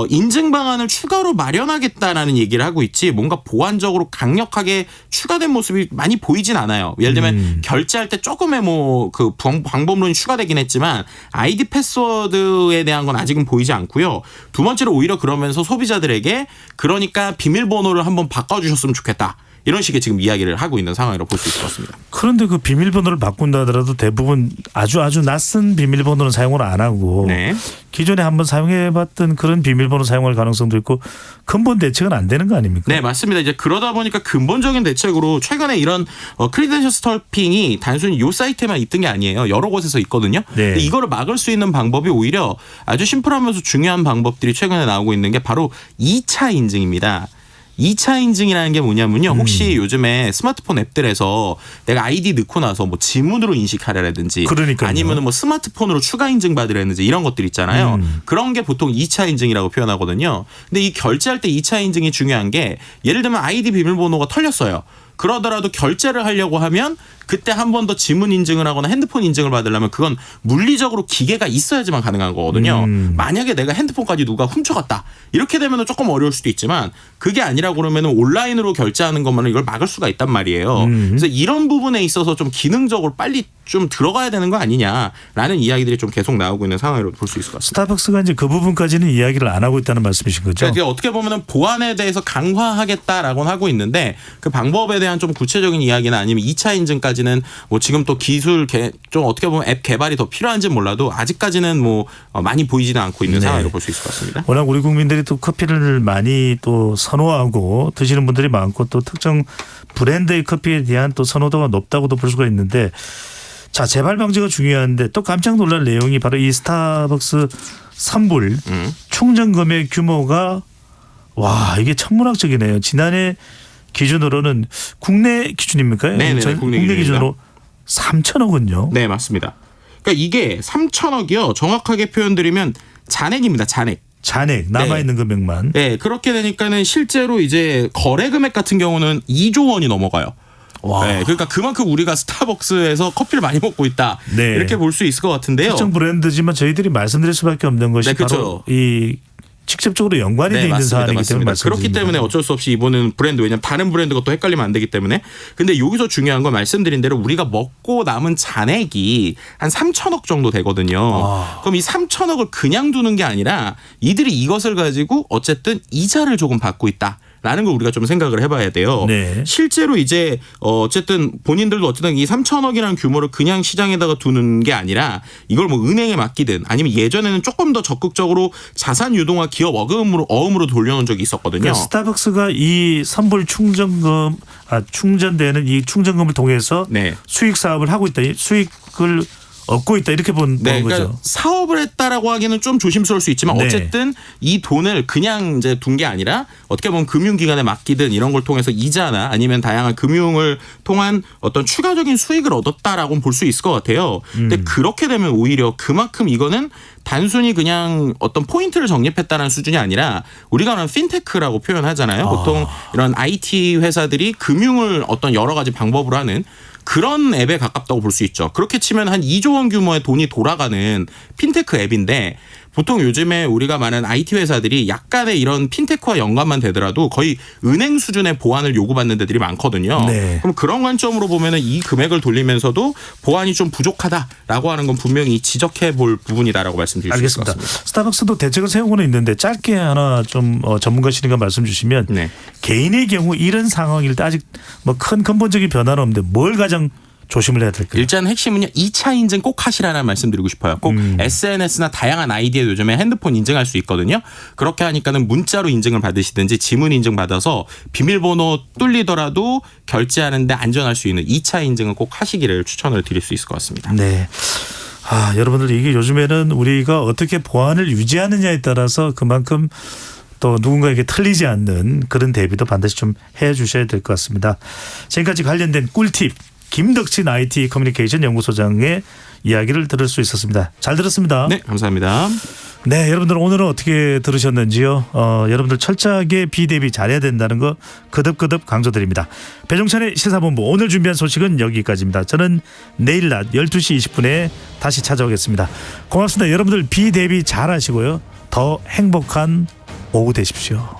인증 방안을 추가로 마련하겠다라는 얘기를 하고 있지 뭔가 보완적으로 강력하게 추가된 모습이 많이 보이진 않아요. 예를 들면 결제할 때 조금의 뭐 그 방법론이 추가되긴 했지만 아이디 패스워드에 대한 건 아직은 보이지 않고요. 두 번째로 오히려 그러면서 소비자들에게 그러니까 비밀번호를 한번 바꿔주셨으면 좋겠다. 이런 식의 지금 이야기를 하고 있는 상황이라고 볼 수 있을 것 같습니다. 그런데 그 비밀번호를 바꾼다 하더라도 대부분 아주 낯선 비밀번호는 사용을 안 하고 기존에 한번 사용해봤던 그런 비밀번호 사용할 가능성도 있고 근본 대책은 안 되는 거 아닙니까? 네, 맞습니다. 이제 그러다 보니까 근본적인 대책으로 최근에 이런 크리덴셜 스토핑이 단순히 이 사이트에만 있던 게 아니에요. 여러 곳에서 있거든요. 근데 이거를 막을 수 있는 방법이 오히려 아주 심플하면서 중요한 방법들이 최근에 나오고 있는 게 바로 2차 인증입니다. 2차 인증이라는 게 뭐냐면요. 혹시 요즘에 스마트폰 앱들에서 내가 아이디 넣고 나서 뭐 지문으로 인식하려라든지 아니면 뭐 스마트폰으로 추가 인증 받으라든지 이런 것들 있잖아요. 그런 게 보통 2차 인증이라고 표현하거든요. 근데 이 결제할 때 2차 인증이 중요한 게 예를 들면 아이디 비밀번호가 털렸어요. 그러더라도 결제를 하려고 하면 그때 한 번 더 지문 인증을 하거나 핸드폰 인증을 받으려면 그건 물리적으로 기계가 있어야지만 가능한 거거든요. 만약에 내가 핸드폰까지 누가 훔쳐갔다 이렇게 되면 조금 어려울 수도 있지만 그게 아니라 그러면 온라인으로 결제하는 것만은 이걸 막을 수가 있단 말이에요. 그래서 이런 부분에 있어서 좀 기능적으로 빨리 좀 들어가야 되는 거 아니냐라는 이야기들이 좀 계속 나오고 있는 상황으로 볼 수 있을 것 같습니다. 스타벅스가 이제 그 부분까지는 이야기를 안 하고 있다는 말씀이신 거죠? 그러니까 어떻게 보면 보안에 대해서 강화하겠다라고는 하고 있는데 그 방법에 대한 좀 구체적인 이야기나 아니면 2차 인증까지는 뭐 지금 또 기술 좀 어떻게 보면 앱 개발이 더 필요한지 몰라도 아직까지는 뭐 많이 보이지는 않고 있는 상황으로 볼 수 있을 것 같습니다. 워낙 우리 국민들이 또 커피를 많이 또 선호하고 드시는 분들이 많고 또 특정 브랜드의 커피에 대한 또 선호도가 높다고도 볼 수가 있는데 자, 재발 방지가 중요한데 또 깜짝 놀랄 내용이 바로 이 스타벅스 선불 충전 금액 규모가 와, 이게 천문학적이네요. 지난해 기준으로는 국내 기준입니까? 네, 국내 기준으로 3천억 원요. 네, 맞습니다. 그러니까 이게 3천억이요. 정확하게 표현드리면 잔액입니다. 잔액 남아있는 금액만. 네, 그렇게 되니까는 실제로 이제 거래 금액 같은 경우는 2조 원이 넘어가요. 네, 그러니까 그만큼 우리가 스타벅스에서 커피를 많이 먹고 있다. 네. 이렇게 볼 수 있을 것 같은데요. 특정 브랜드지만 저희들이 말씀드릴 수밖에 없는 것이 바로 이 직접적으로 연관이 되어 있는 사안이기 때문에 말씀드립니다. 그렇기 때문에 어쩔 수 없이 이번은 브랜드 왜냐하면 다른 브랜드가 또 헷갈리면 안 되기 때문에. 근데 여기서 중요한 건 말씀드린 대로 우리가 먹고 남은 잔액이 한 3천억 정도 되거든요. 그럼 이 3천억을 그냥 두는 게 아니라 이들이 이것을 가지고 어쨌든 이자를 조금 받고 있다. 라는 걸 우리가 좀 생각을 해봐야 돼요. 네. 실제로 이제 어쨌든 본인들도 어쨌든 이 3천억이라는 규모를 그냥 시장에다가 두는 게 아니라 이걸 뭐 은행에 맡기든 아니면 예전에는 조금 더 적극적으로 자산 유동화 기업 어음으로 돌려놓은 적이 있었거든요. 그러니까 스타벅스가 이 선불 충전되는 이 충전금을 통해서 수익 사업을 하고 있다. 수익을 얻고 있다 이렇게 보는 그러니까 거죠. 사업을 했다라고 하기는 좀 조심스러울 수 있지만 어쨌든 이 돈을 그냥 이제 둔 게 아니라 어떻게 보면 금융기관에 맡기든 이런 걸 통해서 이자나 아니면 다양한 금융을 통한 어떤 추가적인 수익을 얻었다라고 볼 수 있을 것 같아요. 근데 그렇게 되면 오히려 그만큼 이거는 단순히 그냥 어떤 포인트를 적립했다는 수준이 아니라 우리가 말하는 핀테크라고 표현하잖아요. 보통 이런 IT 회사들이 금융을 어떤 여러 가지 방법으로 하는 그런 앱에 가깝다고 볼 수 있죠. 그렇게 치면 한 2조 원 규모의 돈이 돌아가는 핀테크 앱인데 보통 요즘에 우리가 말하는 IT 회사들이 약간의 이런 핀테크와 연관만 되더라도 거의 은행 수준의 보안을 요구받는 데들이 많거든요. 그럼 그런 관점으로 보면은 이 금액을 돌리면서도 보안이 좀 부족하다라고 하는 건 분명히 지적해 볼 부분이다라고 말씀드릴 수 있을 것 같습니다. 스타벅스도 대책을 세우고는 있는데 짧게 하나 좀 전문가시니까 말씀 주시면 개인의 경우 이런 상황일 때 아직 뭐 큰 근본적인 변화는 없는데 뭘 가장 조심을 해야 될까요? 일단 핵심은요. 2차 인증 꼭 하시라는 말씀 드리고 싶어요. 꼭 SNS나 다양한 아이디에 요즘에 핸드폰 인증할 수 있거든요. 그렇게 하니까는 문자로 인증을 받으시든지 지문 인증 받아서 비밀번호 뚫리더라도 결제하는데 안전할 수 있는 2차 인증은 꼭 하시기를 추천을 드릴 수 있을 것 같습니다. 네. 여러분들 이게 요즘에는 우리가 어떻게 보안을 유지하느냐에 따라서 그만큼 또 누군가에게 틀리지 않는 그런 대비도 반드시 좀 해 주셔야 될 것 같습니다. 지금까지 관련된 꿀팁 김덕진 IT 커뮤니케이션 연구소장의 이야기를 들을 수 있었습니다. 잘 들었습니다. 네, 감사합니다. 네, 여러분들 오늘은 어떻게 들으셨는지요? 여러분들 철저하게 비대비 잘해야 된다는 거 거듭 강조드립니다. 배종찬의 시사본부 오늘 준비한 소식은 여기까지입니다. 저는 내일 낮 12시 20분에 다시 찾아오겠습니다. 고맙습니다. 여러분들 비대비 잘하시고요. 더 행복한 오후 되십시오.